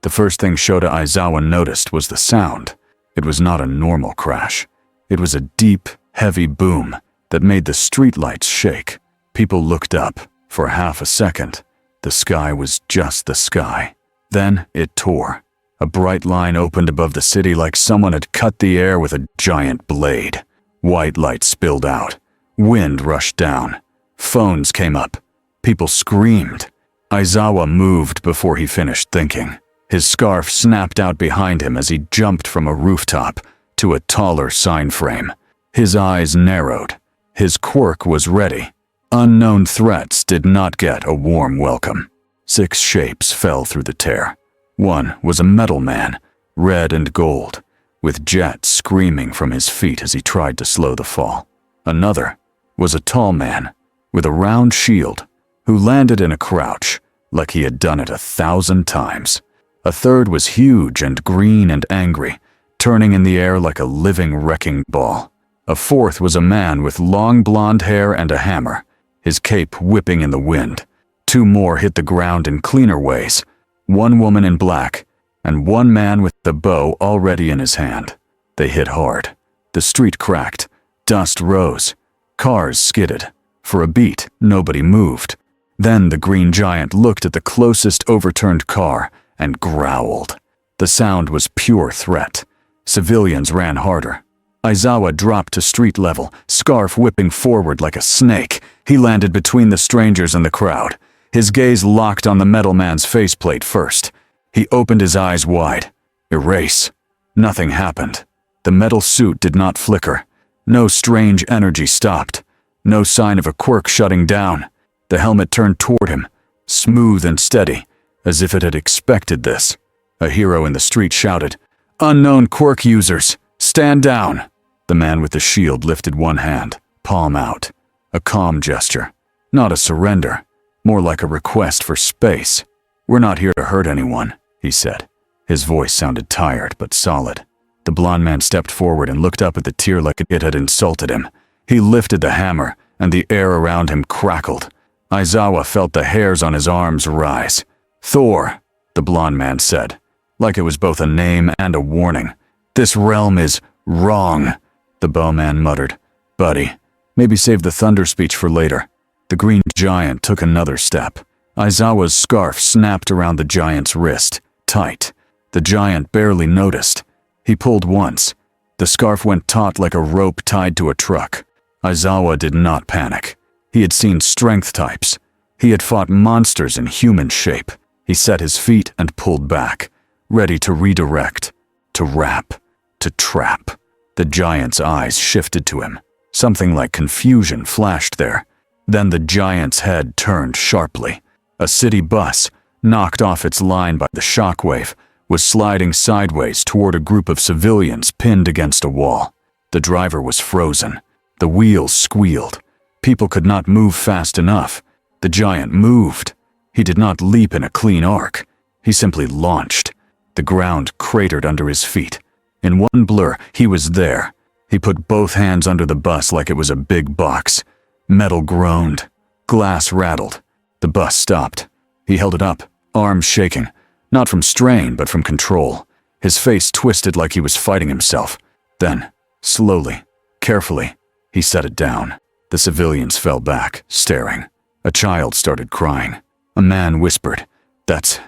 The first thing Shota Aizawa noticed was the sound. It was not a normal crash. It was a deep, heavy boom that made the streetlights shake. People looked up. For half a second, the sky was just the sky. Then it tore. A bright line opened above the city like someone had cut the air with a giant blade. White light spilled out. Wind rushed down. Phones came up. People screamed. Aizawa moved before he finished thinking. His scarf snapped out behind him as he jumped from a rooftop to a taller sign frame. His eyes narrowed. His quirk was ready. Unknown threats did not get a warm welcome. 6 shapes fell through the tear. One was a metal man, red and gold, with jets screaming from his feet as he tried to slow the fall. Another was a tall man with a round shield who landed in a crouch like he had done it 1,000 times. A third was huge and green and angry, turning in the air like a living wrecking ball. A fourth was a man with long blonde hair and a hammer, his cape whipping in the wind. 2 more hit the ground in cleaner ways, 1 woman in black, and 1 man with the bow already in his hand. They hit hard. The street cracked. Dust rose. Cars skidded. For a beat, nobody moved. Then the green giant looked at the closest overturned car and growled. The sound was pure threat. Civilians ran harder. Aizawa dropped to street level, scarf whipping forward like a snake. He landed between the strangers and the crowd. His gaze locked on the metal man's faceplate first. He opened his eyes wide. Erase. Nothing happened. The metal suit did not flicker. No strange energy stopped. No sign of a quirk shutting down. The helmet turned toward him, smooth and steady, as if it had expected this. A hero in the street shouted, "Unknown quirk users, stand down!" The man with the shield lifted one hand, palm out. A calm gesture. Not a surrender. More like a request for space. "We're not here to hurt anyone," he said. His voice sounded tired but solid. The blond man stepped forward and looked up at the tier like it had insulted him. He lifted the hammer, and the air around him crackled. Aizawa felt the hairs on his arms rise. "Thor," the blond man said, like it was both a name and a warning. "This realm is wrong," the bowman muttered. "Buddy, maybe save the thunder speech for later." The green giant took another step. Aizawa's scarf snapped around the giant's wrist, tight. The giant barely noticed. He pulled once. The scarf went taut like a rope tied to a truck. Aizawa did not panic. He had seen strength types. He had fought monsters in human shape. He set his feet and pulled back, ready to redirect, to wrap, to trap. The giant's eyes shifted to him. Something like confusion flashed there. Then the giant's head turned sharply. A city bus, knocked off its line by the shockwave, was sliding sideways toward a group of civilians pinned against a wall. The driver was frozen. The wheels squealed. People could not move fast enough. The giant moved. He did not leap in a clean arc. He simply launched. The ground cratered under his feet. In one blur, he was there. He put both hands under the bus like it was a big box. Metal groaned. Glass rattled. The bus stopped. He held it up, arms shaking, not from strain but from control. His face twisted like he was fighting himself. Then, slowly, carefully, he set it down. The civilians fell back, staring. A child started crying. A man whispered, That's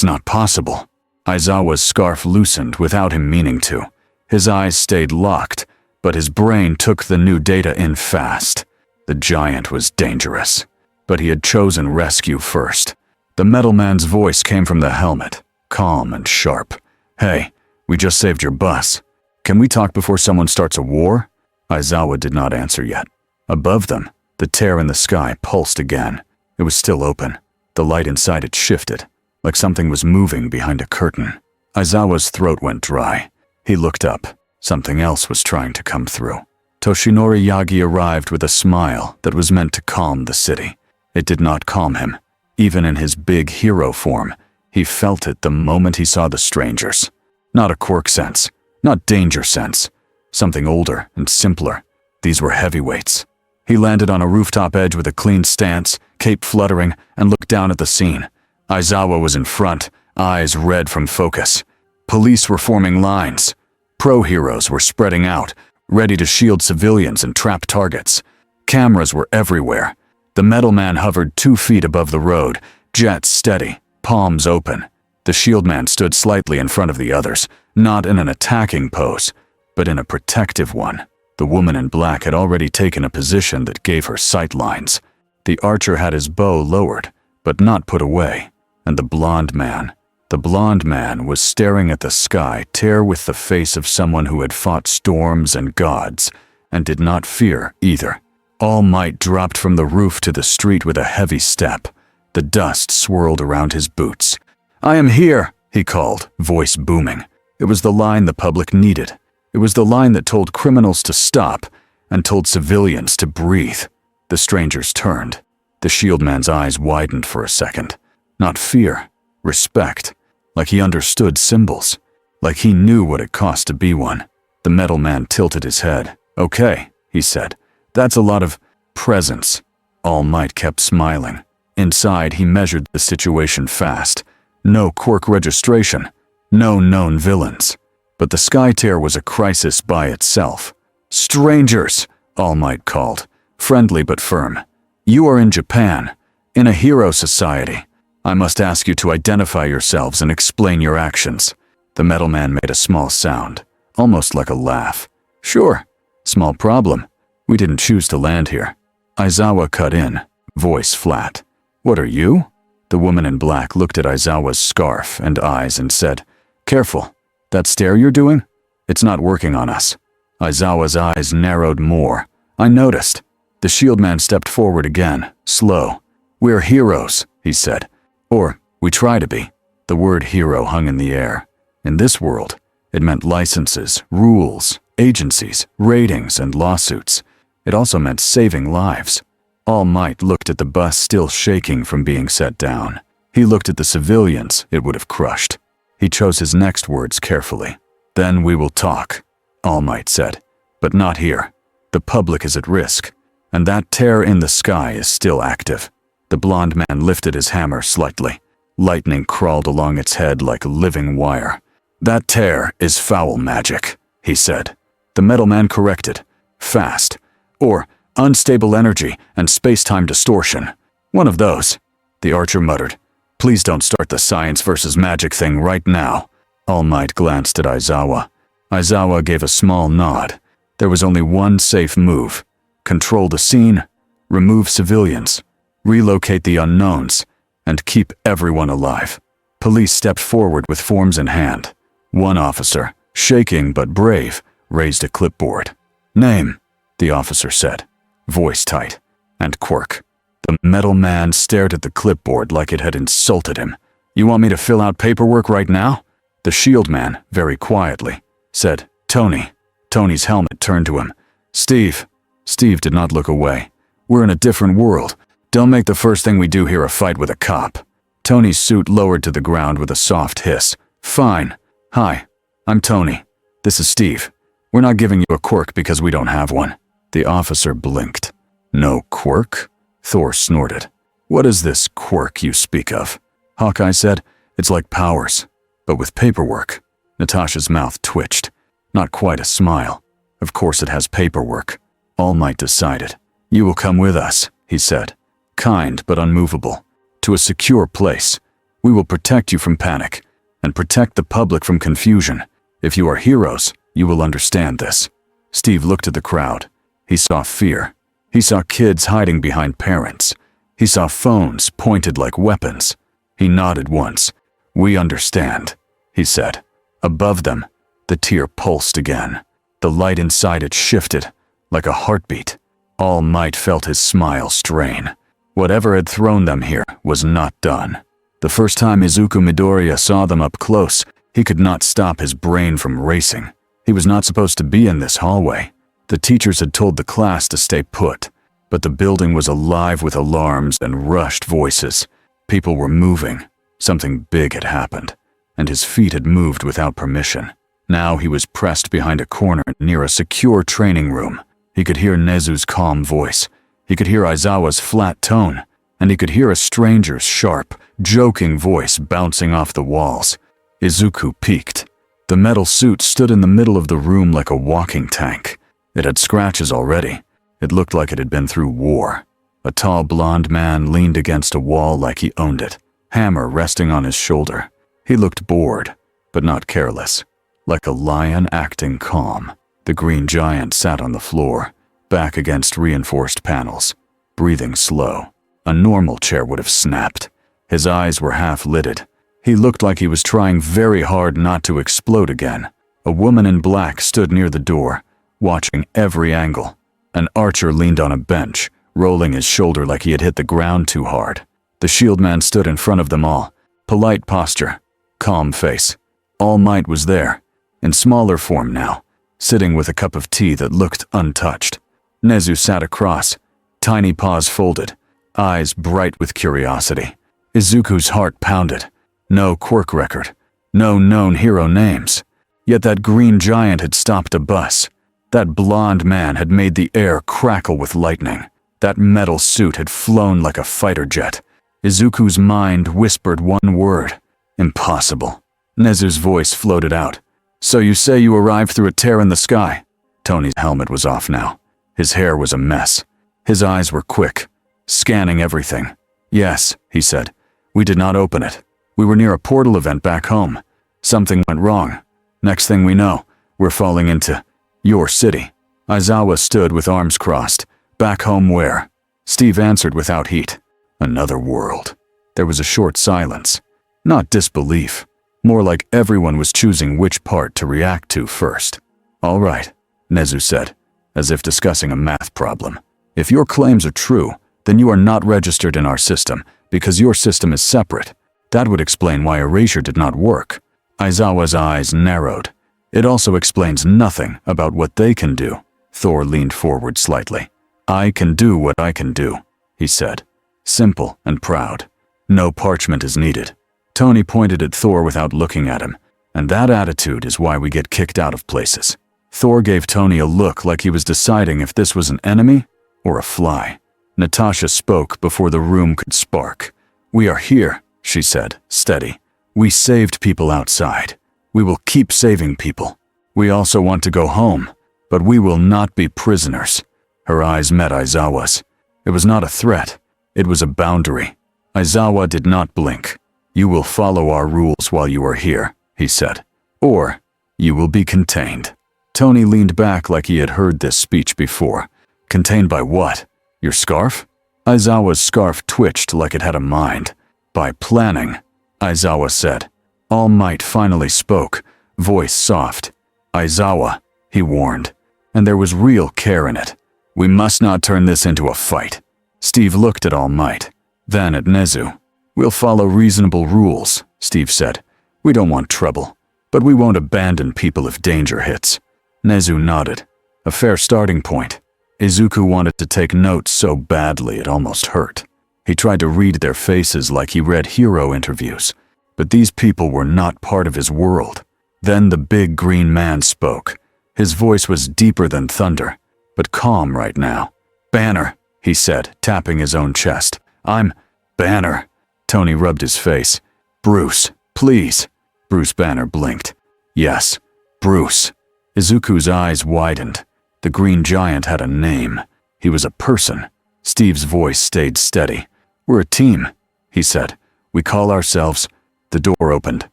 not possible." Aizawa's scarf loosened without him meaning to. His eyes stayed locked, but his brain took the new data in fast. The giant was dangerous, but he had chosen rescue first. The metal man's voice came from the helmet, calm and sharp. "Hey, we just saved your bus. Can we talk before someone starts a war?" Aizawa did not answer yet. Above them, the tear in the sky pulsed again. It was still open. The light inside it shifted, like something was moving behind a curtain. Aizawa's throat went dry. He looked up. Something else was trying to come through. Toshinori Yagi arrived with a smile that was meant to calm the city. It did not calm him. Even in his big hero form, he felt it the moment he saw the strangers. Not a quirk sense, not danger sense. Something older and simpler. These were heavyweights. He landed on a rooftop edge with a clean stance, cape fluttering, and looked down at the scene. Aizawa was in front, eyes red from focus. Police were forming lines. Pro-heroes were spreading out, ready to shield civilians and trap targets. Cameras were everywhere. The metal man hovered 2 feet above the road, jets steady, palms open. The shield man stood slightly in front of the others, not in an attacking pose, but in a protective one. The woman in black had already taken a position that gave her sight lines. The archer had his bow lowered, but not put away, and the blonde man was staring at the sky, tear with the face of someone who had fought storms and gods, and did not fear either. All Might dropped from the roof to the street with a heavy step. The dust swirled around his boots. "I am here," he called, voice booming. It was the line the public needed. It was the line that told criminals to stop and told civilians to breathe. The strangers turned. The shield man's eyes widened for a second. Not fear, respect, like he understood symbols, like he knew what it cost to be one. The metal man tilted his head. "Okay," he said. "That's a lot of presence." All Might kept smiling. Inside, he measured the situation fast. No quirk registration, no known villains. But the sky tear was a crisis by itself. "Strangers," All Might called, friendly but firm. "You are in Japan, in a hero society. I must ask you to identify yourselves and explain your actions." The metal man made a small sound, almost like a laugh. "Sure, small problem. We didn't choose to land here." Aizawa cut in, voice flat. "What are you?" The woman in black looked at Aizawa's scarf and eyes and said, "Careful. That stare you're doing? It's not working on us." Aizawa's eyes narrowed more. "I noticed." The shield man stepped forward again, slow. "We're heroes," he said. "Or, we try to be." The word hero hung in the air. In this world, it meant licenses, rules, agencies, ratings, and lawsuits. It also meant saving lives. All Might looked at the bus still shaking from being set down. He looked at the civilians it would have crushed. He chose his next words carefully. "Then we will talk," All Might said. "But not here. The public is at risk, and that tear in the sky is still active." The blonde man lifted his hammer slightly. Lightning crawled along its head like living wire. "That tear is foul magic," he said. The metal man corrected. "Fast. Or unstable energy and space-time distortion. One of those." The archer muttered. "Please don't start the science versus magic thing right now." All Might glanced at Aizawa. Aizawa gave a small nod. There was only one safe move. Control the scene, remove civilians, relocate the unknowns, and keep everyone alive. Police stepped forward with forms in hand. One officer, shaking but brave, raised a clipboard. "Name," the officer said, voice tight, and quirk. The metal man stared at the clipboard like it had insulted him. "You want me to fill out paperwork right now?" The shield man, very quietly, said, "Tony." Tony's helmet turned to him. "Steve." Steve did not look away. "We're in a different world. Don't make the first thing we do here a fight with a cop." Tony's suit lowered to the ground with a soft hiss. "Fine. Hi, I'm Tony. This is Steve. We're not giving you a quirk because we don't have one." The officer blinked. "No quirk?" Thor snorted. "What is this quirk you speak of?" Hawkeye said, "It's like powers, but with paperwork." Natasha's mouth twitched. Not quite a smile. "Of course it has paperwork." All Might decided. "You will come with us," he said, kind but unmovable, "to a secure place. We will protect you from panic, and protect the public from confusion. If you are heroes, you will understand this." Steve looked at the crowd. He saw fear. He saw kids hiding behind parents. He saw phones pointed like weapons. He nodded once. "We understand," he said. Above them, the tear pulsed again. The light inside it shifted, like a heartbeat. All Might felt his smile strain. Whatever had thrown them here was not done. The first time Izuku Midoriya saw them up close, he could not stop his brain from racing. He was not supposed to be in this hallway. The teachers had told the class to stay put, but the building was alive with alarms and rushed voices. People were moving. Something big had happened, and his feet had moved without permission. Now he was pressed behind a corner near a secure training room. He could hear Nezu's calm voice. He could hear Aizawa's flat tone, and he could hear a stranger's sharp, joking voice bouncing off the walls. Izuku peeked. The metal suit stood in the middle of the room like a walking tank. It had scratches already. It looked like it had been through war. A tall blonde man leaned against a wall like he owned it, hammer resting on his shoulder. He looked bored, but not careless. Like a lion acting calm, the green giant sat on the floor, back against reinforced panels, breathing slow. A normal chair would have snapped. His eyes were half-lidded. He looked like he was trying very hard not to explode again. A woman in black stood near the door, watching every angle. An archer leaned on a bench, rolling his shoulder like he had hit the ground too hard. The shield man stood in front of them all. Polite posture, calm face. All Might was there, in smaller form now, sitting with a cup of tea that looked untouched. Nezu sat across, tiny paws folded, eyes bright with curiosity. Izuku's heart pounded. No quirk record, no known hero names. Yet that green giant had stopped a bus. That blonde man had made the air crackle with lightning. That metal suit had flown like a fighter jet. Izuku's mind whispered one word. Impossible. Nezu's voice floated out. So you say you arrived through a tear in the sky? Tony's helmet was off now. His hair was a mess. His eyes were quick, scanning everything. Yes, he said. We did not open it. We were near a portal event back home. Something went wrong. Next thing we know, we're falling into your city. Aizawa stood with arms crossed. Back home where? Steve answered without heat. Another world. There was a short silence. Not disbelief. More like everyone was choosing which part to react to first. All right, Nezu said, as if discussing a math problem. If your claims are true, then you are not registered in our system, because your system is separate. That would explain why erasure did not work. Aizawa's eyes narrowed. It also explains nothing about what they can do. Thor leaned forward slightly. I can do what I can do, he said. Simple and proud. No parchment is needed. Tony pointed at Thor without looking at him, and that attitude is why we get kicked out of places. Thor gave Tony a look like he was deciding if this was an enemy or a fly. Natasha spoke before the room could spark. We are here, she said, steady. We saved people outside. We will keep saving people. We also want to go home, but we will not be prisoners. Her eyes met Aizawa's. It was not a threat. It was a boundary. Aizawa did not blink. You will follow our rules while you are here, he said. Or you will be contained. Tony leaned back like he had heard this speech before. Contained by what? Your scarf? Aizawa's scarf twitched like it had a mind. By planning, Aizawa said. All Might finally spoke, voice soft. Aizawa, he warned, and there was real care in it. We must not turn this into a fight. Steve looked at All Might, then at Nezu. We'll follow reasonable rules, Steve said. We don't want trouble, but we won't abandon people if danger hits. Nezu nodded. A fair starting point. Izuku wanted to take notes so badly it almost hurt. He tried to read their faces like he read hero interviews, but these people were not part of his world. Then the big green man spoke. His voice was deeper than thunder, but calm right now. Banner, he said, tapping his own chest. I'm Banner. Tony rubbed his face. Bruce, please. Bruce Banner blinked. Yes, Bruce. Izuku's eyes widened. The green giant had a name. He was a person. Steve's voice stayed steady. We're a team, he said. We call ourselves. The door opened.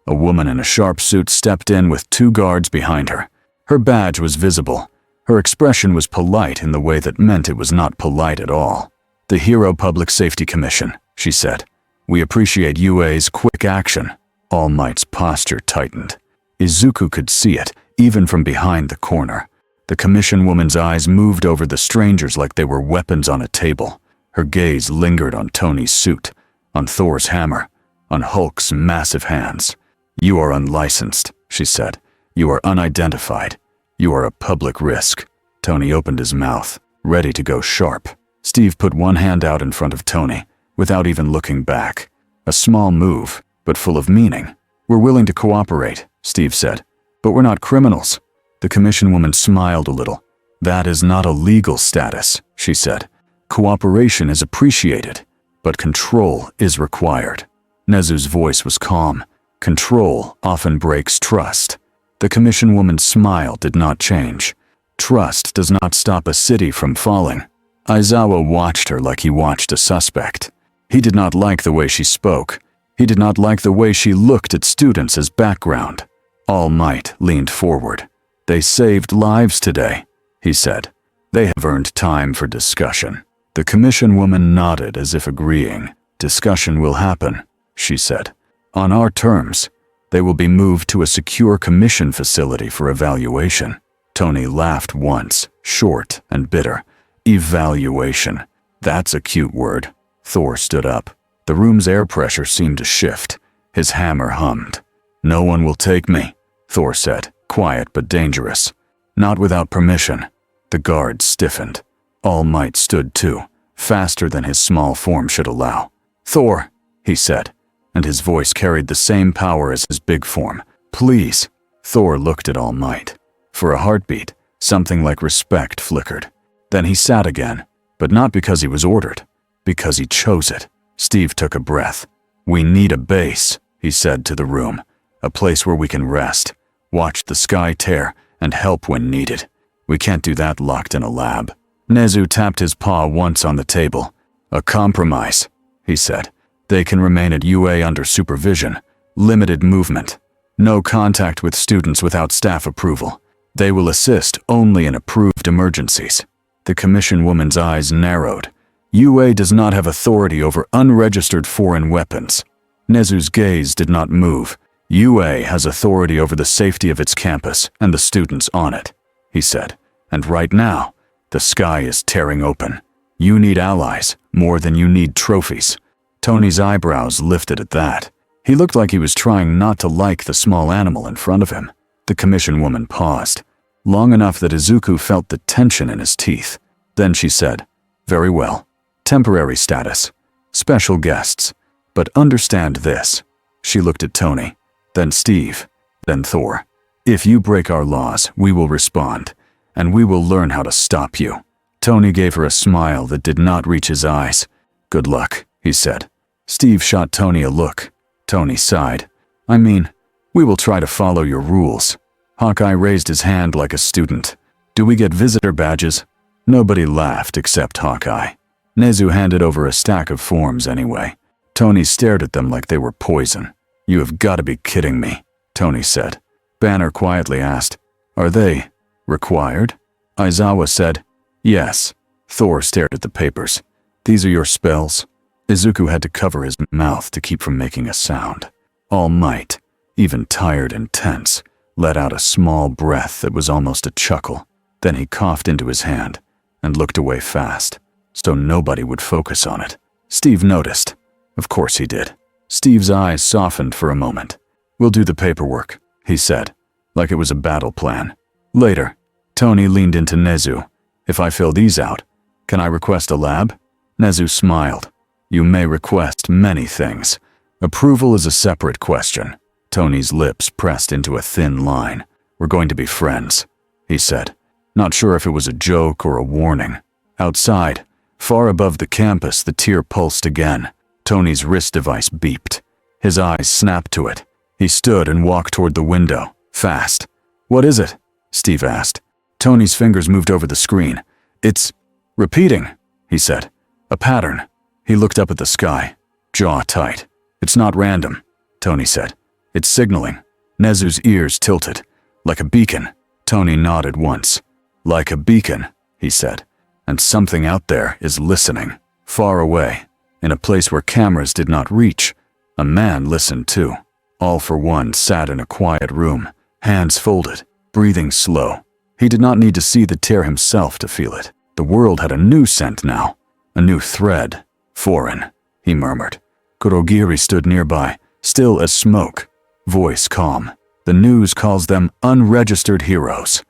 A woman in a sharp suit stepped in with 2 guards behind her. Her badge was visible. Her expression was polite in the way that meant it was not polite at all. The Hero Public Safety Commission, she said. We appreciate UA's quick action. All Might's posture tightened. Izuku could see it, even from behind the corner. The commission woman's eyes moved over the strangers like they were weapons on a table. Her gaze lingered on Tony's suit, on Thor's hammer, on Hulk's massive hands. You are unlicensed, she said. You are unidentified. You are a public risk. Tony opened his mouth, ready to go sharp. Steve put one hand out in front of Tony, without even looking back. A small move, but full of meaning. We're willing to cooperate, Steve said, but we're not criminals. The commission woman smiled a little. That is not a legal status, she said. Cooperation is appreciated, but control is required. Nezu's voice was calm. Control often breaks trust. The commission woman's smile did not change. Trust does not stop a city from falling. Aizawa watched her like he watched a suspect. He did not like the way she spoke. He did not like the way she looked at students as background. All Might leaned forward. "They saved lives today," he said. "They have earned time for discussion." The commission woman nodded as if agreeing. "Discussion will happen," she said. "On our terms. They will be moved to a secure commission facility for evaluation." Tony laughed once, short and bitter. Evaluation. That's a cute word. Thor stood up. The room's air pressure seemed to shift. His hammer hummed. "No one will take me," Thor said, quiet but dangerous. "Not without permission." The guards stiffened. All Might stood too, faster than his small form should allow. "Thor," he said, and his voice carried the same power as his big form. "Please." Thor looked at All Might. For a heartbeat, something like respect flickered. Then he sat again, but not because he was ordered, because he chose it. Steve took a breath. "We need a base," he said to the room. "A place where we can rest, watch the sky tear, and help when needed. We can't do that locked in a lab." Nezu tapped his paw once on the table. "A compromise," he said. "They can remain at UA under supervision, limited movement, no contact with students without staff approval. They will assist only in approved emergencies." The commission woman's eyes narrowed. UA does not have authority over unregistered foreign weapons. Nezu's gaze did not move. UA has authority over the safety of its campus and the students on it, he said. And right now, the sky is tearing open. You need allies more than you need trophies. Tony's eyebrows lifted at that. He looked like he was trying not to like the small animal in front of him. The commission woman paused, long enough that Izuku felt the tension in his teeth. Then she said, "Very well. Temporary status. Special guests. But understand this." She looked at Tony, then Steve, then Thor. "If you break our laws, we will respond, and we will learn how to stop you." Tony gave her a smile that did not reach his eyes. "Good luck," he said. Steve shot Tony a look. Tony sighed. "I mean, we will try to follow your rules." Hawkeye raised his hand like a student. "Do we get visitor badges?" Nobody laughed except Hawkeye. Nezu handed over a stack of forms anyway. Tony stared at them like they were poison. "You have got to be kidding me," Tony said. Banner quietly asked, "Are they required?" Aizawa said, "Yes." Thor stared at the papers. "These are your spells?" Izuku had to cover his mouth to keep from making a sound. All Might, even tired and tense, let out a small breath that was almost a chuckle. Then he coughed into his hand and looked away fast, so nobody would focus on it. Steve noticed. Of course he did. Steve's eyes softened for a moment. "We'll do the paperwork," he said, like it was a battle plan. Later, Tony leaned into Nezu. "If I fill these out, can I request a lab?" Nezu smiled. "You may request many things. Approval is a separate question." Tony's lips pressed into a thin line. "We're going to be friends," he said. Not sure if it was a joke or a warning. Outside, far above the campus, the tear pulsed again. Tony's wrist device beeped. His eyes snapped to it. He stood and walked toward the window, fast. "What is it?" Steve asked. Tony's fingers moved over the screen. "It's repeating," he said. "A pattern." He looked up at the sky, jaw tight. "It's not random," Tony said. "It's signaling." Nezu's ears tilted. "Like a beacon." Tony nodded once. "Like a beacon," he said. "And something out there is listening. Far away, in a place where cameras did not reach. A man listened too. All for One sat in a quiet room, hands folded, breathing slow. He did not need to see the tear himself to feel it. The world had a new scent now, a new thread. "Foreign," he murmured. Kurogiri stood nearby, still as smoke, voice calm. "The news calls them unregistered heroes."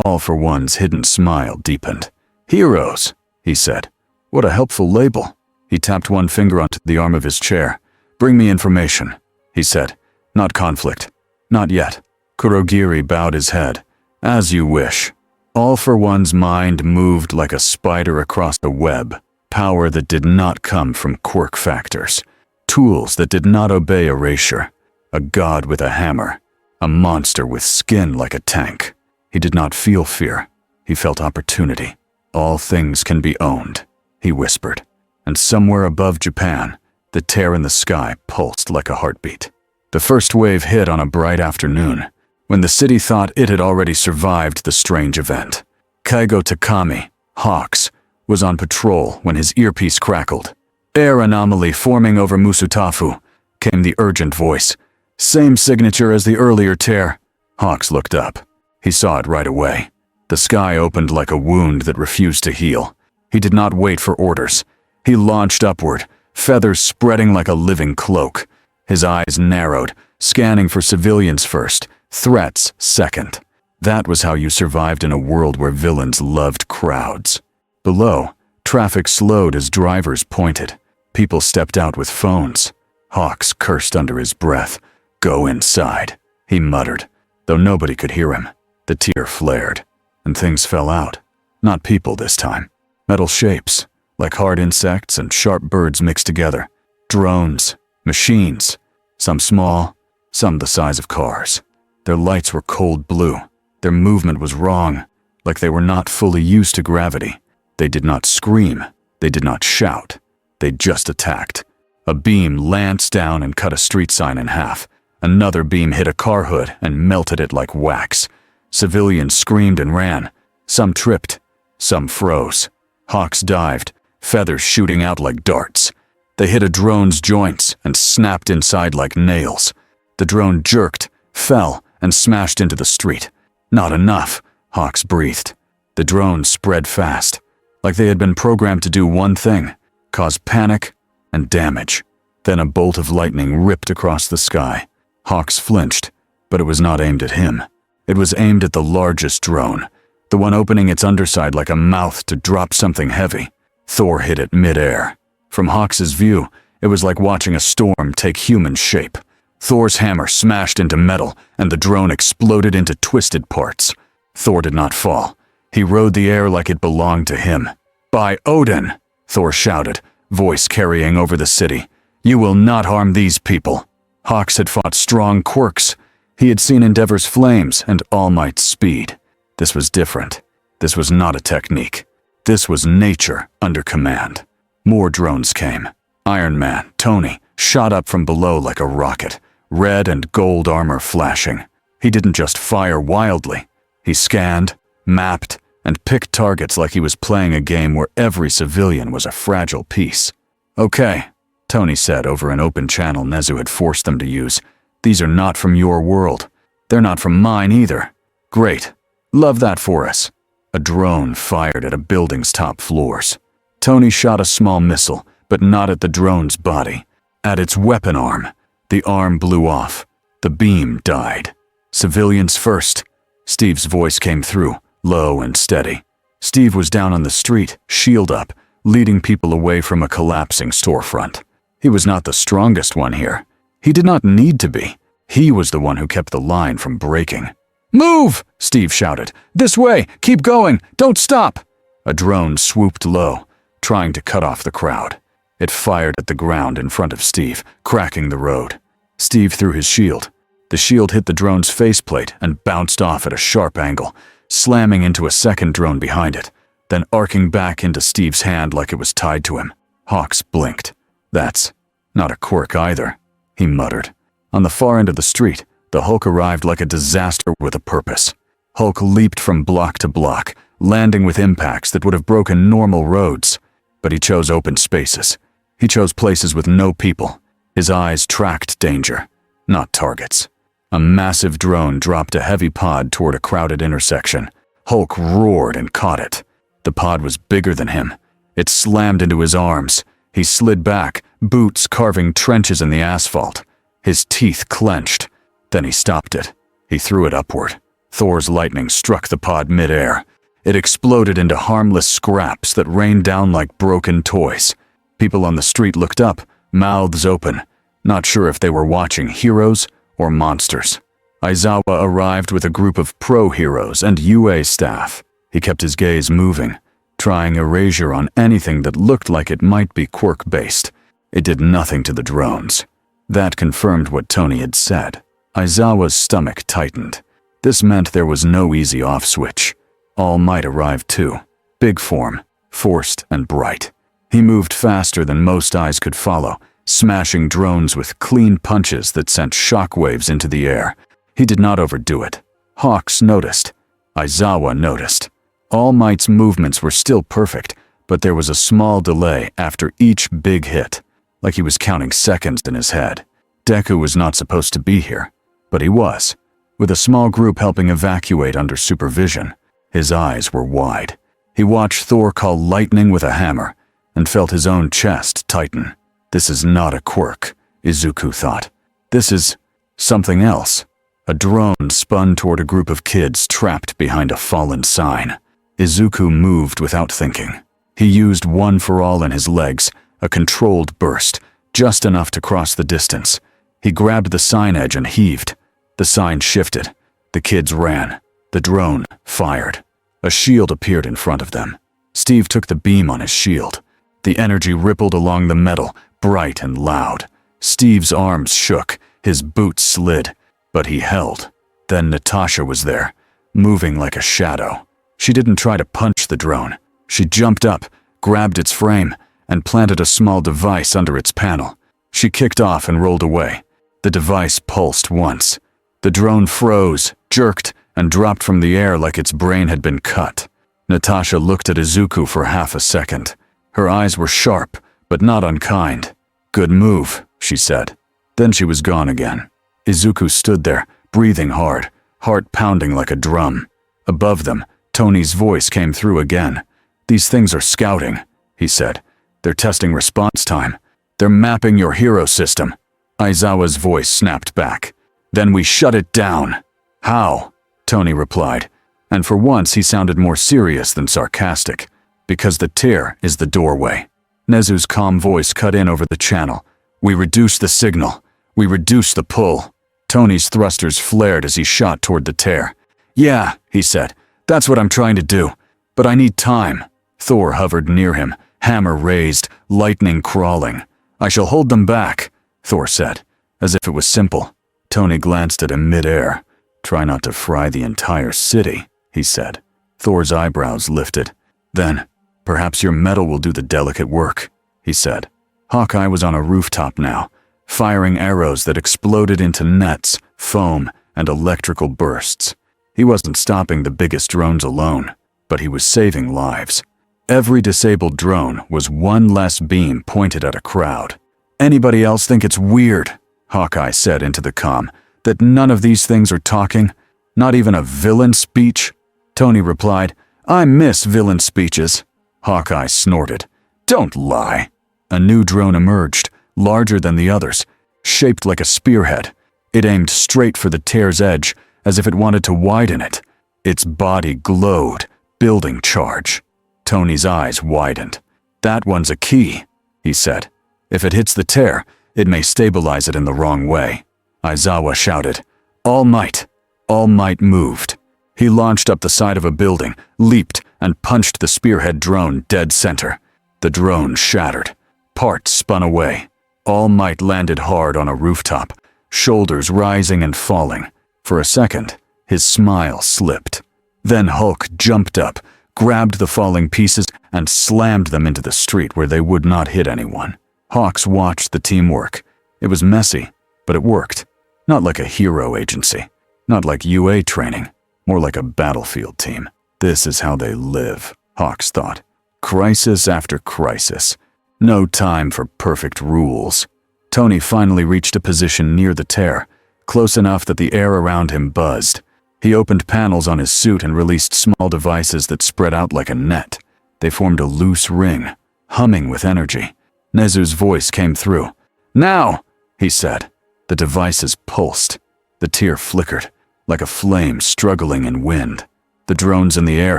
All for One's hidden smile deepened. "Heroes," he said. "What a helpful label." He tapped one finger onto the arm of his chair. "Bring me information," he said. "Not conflict. Not yet." Kurogiri bowed his head. "As you wish." All for One's mind moved like a spider across a web, power that did not come from quirk factors. tools that did not obey erasure, a god with a hammer, a monster with skin like a tank. He did not feel fear. He felt opportunity. All things can be owned, he whispered. And somewhere above Japan, the tear in the sky pulsed like a heartbeat. The first wave hit on a bright afternoon, when the city thought it had already survived the strange event. Kaigo Takami, Hawks, was on patrol when his earpiece crackled. "Air anomaly forming over Musutafu," came the urgent voice. "Same signature as the earlier tear." Hawks looked up. He saw it right away. The sky opened like a wound that refused to heal. He did not wait for orders. He launched upward, feathers spreading like a living cloak. His eyes narrowed, scanning for civilians first, threats second. That was how you survived in a world where villains loved crowds. Below, traffic slowed as drivers pointed. People stepped out with phones. Hawks cursed under his breath. "Go inside," he muttered, though nobody could hear him. The tear flared, and things fell out. Not people this time. Metal shapes, like hard insects and sharp birds mixed together. Drones, machines, some small, some the size of cars. Their lights were cold blue. Their movement was wrong, like they were not fully used to gravity. They did not scream. They did not shout. They just attacked. A beam lanced down and cut a street sign in half. Another beam hit a car hood and melted it like wax. Civilians screamed and ran. Some tripped. Some froze. Hawks dived, feathers shooting out like darts. They hit a drone's joints and snapped inside like nails. The drone jerked, fell, and smashed into the street. Not enough, Hawks breathed. The drone spread fast, like they had been programmed to do one thing, cause panic and damage. Then a bolt of lightning ripped across the sky. Hawks flinched, but it was not aimed at him. It was aimed at the largest drone, the one opening its underside like a mouth to drop something heavy. Thor hit it mid-air. From Hawks's view, it was like watching a storm take human shape. Thor's hammer smashed into metal, and the drone exploded into twisted parts. Thor did not fall. He rode the air like it belonged to him. "By Odin!" Thor shouted, voice carrying over the city. "You will not harm these people." Hawks had fought strong quirks. He had seen Endeavor's flames and All Might's speed. This was different. This was not a technique. This was nature under command. More drones came. Iron Man, Tony, shot up from below like a rocket, red and gold armor flashing. He didn't just fire wildly. He scanned, mapped, and picked targets like he was playing a game where every civilian was a fragile piece. "Okay," Tony said over an open channel Nezu had forced them to use. "These are not from your world. They're not from mine either." "Great. Love that for us." A drone fired at a building's top floors. Tony shot a small missile, but not at the drone's body. At its weapon arm. The arm blew off. The beam died. "Civilians first." Steve's voice came through, low and steady. Steve was down on the street, shield up, leading people away from a collapsing storefront. He was not the strongest one here. He did not need to be. He was the one who kept the line from breaking. "Move!" Steve shouted. "This way! Keep going! Don't stop!" A drone swooped low, trying to cut off the crowd. It fired at the ground in front of Steve, cracking the road. Steve threw his shield. The shield hit the drone's faceplate and bounced off at a sharp angle, slamming into a second drone behind it, then arcing back into Steve's hand like it was tied to him. Hawks blinked. "That's not a quirk either," he muttered. On the far end of the street, the Hulk arrived like a disaster with a purpose. Hulk leaped from block to block, landing with impacts that would have broken normal roads. But he chose open spaces. He chose places with no people. His eyes tracked danger, not targets. A massive drone dropped a heavy pod toward a crowded intersection. Hulk roared and caught it. The pod was bigger than him. It slammed into his arms. He slid back, boots carving trenches in the asphalt. His teeth clenched. Then he stopped it. He threw it upward. Thor's lightning struck the pod mid-air. It exploded into harmless scraps that rained down like broken toys. People on the street looked up, mouths open, not sure if they were watching heroes or monsters. Aizawa arrived with a group of pro-heroes and UA staff. He kept his gaze moving, trying erasure on anything that looked like it might be quirk-based. It did nothing to the drones. That confirmed what Tony had said. Aizawa's stomach tightened. This meant there was no easy off switch. All Might arrived too. Big form, forced and bright. He moved faster than most eyes could follow, smashing drones with clean punches that sent shockwaves into the air. He did not overdo it. Hawks noticed. Aizawa noticed. All Might's movements were still perfect, but there was a small delay after each big hit, like he was counting seconds in his head. Deku was not supposed to be here, but he was, with a small group helping evacuate under supervision. His eyes were wide. He watched Thor call lightning with a hammer and felt his own chest tighten. This is not a quirk, Izuku thought. This is something else. A drone spun toward a group of kids trapped behind a fallen sign. Izuku moved without thinking. He used one for all in his legs, a controlled burst, just enough to cross the distance. He grabbed the sign edge and heaved. The sign shifted. The kids ran. The drone fired. A shield appeared in front of them. Steve took the beam on his shield. The energy rippled along the metal, bright and loud. Steve's arms shook, his boots slid, but he held. Then Natasha was there, moving like a shadow. She didn't try to punch the drone. She jumped up, grabbed its frame, and planted a small device under its panel. She kicked off and rolled away. The device pulsed once. The drone froze, jerked, and dropped from the air like its brain had been cut. Natasha looked at Izuku for half a second. Her eyes were sharp, but not unkind. "Good move," she said. Then she was gone again. Izuku stood there, breathing hard, heart pounding like a drum. Above them, Tony's voice came through again. "These things are scouting," he said. "They're testing response time. They're mapping your hero system." Aizawa's voice snapped back. "Then we shut it down." "How?" Tony replied, and for once he sounded more serious than sarcastic. "Because the tear is the doorway." Nezu's calm voice cut in over the channel. "We reduce the signal. We reduce the pull." Tony's thrusters flared as he shot toward the tear. "Yeah," he said, "that's what I'm trying to do. But I need time." Thor hovered near him, hammer raised, lightning crawling. "I shall hold them back," Thor said, as if it was simple. Tony glanced at him mid-air. "Try not to fry the entire city," he said. Thor's eyebrows lifted. "Then, perhaps your metal will do the delicate work," he said. Hawkeye was on a rooftop now, firing arrows that exploded into nets, foam, and electrical bursts. He wasn't stopping the biggest drones alone, but he was saving lives. Every disabled drone was one less beam pointed at a crowd. "Anybody else think it's weird," Hawkeye said into the comm, "that none of these things are talking? Not even a villain speech?" Tony replied, "I miss villain speeches." Hawkeye snorted. "Don't lie." A new drone emerged, larger than the others, shaped like a spearhead. It aimed straight for the tear's edge, as if it wanted to widen it. Its body glowed, building charge. Tony's eyes widened. "That one's a key," he said. "If it hits the tear, it may stabilize it in the wrong way." Aizawa shouted, "All Might!" All Might moved. He launched up the side of a building, leaped, and punched the spearhead drone dead center. The drone shattered. Parts spun away. All Might landed hard on a rooftop, shoulders rising and falling. For a second, his smile slipped. Then Hulk jumped up, grabbed the falling pieces, and slammed them into the street where they would not hit anyone. Hawks watched the teamwork. It was messy, but it worked. Not like a hero agency. Not like UA training. More like a battlefield team. This is how they live, Hawks thought. Crisis after crisis. No time for perfect rules. Tony finally reached a position near the tear, close enough that the air around him buzzed. He opened panels on his suit and released small devices that spread out like a net. They formed a loose ring, humming with energy. Nezu's voice came through. "Now!" he said. The devices pulsed. The tear flickered, like a flame struggling in wind. The drones in the air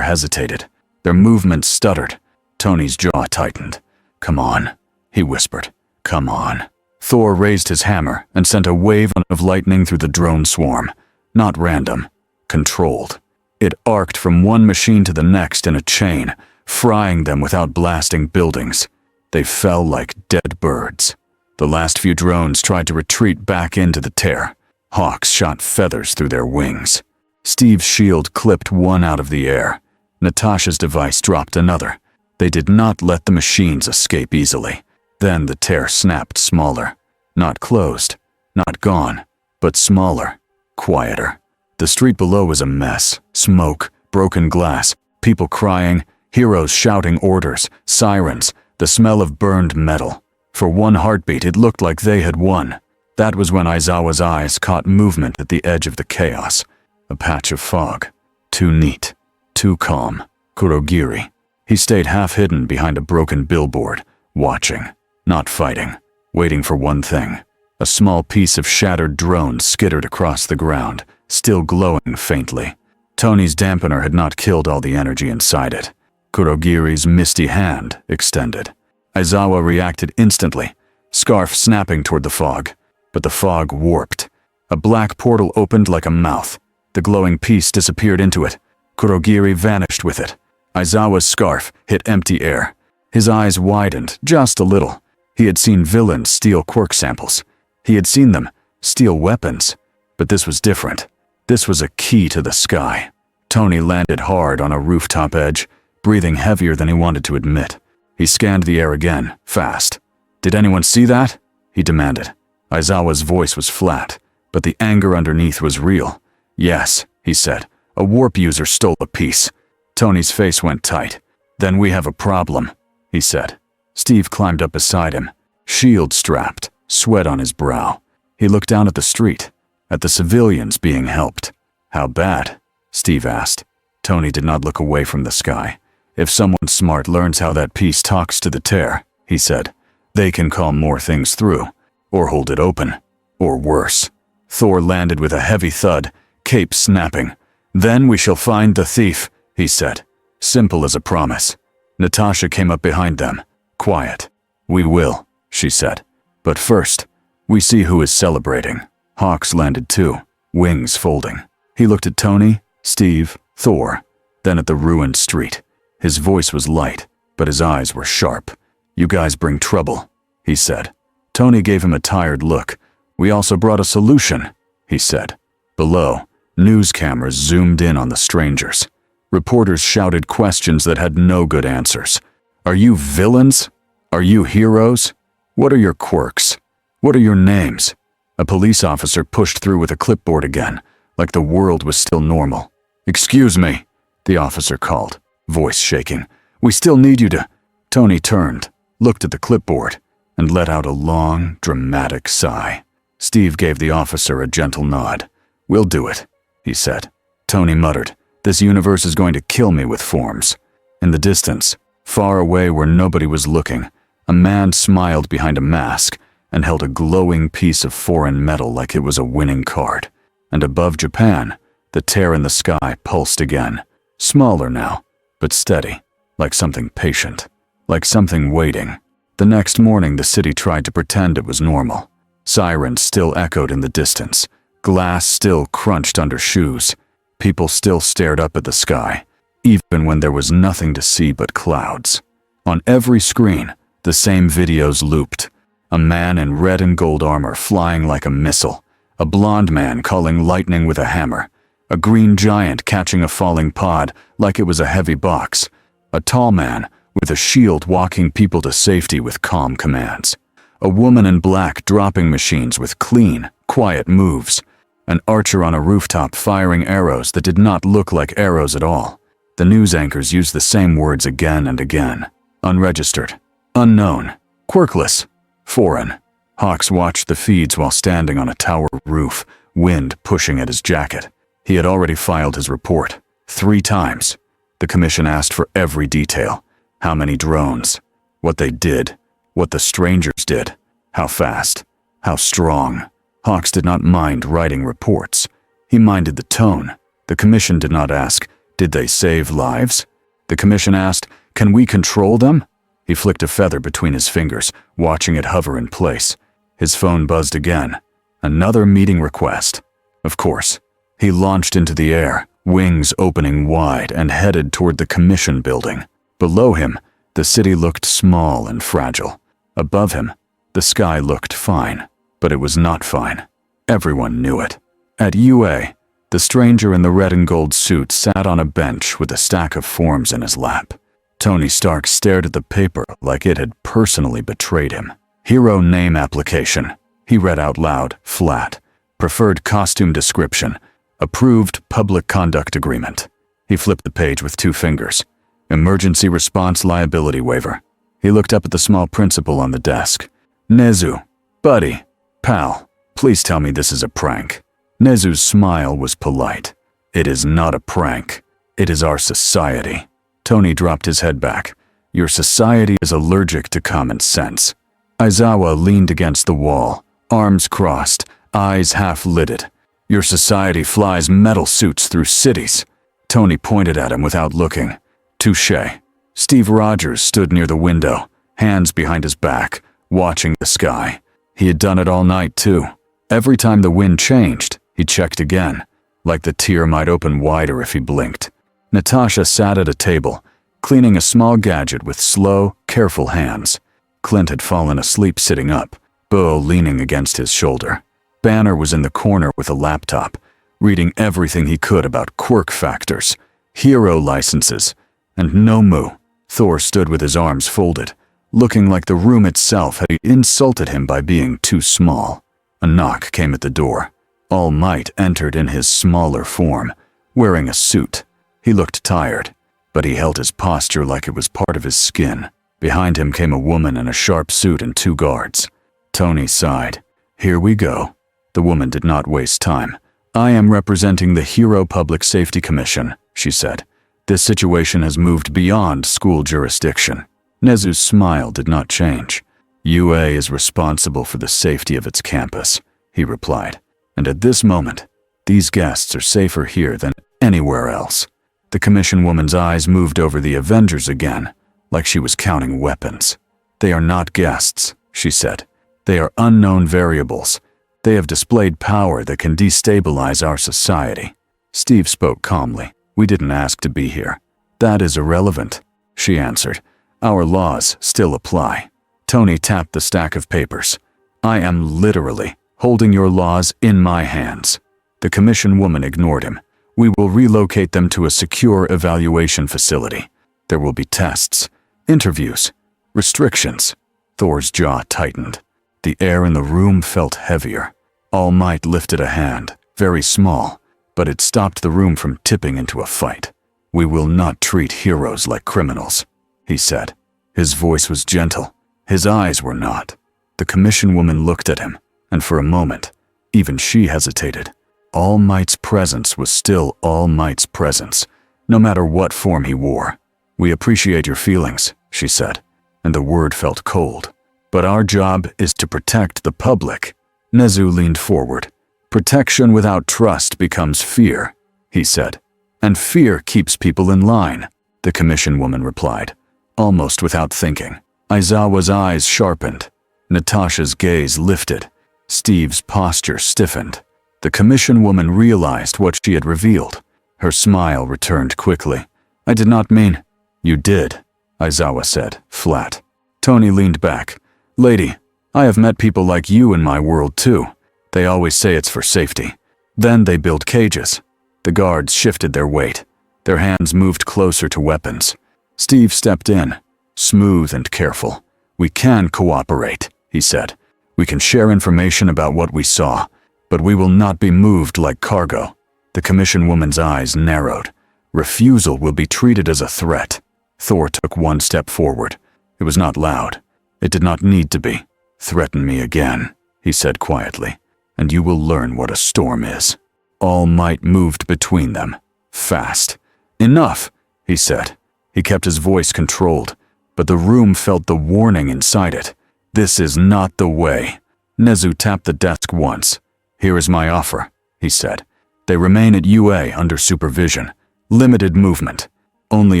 hesitated. Their movements stuttered. Tony's jaw tightened. "Come on," he whispered. "Come on." Thor raised his hammer and sent a wave of lightning through the drone swarm. Not random, controlled. It arced from one machine to the next in a chain, frying them without blasting buildings. They fell like dead birds. The last few drones tried to retreat back into the tear. Hawks shot feathers through their wings. Steve's shield clipped one out of the air. Natasha's device dropped another. They did not let the machines escape easily. Then the tear snapped smaller. Not closed, not gone, but smaller, quieter. The street below was a mess. Smoke, broken glass, people crying, heroes shouting orders, sirens, the smell of burned metal. For one heartbeat, it looked like they had won. That was when Aizawa's eyes caught movement at the edge of the chaos. A patch of fog. Too neat. Too calm. Kurogiri. He stayed half-hidden behind a broken billboard, watching, not fighting, waiting for one thing. A small piece of shattered drone skittered across the ground, still glowing faintly. Tony's dampener had not killed all the energy inside it. Kurogiri's misty hand extended. Aizawa reacted instantly, scarf snapping toward the fog. But the fog warped. A black portal opened like a mouth. The glowing piece disappeared into it. Kurogiri vanished with it. Aizawa's scarf hit empty air. His eyes widened just a little. He had seen villains steal quirk samples. He had seen them steal weapons. But this was different. This was a key to the sky. Tony landed hard on a rooftop edge, breathing heavier than he wanted to admit. He scanned the air again, fast. "Did anyone see that?" he demanded. Aizawa's voice was flat, but the anger underneath was real. "Yes," he said. "A warp user stole a piece." Tony's face went tight. "Then we have a problem," he said. Steve climbed up beside him, shield strapped, sweat on his brow. He looked down at the street, at the civilians being helped. "How bad?" Steve asked. Tony did not look away from the sky. "If someone smart learns how that piece talks to the tear," he said, "they can call more things through. Or hold it open. Or worse." Thor landed with a heavy thud, cape snapping. "Then we shall find the thief," he said. Simple as a promise. Natasha came up behind them, quiet. "We will," she said. "But first, we see who is celebrating." Hawks landed too, wings folding. He looked at Tony, Steve, Thor, then at the ruined street. His voice was light, but his eyes were sharp. "You guys bring trouble," he said. Tony gave him a tired look. "We also brought a solution," he said. Below, news cameras zoomed in on the strangers. Reporters shouted questions that had no good answers. "Are you villains? Are you heroes? What are your quirks? What are your names?" A police officer pushed through with a clipboard again, like the world was still normal. "Excuse me," the officer called, voice shaking. "We still need you to—" Tony turned, looked at the clipboard, and let out a long, dramatic sigh. Steve gave the officer a gentle nod. "We'll do it," he said. Tony muttered, "This universe is going to kill me with forms." In the distance, far away where nobody was looking, a man smiled behind a mask and held a glowing piece of foreign metal like it was a winning card. And above Japan, the tear in the sky pulsed again. Smaller now, but steady, like something patient, like something waiting. The next morning, the city tried to pretend it was normal. Sirens still echoed in the distance. Glass still crunched under shoes. People still stared up at the sky, even when there was nothing to see but clouds. On every screen, the same videos looped. A man in red and gold armor flying like a missile. A blonde man calling lightning with a hammer. A green giant catching a falling pod like it was a heavy box. A tall man with a shield walking people to safety with calm commands. A woman in black dropping machines with clean, quiet moves. An archer on a rooftop firing arrows that did not look like arrows at all. The news anchors used the same words again and again. Unregistered. Unknown. Quirkless. Foreign. Hawks watched the feeds while standing on a tower roof, wind pushing at his jacket. He had already filed his report. 3 times. The commission asked for every detail. How many drones? What they did. What the strangers did. How fast. How strong. Hawks did not mind writing reports. He minded the tone. The commission did not ask, did they save lives? The commission asked, can we control them? He flicked a feather between his fingers, watching it hover in place. His phone buzzed again. Another meeting request. Of course. He launched into the air, wings opening wide, and headed toward the commission building. Below him, the city looked small and fragile. Above him, the The sky looked fine, but it was not fine. Everyone knew it. At UA, the stranger in the red and gold suit sat on a bench with a stack of forms in his lap. Tony Stark stared at the paper like it had personally betrayed him. Hero name application. He read out loud, flat. Preferred costume description. Approved public conduct agreement. He flipped the page with 2 fingers. Emergency response liability waiver. He looked up at the small principal on the desk. Nezu, buddy, pal, please tell me this is a prank. Nezu's smile was polite. It is not a prank. It is our society. Tony dropped his head back. Your society is allergic to common sense. Aizawa leaned against the wall, arms crossed, eyes half-lidded. Your society flies metal suits through cities. Tony pointed at him without looking. Touché. Steve Rogers stood near the window, hands behind his back, watching the sky. He had done it all night too. Every time the wind changed, he checked again, like the tear might open wider if he blinked. Natasha sat at a table, cleaning a small gadget with slow, careful hands. Clint had fallen asleep sitting up, Bo leaning against his shoulder. Banner was in the corner with a laptop, reading everything he could about quirk factors, hero licenses, and Nomu. Thor stood with his arms folded, looking like the room itself had insulted him by being too small. A knock came at the door. All Might entered in his smaller form, wearing a suit. He looked tired, but he held his posture like it was part of his skin. Behind him came a woman in a sharp suit and 2 guards. Tony sighed. Here we go. The woman did not waste time. I am representing the Hero Public Safety Commission, she said. This situation has moved beyond school jurisdiction. Nezu's smile did not change. UA is responsible for the safety of its campus, he replied. And at this moment, these guests are safer here than anywhere else. The commission woman's eyes moved over the Avengers again, like she was counting weapons. They are not guests, she said. They are unknown variables. They have displayed power that can destabilize our society. Steve spoke calmly. We didn't ask to be here. That is irrelevant, she answered. Our laws still apply. Tony tapped the stack of papers. I am literally holding your laws in my hands. The commission woman ignored him. We will relocate them to a secure evaluation facility. There will be tests, interviews, restrictions. Thor's jaw tightened. The air in the room felt heavier. All Might lifted a hand, very small, but it stopped the room from tipping into a fight. We will not treat heroes like criminals, he said. His voice was gentle. His eyes were not. The commission woman looked at him, and for a moment, even she hesitated. All Might's presence was still All Might's presence, no matter what form he wore. We appreciate your feelings, she said, and the word felt cold. But our job is to protect the public. Nezu leaned forward. Protection without trust becomes fear, he said. And fear keeps people in line, the commission woman replied, almost without thinking. Aizawa's eyes sharpened. Natasha's gaze lifted. Steve's posture stiffened. The commission woman realized what she had revealed. Her smile returned quickly. I did not mean. You did, Aizawa said, flat. Tony leaned back. Lady, I have met people like you in my world too. They always say it's for safety. Then they build cages. The guards shifted their weight. Their hands moved closer to weapons. Steve stepped in, smooth and careful. We can cooperate, he said. We can share information about what we saw, but we will not be moved like cargo. The commission woman's eyes narrowed. Refusal will be treated as a threat. Thor took 1 step forward. It was not loud. It did not need to be. Threaten me again, he said quietly, and you will learn what a storm is. All Might moved between them, fast. Enough, he said. He kept his voice controlled, but the room felt the warning inside it. This is not the way. Nezu tapped the desk once. Here is my offer, he said. They remain at UA under supervision. Limited movement. Only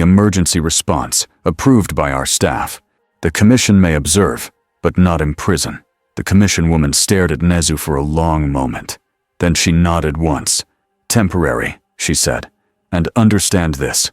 emergency response, approved by our staff. The commission may observe, but not imprison. The commission woman stared at Nezu for a long moment. Then she nodded once. Temporary, she said. And understand this.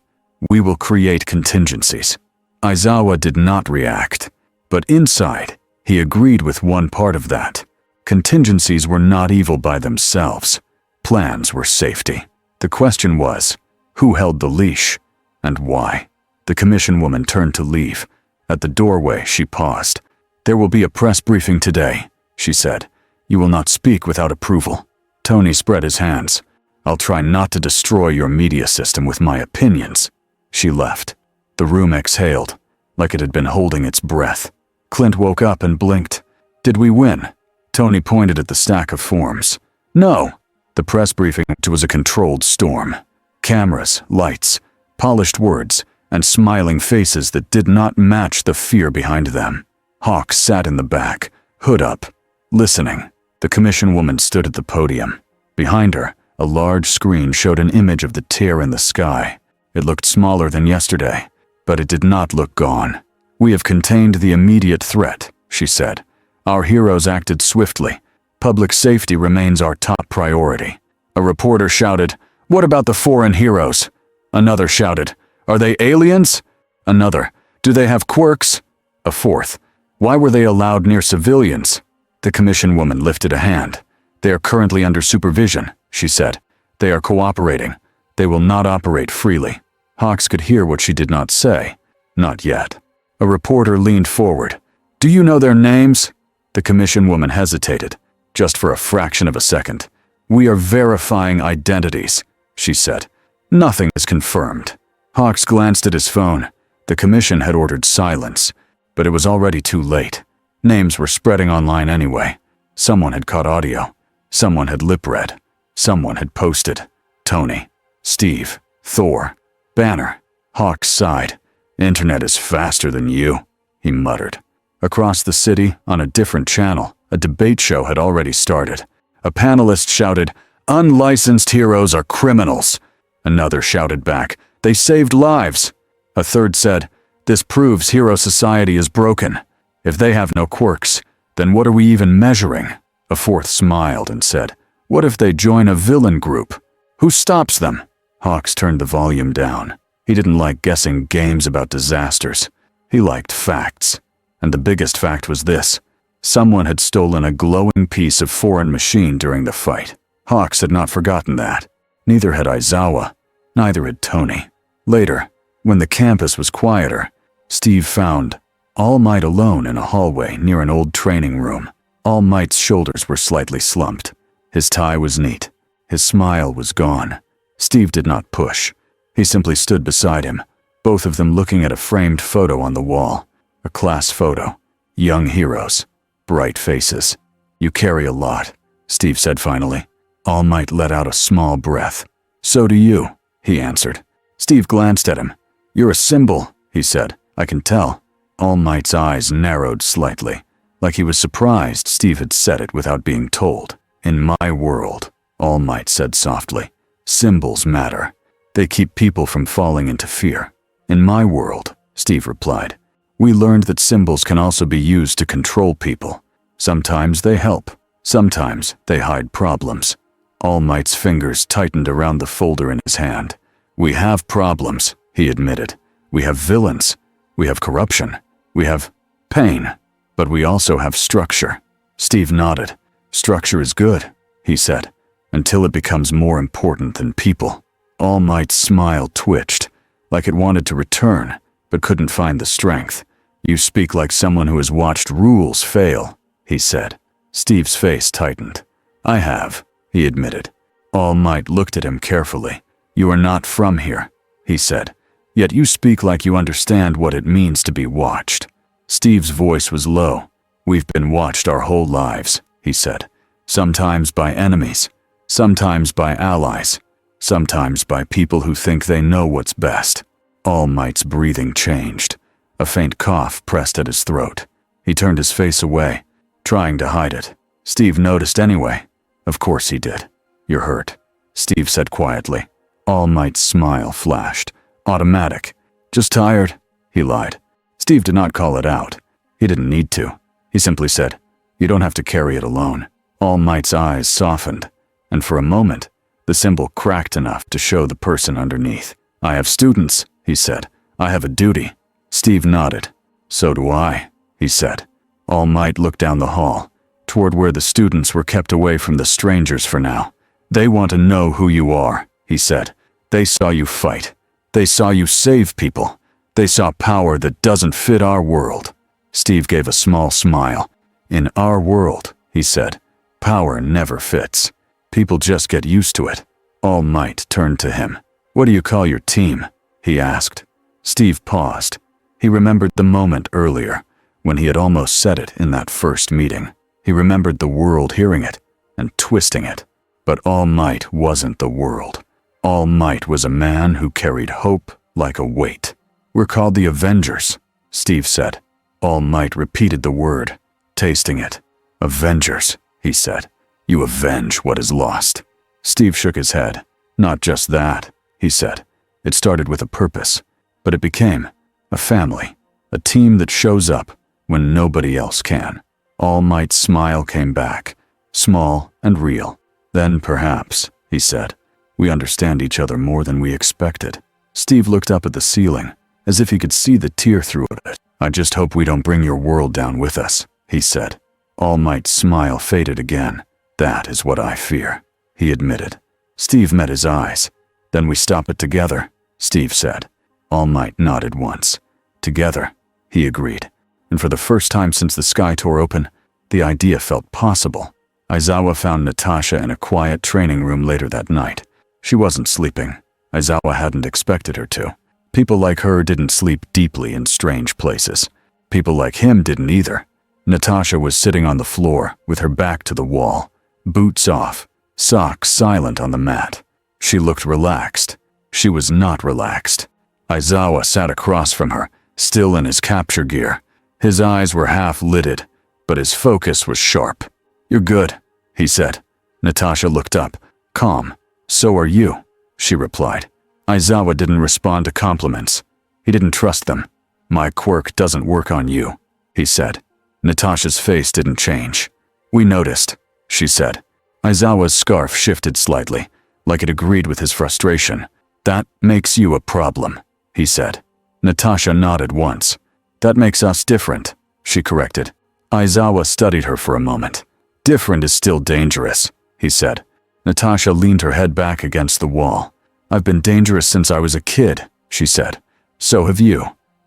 We will create contingencies. Aizawa did not react, but inside, He agreed with one part of that. Contingencies were not evil by themselves. Plans were safety. The question was, who held the leash, and why? The commission woman turned to leave. At the doorway, she paused. "There will be a press briefing today," she said. "You will not speak without approval." Tony spread his hands. "I'll try not to destroy your media system with my opinions." She left. The room exhaled, like it had been holding its breath. Clint woke up and blinked. "Did we win?" Tony pointed at the stack of forms. "No." The press briefing was a controlled storm. Cameras, lights, polished words, and smiling faces that did not match the fear behind them. Hawks sat in the back, hood up, listening. The commission woman stood at the podium. Behind her, a large screen showed an image of the tear in the sky. It looked smaller than yesterday, but it did not look gone. "We have contained the immediate threat," she said. "Our heroes acted swiftly. Public safety remains our top priority." A reporter shouted, "What about the foreign heroes?" Another shouted, "Are they aliens?" Another, "Do they have quirks?" A fourth, "Why were they allowed near civilians?" The commission woman lifted a hand. "They are currently under supervision," she said. "They are cooperating. They will not operate freely." Hawks could hear what she did not say. Not yet. A reporter leaned forward. "Do you know their names?" The commission woman hesitated, just for a fraction of a second. "We are verifying identities," she said. "Nothing is confirmed." Hawks glanced at his phone. The commission had ordered silence, but it was already too late. Names were spreading online anyway. Someone had caught audio. Someone had lip-read. Someone had posted. Tony, Steve, Thor, Banner. Hawks sighed. "Internet is faster than you," he muttered. Across the city, on a different channel, a debate show had already started. A panelist shouted, "Unlicensed heroes are criminals." Another shouted back, "They saved lives." A third said, "This proves hero society is broken. If they have no quirks, then what are we even measuring?" A fourth smiled and said, "What if they join a villain group? Who stops them?" Hawks turned the volume down. He didn't like guessing games about disasters. He liked facts. And the biggest fact was this. Someone had stolen a glowing piece of foreign machine during the fight. Hawks had not forgotten that. Neither had Aizawa. Neither had Tony. Later, when the campus was quieter, Steve found All Might alone in a hallway near an old training room. All Might's shoulders were slightly slumped. His tie was neat. His smile was gone. Steve did not push. He simply stood beside him, both of them looking at a framed photo on the wall. A class photo. Young heroes. Bright faces. "You carry a lot," Steve said finally. All Might let out a small breath. "So do you," he answered. Steve glanced at him. "You're a symbol," he said. "I can tell." All Might's eyes narrowed slightly, like he was surprised Steve had said it without being told. "In my world," All Might said softly, "symbols matter. They keep people from falling into fear." "In my world," Steve replied, "we learned that symbols can also be used to control people. Sometimes they help. Sometimes they hide problems." All Might's fingers tightened around the folder in his hand. "We have problems," he admitted. "We have villains. We have corruption. We have pain. But we also have structure." Steve nodded. "Structure is good," he said, "until it becomes more important than people." All Might's smile twitched, like it wanted to return, but couldn't find the strength. "You speak like someone who has watched rules fail," he said. Steve's face tightened. "I have," he admitted. All Might looked at him carefully. "You are not from here," he said. "Yet you speak like you understand what it means to be watched." Steve's voice was low. "We've been watched our whole lives," he said. "Sometimes by enemies, sometimes by allies, sometimes by people who think they know what's best." All Might's breathing changed. A faint cough pressed at his throat. He turned his face away, trying to hide it. Steve noticed anyway. Of course he did. "You're hurt," Steve said quietly. All Might's smile flashed. Automatic. "Just tired," he lied. Steve did not call it out. He didn't need to. He simply said, "You don't have to carry it alone." All Might's eyes softened, and for a moment, the symbol cracked enough to show the person underneath. "I have students," he said. "I have a duty." Steve nodded. "So do I," he said. All Might looked down the hall, toward where the students were kept away from the strangers for now. They want to know who you are, he said. They saw you fight. They saw you save people. They saw power that doesn't fit our world. Steve gave a small smile. In our world, he said, power never fits. People just get used to it. All Might turned to him. What do you call your team? He asked. Steve paused. He remembered the moment earlier, when he had almost said it in that first meeting. He remembered the world hearing it and twisting it. But All Might wasn't the world. All Might was a man who carried hope like a weight. We're called the Avengers, Steve said. All Might repeated the word, tasting it. Avengers, he said. You avenge what is lost. Steve shook his head. Not just that, he said. It started with a purpose, but it became a family, a team that shows up when nobody else can. All Might's smile came back, small and real. Then perhaps, he said, we understand each other more than we expected. Steve looked up at the ceiling, as if he could see the tear through it. I just hope we don't bring your world down with us, he said. All Might's smile faded again. That is what I fear, he admitted. Steve met his eyes. Then we stop it together, Steve said. All Might nodded once. Together, he agreed. And for the first time since the sky tore open, the idea felt possible. Aizawa found Natasha in a quiet training room later that night. She wasn't sleeping. Aizawa hadn't expected her to. People like her didn't sleep deeply in strange places. People like him didn't either. Natasha was sitting on the floor with her back to the wall, boots off, socks silent on the mat. She looked relaxed. She was not relaxed. Aizawa sat across from her, still in his capture gear. His eyes were half-lidded, but his focus was sharp. You're good, he said. Natasha looked up, calm. So are you, she replied. Aizawa didn't respond to compliments. He didn't trust them. My quirk doesn't work on you, he said. Natasha's face didn't change. We noticed, she said. Aizawa's scarf shifted slightly, like it agreed with his frustration. That makes you a problem, he said. Natasha nodded once. That makes us different, she corrected. Aizawa studied her for a moment. Different is still dangerous, he said. Natasha leaned her head back against the wall. I've been dangerous since I was a kid, she said. So have you.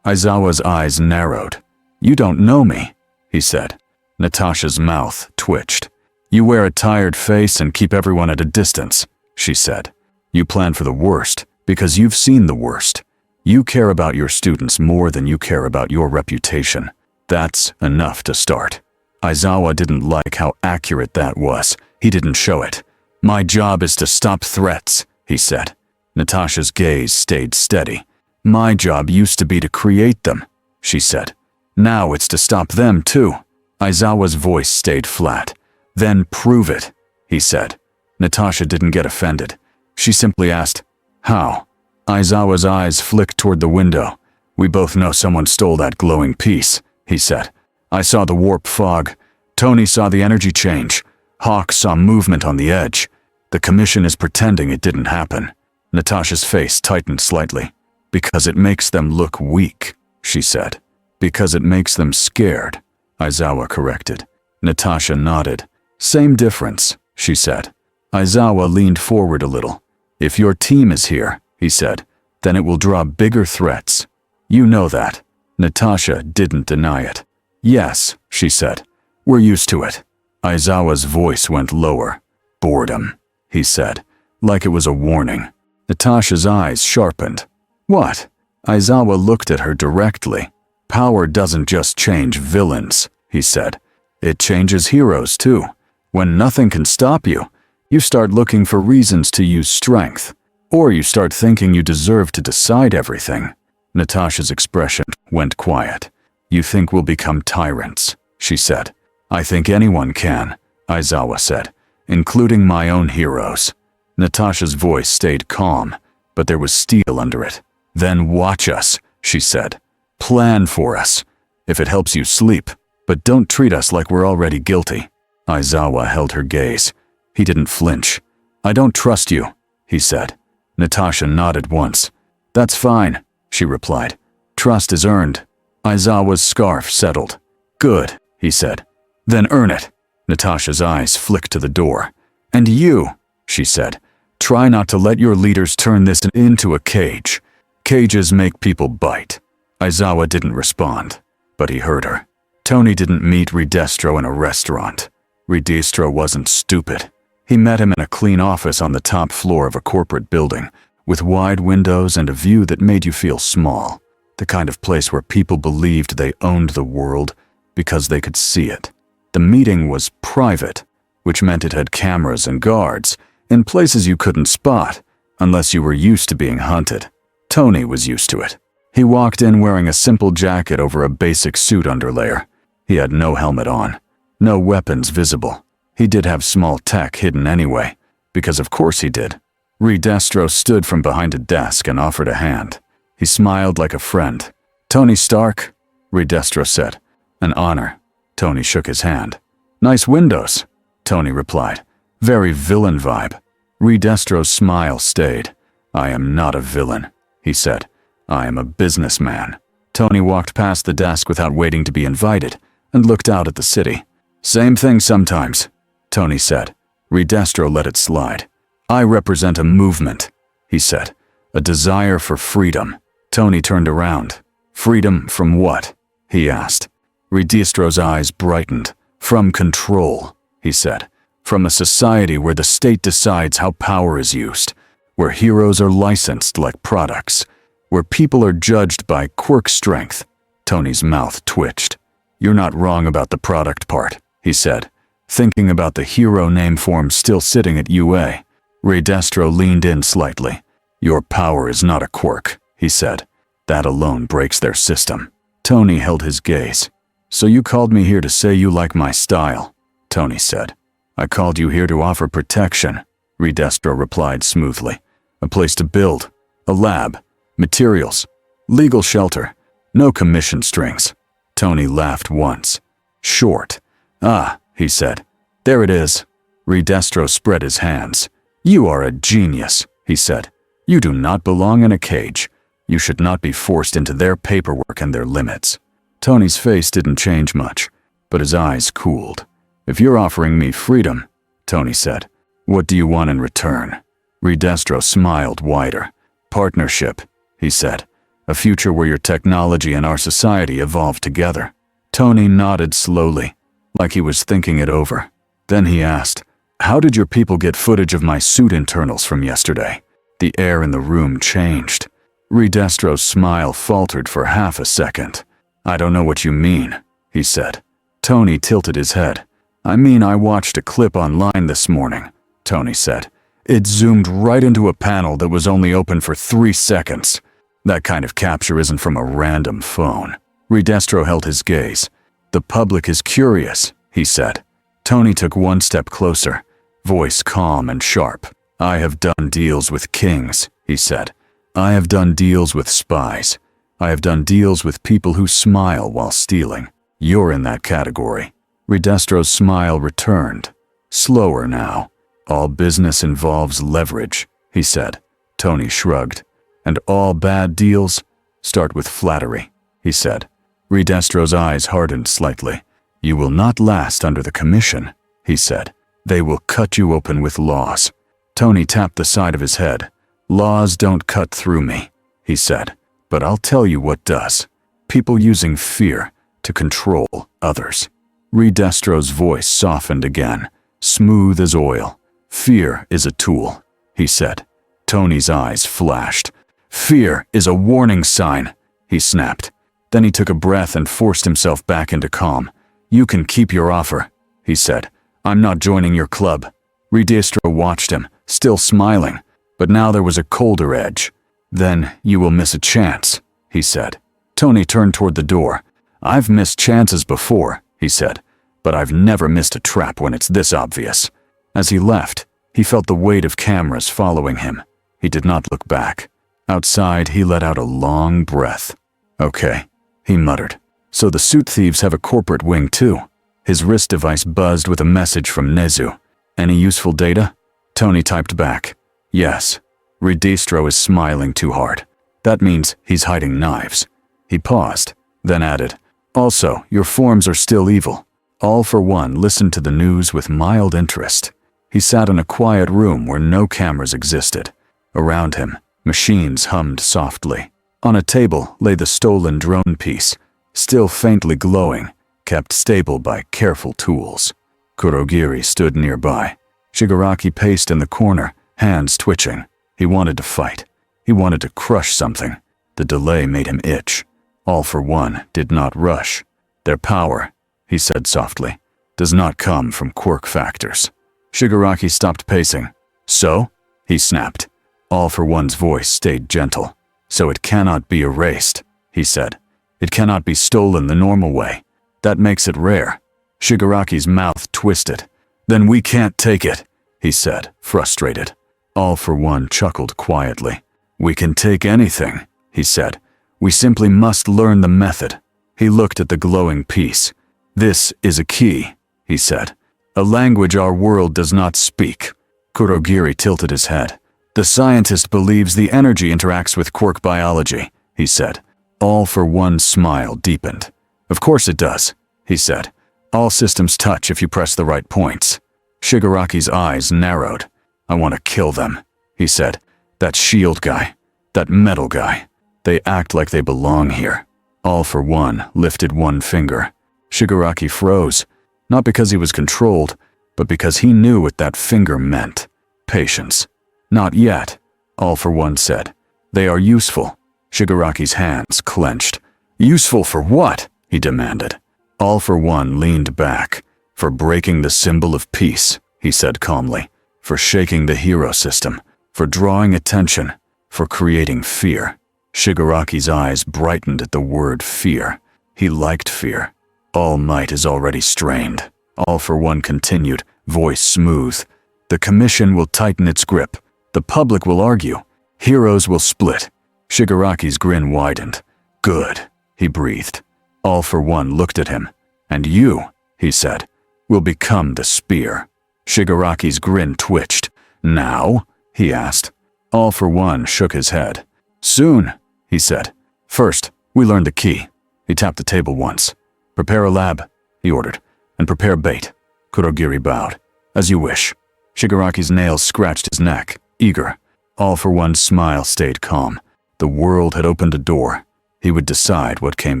Aizawa's eyes narrowed. You don't know me, he said. Natasha's mouth twitched. You wear a tired face and keep everyone at a distance, she said. You plan for the worst because you've seen the worst. You care about your students more than you care about your reputation. That's enough to start. Aizawa didn't like how accurate that was. He didn't show it. My job is to stop threats, he said. Natasha's gaze stayed steady. My job used to be to create them, she said. Now it's to stop them too. Aizawa's voice stayed flat. Then prove it, he said. Natasha didn't get offended. She simply asked, how? Aizawa's eyes flicked toward the window. We both know someone stole that glowing piece, he said. I saw the warp fog. Tony saw the energy change. Hawk saw movement on the edge. The commission is pretending it didn't happen. Natasha's face tightened slightly. Because it makes them look weak, she said. Because it makes them scared, Aizawa corrected. Natasha nodded. Same difference, she said. Aizawa leaned forward a little. If your team is here, he said, then it will draw bigger threats. You know that. Natasha didn't deny it. Yes, she said. We're used to it. Aizawa's voice went lower. Boredom, he said, like it was a warning. Natasha's eyes sharpened. What? Aizawa looked at her directly. Power doesn't just change villains, he said. It changes heroes too. When nothing can stop you, you start looking for reasons to use strength. Or you start thinking you deserve to decide everything. Natasha's expression went quiet. You think we'll become tyrants, she said. I think anyone can, Aizawa said, including my own heroes. Natasha's voice stayed calm, but there was steel under it. Then watch us, she said. Plan for us. If it helps you sleep, but don't treat us like we're already guilty. Aizawa held her gaze. He didn't flinch. I don't trust you, he said. Natasha nodded once. That's fine, she replied. Trust is earned. Aizawa's scarf settled. Good, he said. Then earn it. Natasha's eyes flicked to the door. And you, she said, try not to let your leaders turn this into a cage. Cages make people bite. Aizawa didn't respond, but he heard her. Tony didn't meet Redestro in a restaurant. Redestro wasn't stupid. He met him in a clean office on the top floor of a corporate building, with wide windows and a view that made you feel small. The kind of place where people believed they owned the world because they could see it. The meeting was private, which meant it had cameras and guards in places you couldn't spot unless you were used to being hunted. Tony was used to it. He walked in wearing a simple jacket over a basic suit underlayer. He had no helmet on, no weapons visible. He did have small tech hidden anyway, because of course he did. Redestro stood from behind a desk and offered a hand. He smiled like a friend. Tony Stark, Redestro said. An honor. Tony shook his hand. Nice windows, Tony replied. Very villain vibe. Redestro's smile stayed. I am not a villain, he said. I am a businessman. Tony walked past the desk without waiting to be invited and looked out at the city. Same thing sometimes, Tony said. Redestro let it slide. I represent a movement, he said. A desire for freedom. Tony turned around. Freedom from what? He asked. Redestro's eyes brightened. From control, he said. From a society where the state decides how power is used, where heroes are licensed like products, where people are judged by quirk strength. Tony's mouth twitched. You're not wrong about the product part, he said, thinking about the hero name form still sitting at UA. Redestro leaned in slightly. Your power is not a quirk, he said. That alone breaks their system. Tony held his gaze. So you called me here to say you like my style, Tony said. I called you here to offer protection, Redestro replied smoothly. A place to build, a lab, materials, legal shelter, no commission strings. Tony laughed once. Short. Ah, he said. There it is. Redestro spread his hands. You are a genius, he said. You do not belong in a cage. You should not be forced into their paperwork and their limits. Tony's face didn't change much, but his eyes cooled. If you're offering me freedom, Tony said, what do you want in return? Redestro smiled wider. Partnership, he said. A future where your technology and our society evolve together. Tony nodded slowly, like he was thinking it over. Then he asked, how did your people get footage of my suit internals from yesterday? The air in the room changed. Redestro's smile faltered for half a second. I don't know what you mean, he said. Tony tilted his head. I mean, I watched a clip online this morning, Tony said. It zoomed right into a panel that was only open for 3 seconds. That kind of capture isn't from a random phone. Redestro held his gaze. The public is curious, he said. Tony took one step closer, voice calm and sharp. I have done deals with kings, he said. I have done deals with spies. I have done deals with people who smile while stealing. You're in that category. Redestro's smile returned. Slower now. All business involves leverage, he said. Tony shrugged. And all bad deals start with flattery, he said. Redestro's eyes hardened slightly. You will not last under the commission, he said. They will cut you open with laws. Tony tapped the side of his head. Laws don't cut through me, he said. But I'll tell you what does. People using fear to control others. Redestro's voice softened again, smooth as oil. Fear is a tool, he said. Tony's eyes flashed. Fear is a warning sign, he snapped. Then he took a breath and forced himself back into calm. You can keep your offer, he said. I'm not joining your club. Redestro watched him, still smiling, but now there was a colder edge. Then you will miss a chance, he said. Tony turned toward the door. I've missed chances before, he said, but I've never missed a trap when it's this obvious. As he left, he felt the weight of cameras following him. He did not look back. Outside, he let out a long breath. Okay, he muttered. So the suit thieves have a corporate wing too. His wrist device buzzed with a message from Nezu. Any useful data? Tony typed back. Yes. Redestro is smiling too hard. That means he's hiding knives. He paused, then added, also, your forms are still evil. All for One listened to the news with mild interest. He sat in a quiet room where no cameras existed. Around him, machines hummed softly. On a table lay the stolen drone piece, still faintly glowing, kept stable by careful tools. Kurogiri stood nearby. Shigaraki paced in the corner, hands twitching. He wanted to fight. He wanted to crush something. The delay made him itch. All for One did not rush. Their power, he said softly, does not come from quirk factors. Shigaraki stopped pacing. So? He snapped. All for One's voice stayed gentle. So it cannot be erased, he said. It cannot be stolen the normal way. That makes it rare. Shigaraki's mouth twisted. Then we can't take it, he said, frustrated. All for One chuckled quietly. We can take anything, he said. We simply must learn the method. He looked at the glowing piece. This is a key, he said. A language our world does not speak. Kurogiri tilted his head. The scientist believes the energy interacts with quirk biology, he said. All for One's smile deepened. Of course it does, he said. All systems touch if you press the right points. Shigaraki's eyes narrowed. I want to kill them, he said. That shield guy, that metal guy. They act like they belong here. All for One lifted one finger. Shigaraki froze, not because he was controlled, but because he knew what that finger meant. Patience. Not yet, All for One said. They are useful. Shigaraki's hands clenched. Useful for what? He demanded. All for One leaned back. For breaking the symbol of peace, he said calmly. For shaking the hero system. For drawing attention. For creating fear. Shigaraki's eyes brightened at the word fear. He liked fear. All might is already strained. All for One continued, voice smooth. The commission will tighten its grip. The public will argue. Heroes will split. Shigaraki's grin widened. Good, he breathed. All for One looked at him. And you, he said, will become the spear. Shigaraki's grin twitched. Now? He asked. All for One shook his head. Soon, he said. First, we learn the key. He tapped the table once. Prepare a lab, he ordered, and prepare bait. Kurogiri bowed. As you wish. Shigaraki's nails scratched his neck, eager. All for One's smile stayed calm. The world had opened a door. He would decide what came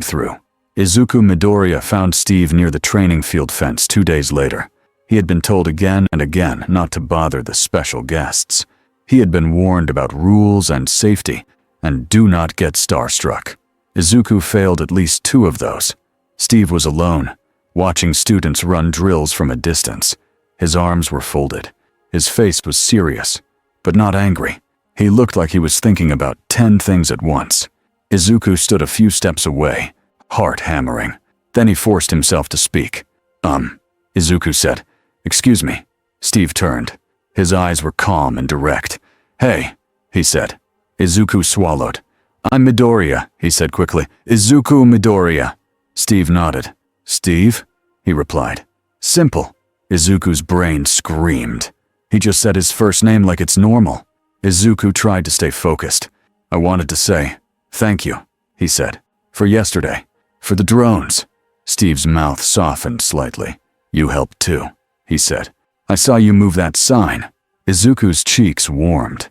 through. Izuku Midoriya found Steve near the training field fence 2 days later. He had been told again and again not to bother the special guests. He had been warned about rules and safety, and do not get starstruck. Izuku failed at least 2 of those. Steve was alone, watching students run drills from a distance. His arms were folded. His face was serious, but not angry. He looked like he was thinking about 10 things at once. Izuku stood a few steps away, heart hammering. Then he forced himself to speak. Izuku said. Excuse me. Steve turned. His eyes were calm and direct. Hey, he said. Izuku swallowed. I'm Midoriya, he said quickly. Izuku Midoriya. Steve nodded. Steve? He replied. Simple. Izuku's brain screamed. He just said his first name like it's normal. Izuku tried to stay focused. I wanted to say, thank you, he said. For yesterday. For the drones. Steve's mouth softened slightly. You helped too, he said. I saw you move that sign. Izuku's cheeks warmed.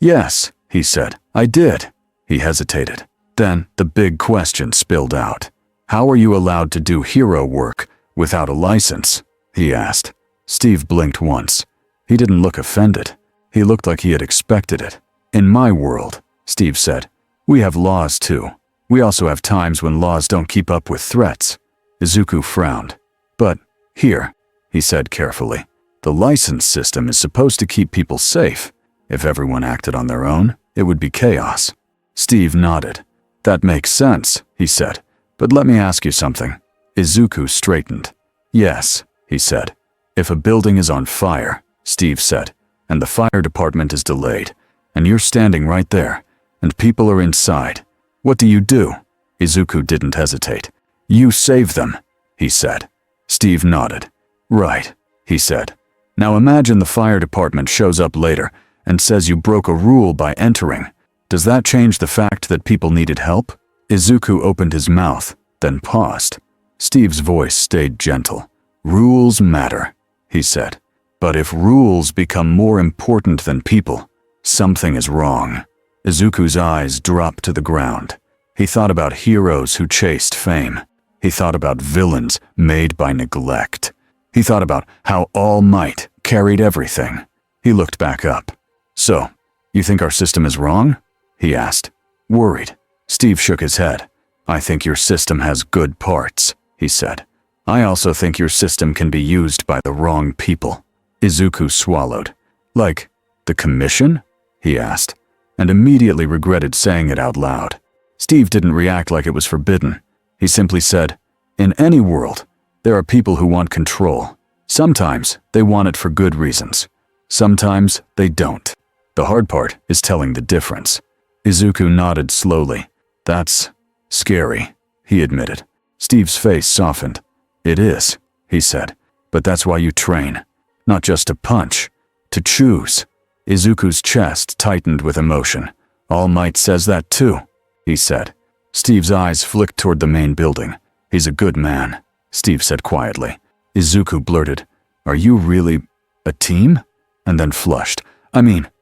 Yes, he said. I did. He hesitated. Then the big question spilled out. How are you allowed to do hero work without a license? He asked. Steve blinked once. He didn't look offended. He looked like he had expected it. In my world, Steve said, we have laws too. We also have times when laws don't keep up with threats. Izuku frowned. But here, he said carefully, the license system is supposed to keep people safe. If everyone acted on their own, it would be chaos. Steve nodded. That makes sense, he said. But let me ask you something. Izuku straightened. Yes, he said. If a building is on fire, Steve said, and the fire department is delayed, and you're standing right there, and people are inside, what do you do? Izuku didn't hesitate. You save them, he said. Steve nodded. Right, he said. Now imagine the fire department shows up later and says you broke a rule by entering. Does that change the fact that people needed help? Izuku opened his mouth, then paused. Steve's voice stayed gentle. "Rules matter," he said. "But if rules become more important than people, something is wrong." Izuku's eyes dropped to the ground. He thought about heroes who chased fame. He thought about villains made by neglect. He thought about how all might carried everything. He looked back up. "So, you think our system is wrong?" he asked, worried. Steve shook his head. "I think your system has good parts," he said. "I also think your system can be used by the wrong people." Izuku swallowed. "Like, the Commission?" he asked, and immediately regretted saying it out loud. Steve didn't react like it was forbidden. He simply said, "In any world, there are people who want control. Sometimes they want it for good reasons. Sometimes they don't. The hard part is telling the difference." Izuku nodded slowly. "That's scary," he admitted. Steve's face softened. "It is," he said, "but that's why you train. Not just to punch, to choose." Izuku's chest tightened with emotion. "All Might says that too," he said. Steve's eyes flicked toward the main building. "He's a good man," Steve said quietly. Izuku blurted, "Are you really a team?" and then flushed.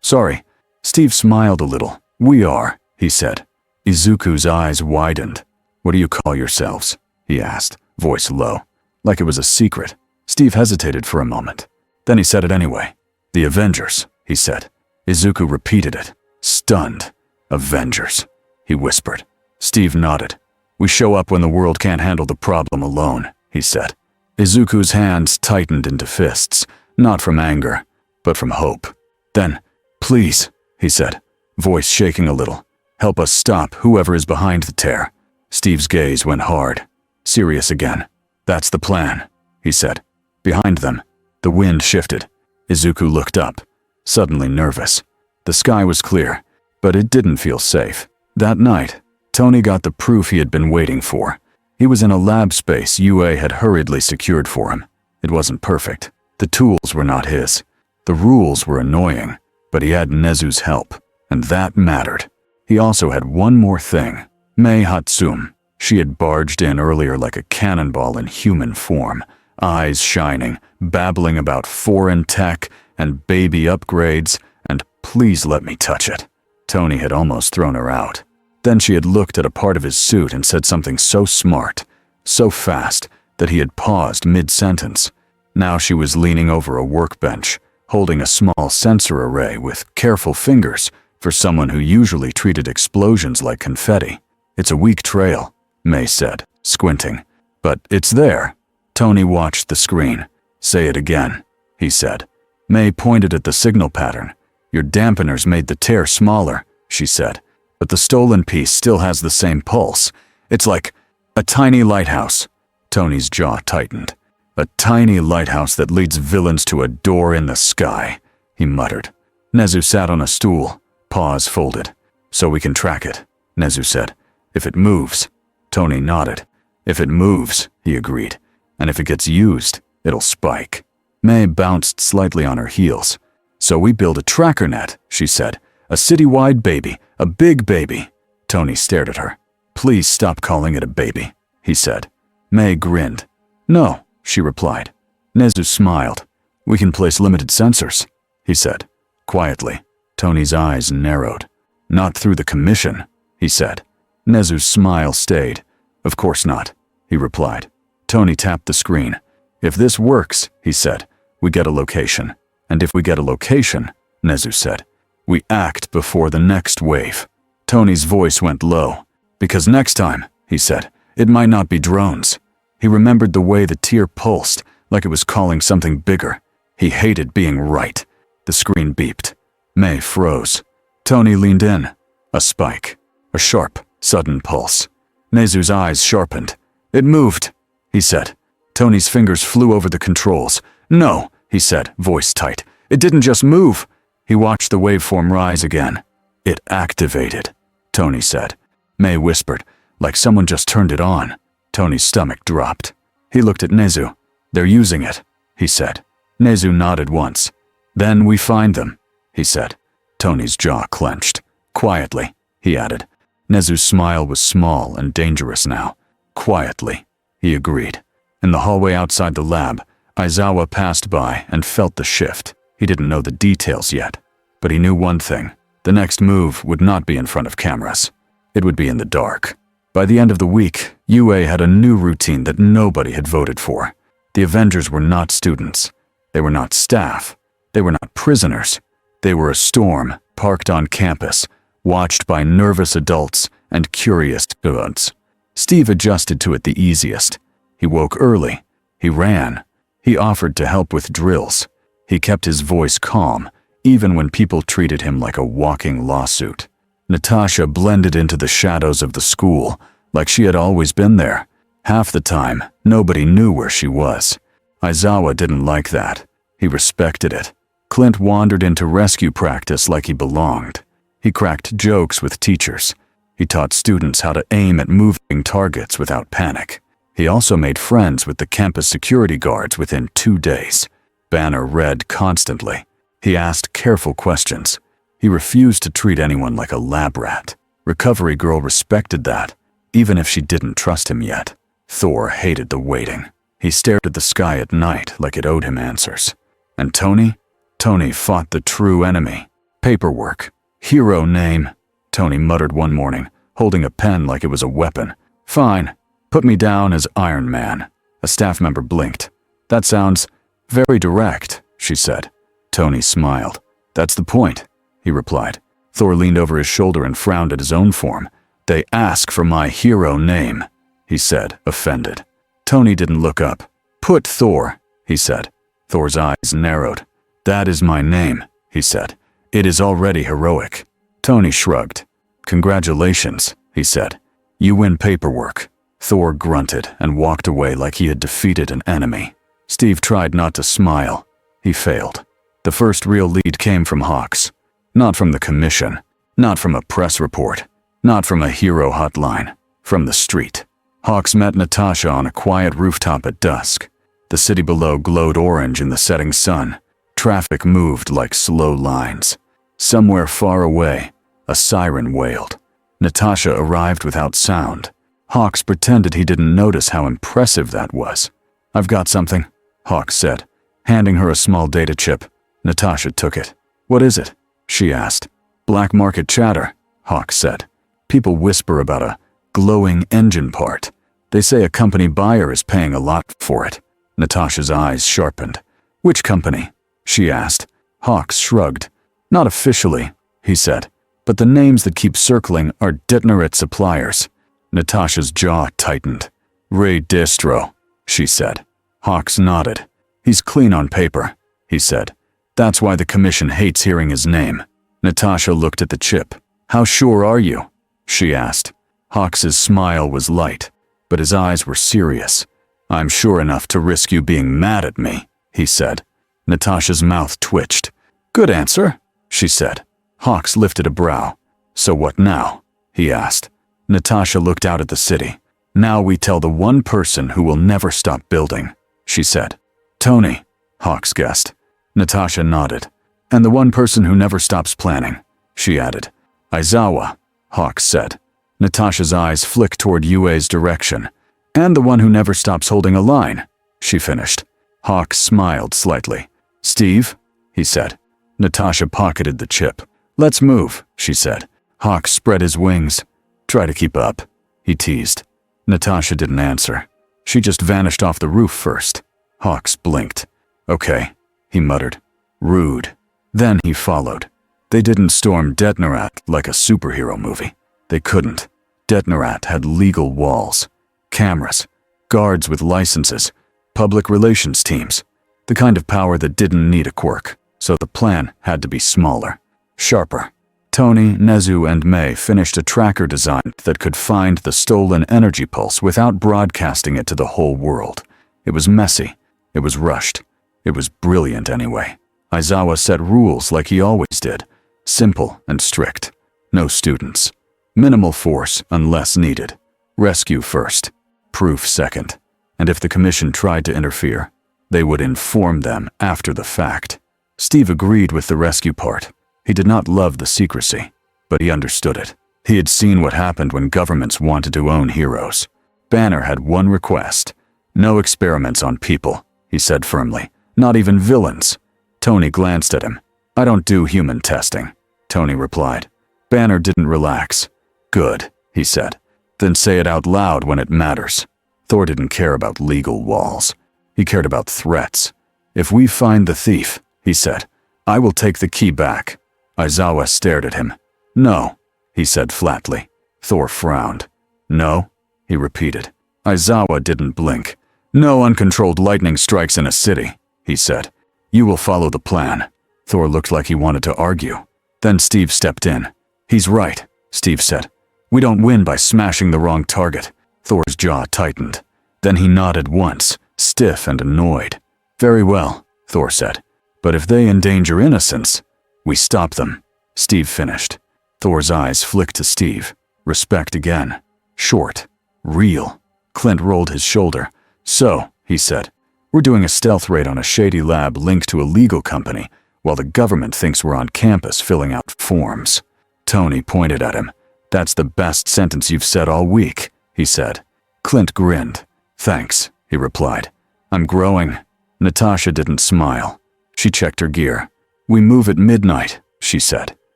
Sorry." Steve smiled a little. "We are," he said. Izuku's eyes widened. "What do you call yourselves?" he asked, voice low, like it was a secret. Steve hesitated for a moment. Then he said it anyway. "The Avengers," he said. Izuku repeated it, stunned. "Avengers," he whispered. Steve nodded. "We show up when the world can't handle the problem alone," he said. Izuku's hands tightened into fists, not from anger, but from hope. "Then, please," he said, voice shaking a little, "help us stop whoever is behind the tear." Steve's gaze went hard, serious again. "That's the plan," he said. Behind them, the wind shifted. Izuku looked up, suddenly nervous. The sky was clear, but it didn't feel safe. That night, Tony got the proof he had been waiting for. He was in a lab space UA had hurriedly secured for him. It wasn't perfect. The tools were not his. The rules were annoying, but he had Nezu's help, and that mattered. He also had one more thing. Mei Hatsum. She had barged in earlier like a cannonball in human form, eyes shining, babbling about foreign tech and baby upgrades, and "please let me touch it." Tony had almost thrown her out. Then she had looked at a part of his suit and said something so smart, so fast, that he had paused mid-sentence. Now she was leaning over a workbench, holding a small sensor array with careful fingers for someone who usually treated explosions like confetti. "It's a weak trail," Mei said, squinting. "But it's there." Tony watched the screen. "Say it again," he said. Mei pointed at the signal pattern. "Your dampeners made the tear smaller," she said. "But the stolen piece still has the same pulse. It's like a tiny lighthouse." Tony's jaw tightened. "A tiny lighthouse that leads villains to a door in the sky," he muttered. Nezu sat on a stool, paws folded. "So we can track it," Nezu said. "If it moves." Tony nodded. "If it moves," he agreed. "And if it gets used, it'll spike." Mei bounced slightly on her heels. "So we build a tracker net," she said. "A city-wide baby, a big baby." Tony stared at her. "Please stop calling it a baby," he said. Mei grinned. "No," she replied. Nezu smiled. "We can place limited sensors," he said. Quietly, Tony's eyes narrowed. "Not through the Commission," he said. Nezu's smile stayed. "Of course not," he replied. Tony tapped the screen. "If this works," he said, "we get a location. And if we get a location," Nezu said, "we act before the next wave." Tony's voice went low. "Because next time," he said, "it might not be drones." He remembered the way the tear pulsed, like it was calling something bigger. He hated being right. The screen beeped. Mei froze. Tony leaned in. A spike. A sharp, sudden pulse. Nezu's eyes sharpened. "It moved," he said. Tony's fingers flew over the controls. "No," he said, voice tight. "It didn't just move." He watched the waveform rise again. "It activated," Tony said. Mei whispered, "Like someone just turned it on." Tony's stomach dropped. He looked at Nezu. "They're using it," he said. Nezu nodded once. "Then we find them," he said. Tony's jaw clenched. "Quietly," he added. Nezu's smile was small and dangerous now. "Quietly," he agreed. In the hallway outside the lab, Aizawa passed by and felt the shift. He didn't know the details yet, but he knew one thing. The next move would not be in front of cameras. It would be in the dark. By the end of the week, UA had a new routine that nobody had voted for. The Avengers were not students. They were not staff. They were not prisoners. They were a storm parked on campus, watched by nervous adults and curious students. Steve adjusted to it the easiest. He woke early. He ran. He offered to help with drills. He kept his voice calm, even when people treated him like a walking lawsuit. Natasha blended into the shadows of the school, like she had always been there. Half the time, nobody knew where she was. Aizawa didn't like that. He respected it. Clint wandered into rescue practice like he belonged. He cracked jokes with teachers. He taught students how to aim at moving targets without panic. He also made friends with the campus security guards within 2 days. Banner read constantly. He asked careful questions. He refused to treat anyone like a lab rat. Recovery Girl respected that, even if she didn't trust him yet. Thor hated the waiting. He stared at the sky at night like it owed him answers. And Tony? Tony fought the true enemy. Paperwork. Hero name. Tony muttered one morning, holding a pen like it was a weapon. Fine. Put me down as Iron Man. A staff member blinked. That sounds very direct, she said. Tony smiled. That's the point, he replied. Thor leaned over his shoulder and frowned at his own form. They ask for my hero name, he said, offended. Tony didn't look up. Put Thor, he said. Thor's eyes narrowed. That is my name, he said. It is already heroic. Tony shrugged. Congratulations, he said. You win paperwork. Thor grunted and walked away like he had defeated an enemy. Steve tried not to smile. He failed. The first real lead came from Hawks. Not from the commission. Not from a press report. Not from a hero hotline. From the street. Hawks met Natasha on a quiet rooftop at dusk. The city below glowed orange in the setting sun. Traffic moved like slow lines. Somewhere far away, a siren wailed. Natasha arrived without sound. Hawks pretended he didn't notice how impressive that was. I've got something, Hawks said, handing her a small data chip. Natasha took it. What is it? She asked. Black market chatter, Hawks said. People whisper about a glowing engine part. They say a company buyer is paying a lot for it. Natasha's eyes sharpened. Which company? She asked. Hawks shrugged. Not officially, he said, but the names that keep circling are Detnerit suppliers. Natasha's jaw tightened. Ray Distro, she said. Hawks nodded. He's clean on paper, he said. That's why the commission hates hearing his name. Natasha looked at the chip. How sure are you? She asked. Hawks's smile was light, but his eyes were serious. I'm sure enough to risk you being mad at me, he said. Natasha's mouth twitched. Good answer, she said. Hawks lifted a brow. So what now? He asked. Natasha looked out at the city. Now we tell the one person who will never stop building, she said. Tony, Hawks guessed. Natasha nodded. And the one person who never stops planning, she added. Aizawa, Hawks said. Natasha's eyes flicked toward UA's direction. And the one who never stops holding a line, she finished. Hawks smiled slightly. Steve, he said. Natasha pocketed the chip. Let's move, she said. Hawks spread his wings. Try to keep up, he teased. Natasha didn't answer. She just vanished off the roof first. Hawks blinked. Okay, he muttered. Rude. Then he followed. They didn't storm Detnerat like a superhero movie. They couldn't. Detnerat had legal walls, cameras, guards with licenses, public relations teams, the kind of power that didn't need a quirk, so the plan had to be smaller, sharper. Tony, Nezu, and May finished a tracker design that could find the stolen energy pulse without broadcasting it to the whole world. It was messy. It was rushed. It was brilliant anyway. Aizawa set rules like he always did. Simple and strict. No students. Minimal force unless needed. Rescue first. Proof second. And if the commission tried to interfere, they would inform them after the fact. Steve agreed with the rescue part. He did not love the secrecy, but he understood it. He had seen what happened when governments wanted to own heroes. Banner had one request. No experiments on people, he said firmly. Not even villains. Tony glanced at him. I don't do human testing, Tony replied. Banner didn't relax. Good, he said. Then say it out loud when it matters. Thor didn't care about legal walls. He cared about threats. If we find the thief, he said, I will take the key back. Aizawa stared at him. No, he said flatly. Thor frowned. No, he repeated. Aizawa didn't blink. No uncontrolled lightning strikes in a city, he said. You will follow the plan. Thor looked like he wanted to argue. Then Steve stepped in. He's right, Steve said. We don't win by smashing the wrong target. Thor's jaw tightened. Then he nodded once, stiff and annoyed. Very well, Thor said. But if they endanger innocents, we stop them. Steve finished. Thor's eyes flicked to Steve. Respect again. Short. Real. Clint rolled his shoulder. So, he said, we're doing a stealth raid on a shady lab linked to a legal company, while the government thinks we're on campus filling out forms. Tony pointed at him. That's the best sentence you've said all week, he said. Clint grinned. Thanks, he replied. I'm growing. Natasha didn't smile. She checked her gear. We move at midnight, she said.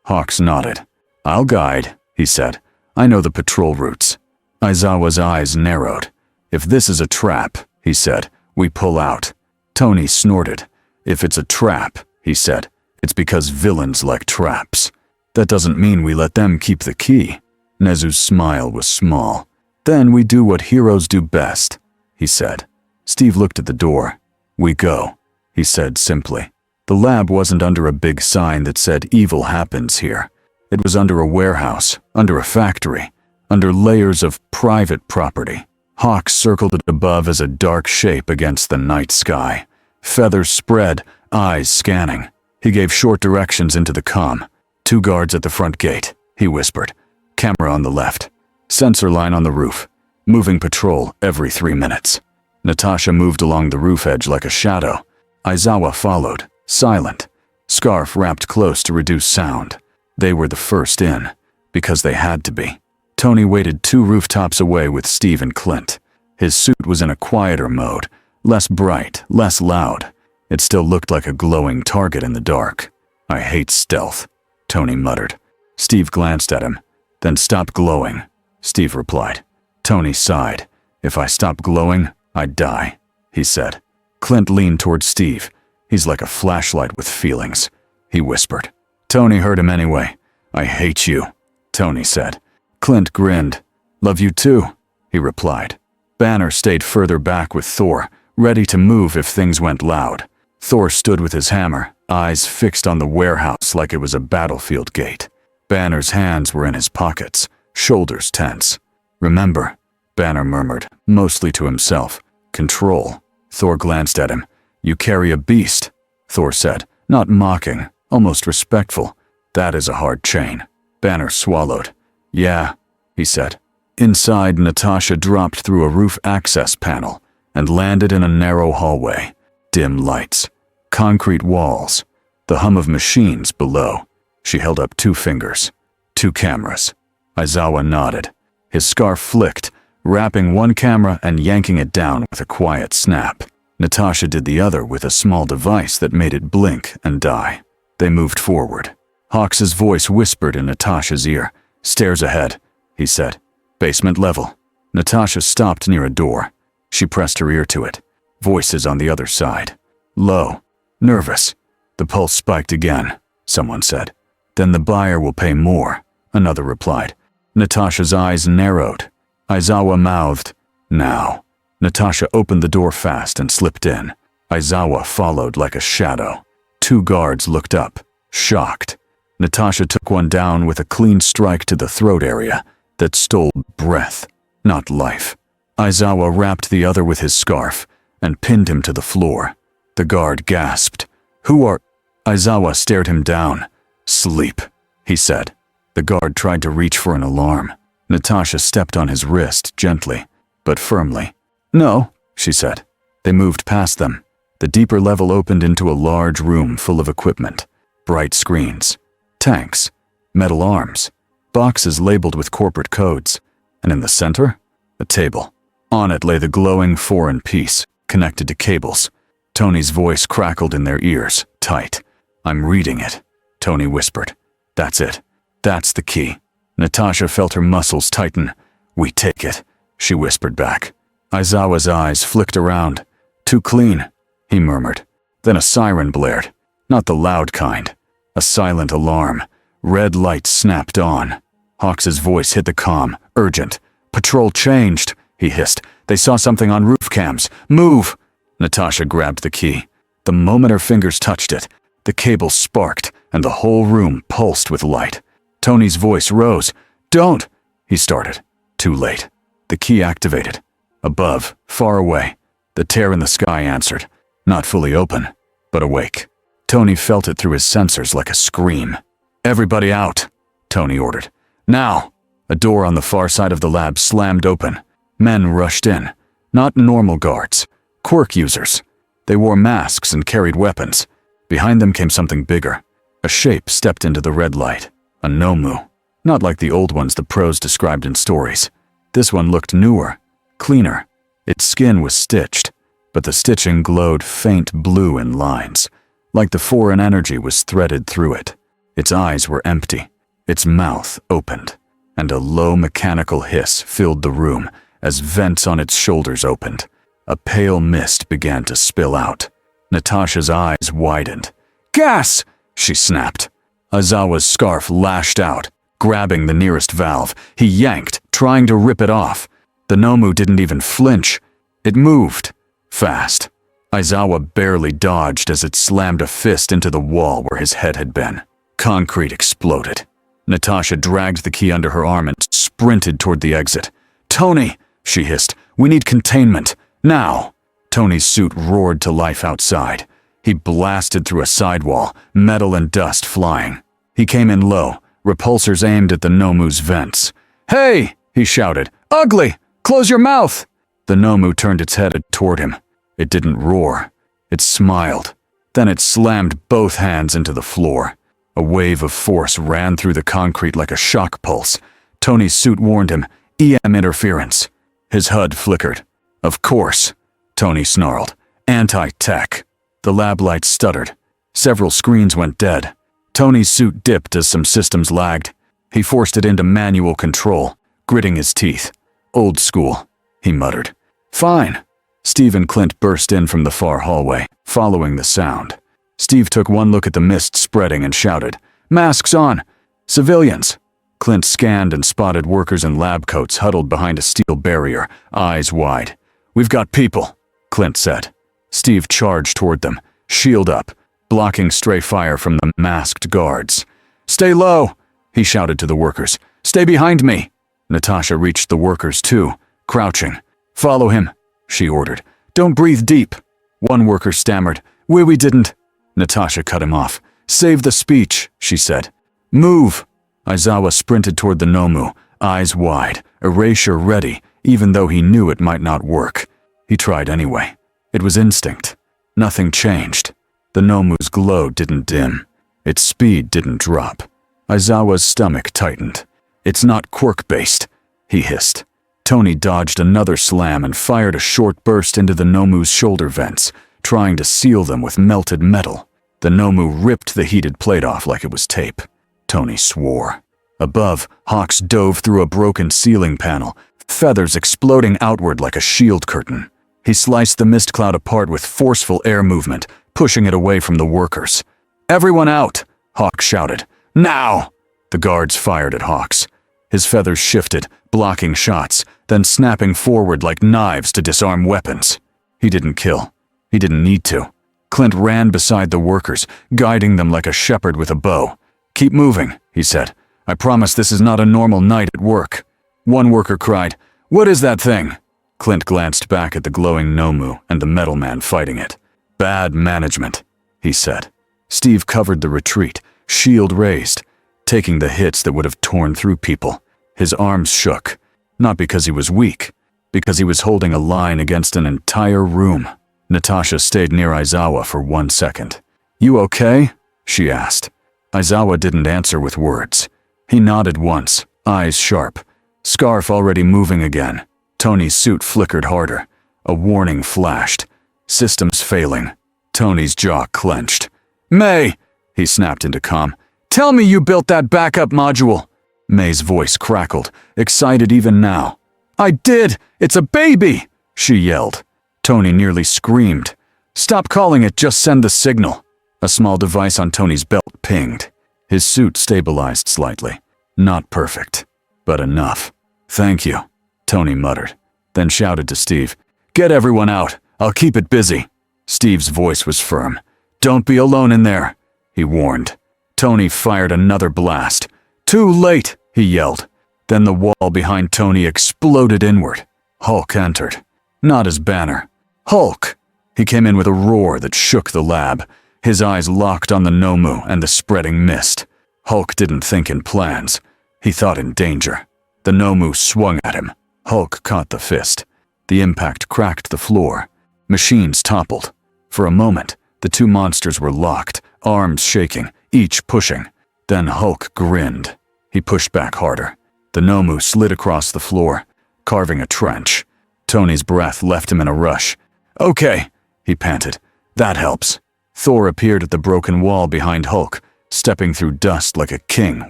Hawks nodded. I'll guide, he said. I know the patrol routes. Aizawa's eyes narrowed. If this is a trap, he said, we pull out. Tony snorted. If it's a trap, he said, it's because villains like traps. That doesn't mean we let them keep the key. Nezu's smile was small. Then we do what heroes do best, he said. Steve looked at the door. We go, he said simply. The lab wasn't under a big sign that said evil happens here. It was under a warehouse, under a factory, under layers of private property. Hawks circled it above as a dark shape against the night sky. Feathers spread, eyes scanning. He gave short directions into the comm. 2 guards at the front gate, he whispered. Camera on the left. Sensor line on the roof. Moving patrol every 3 minutes. Natasha moved along the roof edge like a shadow. Aizawa followed, silent. Scarf wrapped close to reduce sound. They were the first in, because they had to be. Tony waited 2 rooftops away with Steve and Clint. His suit was in a quieter mode, less bright, less loud. It still looked like a glowing target in the dark. I hate stealth, Tony muttered. Steve glanced at him. Then stop glowing, Steve replied. Tony sighed. If I stop glowing, I'd die, he said. Clint leaned toward Steve. He's like a flashlight with feelings, he whispered. Tony heard him anyway. I hate you, Tony said. Clint grinned. Love you too, he replied. Banner stayed further back with Thor, ready to move if things went loud. Thor stood with his hammer, eyes fixed on the warehouse like it was a battlefield gate. Banner's hands were in his pockets, shoulders tense. Remember, Banner murmured, mostly to himself. Control. Thor glanced at him. You carry a beast, Thor said, not mocking, almost respectful. That is a hard chain. Banner swallowed. Yeah, he said. Inside, Natasha dropped through a roof access panel and landed in a narrow hallway. Dim lights. Concrete walls. The hum of machines below. She held up 2 fingers. 2 cameras. Aizawa nodded. His scarf flicked, wrapping one camera and yanking it down with a quiet snap. Natasha did the other with a small device that made it blink and die. They moved forward. Hawks's voice whispered in Natasha's ear. Stairs ahead, he said. Basement level. Natasha stopped near a door. She pressed her ear to it. Voices on the other side. Low. Nervous. The pulse spiked again, someone said. Then the buyer will pay more, another replied. Natasha's eyes narrowed. Aizawa mouthed, now. Natasha opened the door fast and slipped in. Aizawa followed like a shadow. 2 guards looked up, shocked. Natasha took one down with a clean strike to the throat area that stole breath, not life. Aizawa wrapped the other with his scarf and pinned him to the floor. The guard gasped. Who are... Aizawa stared him down. Sleep, he said. The guard tried to reach for an alarm. Natasha stepped on his wrist gently, but firmly. No, she said. They moved past them. The deeper level opened into a large room full of equipment. Bright screens. Tanks. Metal arms. Boxes labeled with corporate codes. And in the center, a table. On it lay the glowing foreign piece, connected to cables. Tony's voice crackled in their ears, tight. "I'm reading it," Tony whispered. "That's it. That's the key." Natasha felt her muscles tighten. "We take it," she whispered back. Aizawa's eyes flicked around. "Too clean," he murmured. Then a siren blared. Not the loud kind. A silent alarm. Red lights snapped on. Hawks's voice hit the comm, urgent. "Patrol changed," he hissed. "They saw something on roof cams. Move!" Natasha grabbed the key. The moment her fingers touched it, the cable sparked and the whole room pulsed with light. Tony's voice rose. "Don't!" he started. Too late. The key activated. Above, far away, the tear in the sky answered. Not fully open, but awake. Tony felt it through his sensors like a scream. "Everybody out," Tony ordered. "Now!" A door on the far side of the lab slammed open. Men rushed in. Not normal guards. Quirk users. They wore masks and carried weapons. Behind them came something bigger. A shape stepped into the red light. A Nomu. Not like the old ones the pros described in stories. This one looked newer, cleaner. Its skin was stitched, but the stitching glowed faint blue in lines, like the foreign energy was threaded through it. Its eyes were empty. Its mouth opened, and a low mechanical hiss filled the room as vents on its shoulders opened. A pale mist began to spill out. Natasha's eyes widened. "Gas!" she snapped. Aizawa's scarf lashed out, grabbing the nearest valve. He yanked, trying to rip it off. The Nomu didn't even flinch. It moved. Fast. Aizawa barely dodged as it slammed a fist into the wall where his head had been. Concrete exploded. Natasha dragged the key under her arm and sprinted toward the exit. "Tony!" she hissed. "We need containment. Now!" Tony's suit roared to life outside. He blasted through a sidewall, metal and dust flying. He came in low, repulsors aimed at the Nomu's vents. "Hey!" he shouted. "Ugly! Close your mouth!" The Nomu turned its head toward him. It didn't roar. It smiled. Then it slammed both hands into the floor. A wave of force ran through the concrete like a shock pulse. Tony's suit warned him. EM interference. His HUD flickered. "Of course," Tony snarled. "Anti-tech." The lab lights stuttered. Several screens went dead. Tony's suit dipped as some systems lagged. He forced it into manual control, gritting his teeth. "Old school," he muttered. "Fine." Steve and Clint burst in from the far hallway, following the sound. Steve took one look at the mist spreading and shouted, "Masks on! Civilians!" Clint scanned and spotted workers in lab coats huddled behind a steel barrier, eyes wide. "We've got people," Clint said. Steve charged toward them, shield up, blocking stray fire from the masked guards. "Stay low," he shouted to the workers. "Stay behind me." Natasha reached the workers too, crouching. "Follow him," she ordered. "Don't breathe deep." One worker stammered, We didn't." Natasha cut him off. "Save the speech," she said. "Move." Aizawa sprinted toward the Nomu, eyes wide, erasure ready, even though he knew it might not work. He tried anyway. It was instinct. Nothing changed. The Nomu's glow didn't dim. Its speed didn't drop. Aizawa's stomach tightened. "It's not quirk-based," he hissed. Tony dodged another slam and fired a short burst into the Nomu's shoulder vents, trying to seal them with melted metal. The Nomu ripped the heated plate off like it was tape. Tony swore. Above, Hawks dove through a broken ceiling panel, feathers exploding outward like a shield curtain. He sliced the mist cloud apart with forceful air movement, pushing it away from the workers. "Everyone out!" Hawk shouted. "Now!" The guards fired at Hawks. His feathers shifted, blocking shots, then snapping forward like knives to disarm weapons. He didn't kill. He didn't need to. Clint ran beside the workers, guiding them like a shepherd with a bow. "Keep moving," he said. "I promise this is not a normal night at work." One worker cried, "What is that thing?" Clint glanced back at the glowing Nomu and the metal man fighting it. "Bad management," he said. Steve covered the retreat, shield raised, taking the hits that would have torn through people. His arms shook, not because he was weak, because he was holding a line against an entire room. Natasha stayed near Aizawa for 1 second. "You okay?" she asked. Aizawa didn't answer with words. He nodded once, eyes sharp. Scarf already moving again. Tony's suit flickered harder. A warning flashed. Systems failing. Tony's jaw clenched. "May!" he snapped into calm. "Tell me you built that backup module!" May's voice crackled, excited even now. "I did! It's a baby!" she yelled. Tony nearly screamed. "Stop calling it, just send the signal." A small device on Tony's belt pinged. His suit stabilized slightly. Not perfect, but enough. "Thank you," Tony muttered, then shouted to Steve, "Get everyone out. I'll keep it busy." Steve's voice was firm. "Don't be alone in there," he warned. Tony fired another blast. "Too late," he yelled. Then the wall behind Tony exploded inward. Hulk entered. Not as Banner. Hulk! He came in with a roar that shook the lab. His eyes locked on the Nomu and the spreading mist. Hulk didn't think in plans. He thought in danger. The Nomu swung at him. Hulk caught the fist. The impact cracked the floor. Machines toppled. For a moment, the two monsters were locked, arms shaking, each pushing. Then Hulk grinned. He pushed back harder. The Nomu slid across the floor, carving a trench. Tony's breath left him in a rush. "Okay," he panted. "That helps." Thor appeared at the broken wall behind Hulk, stepping through dust like a king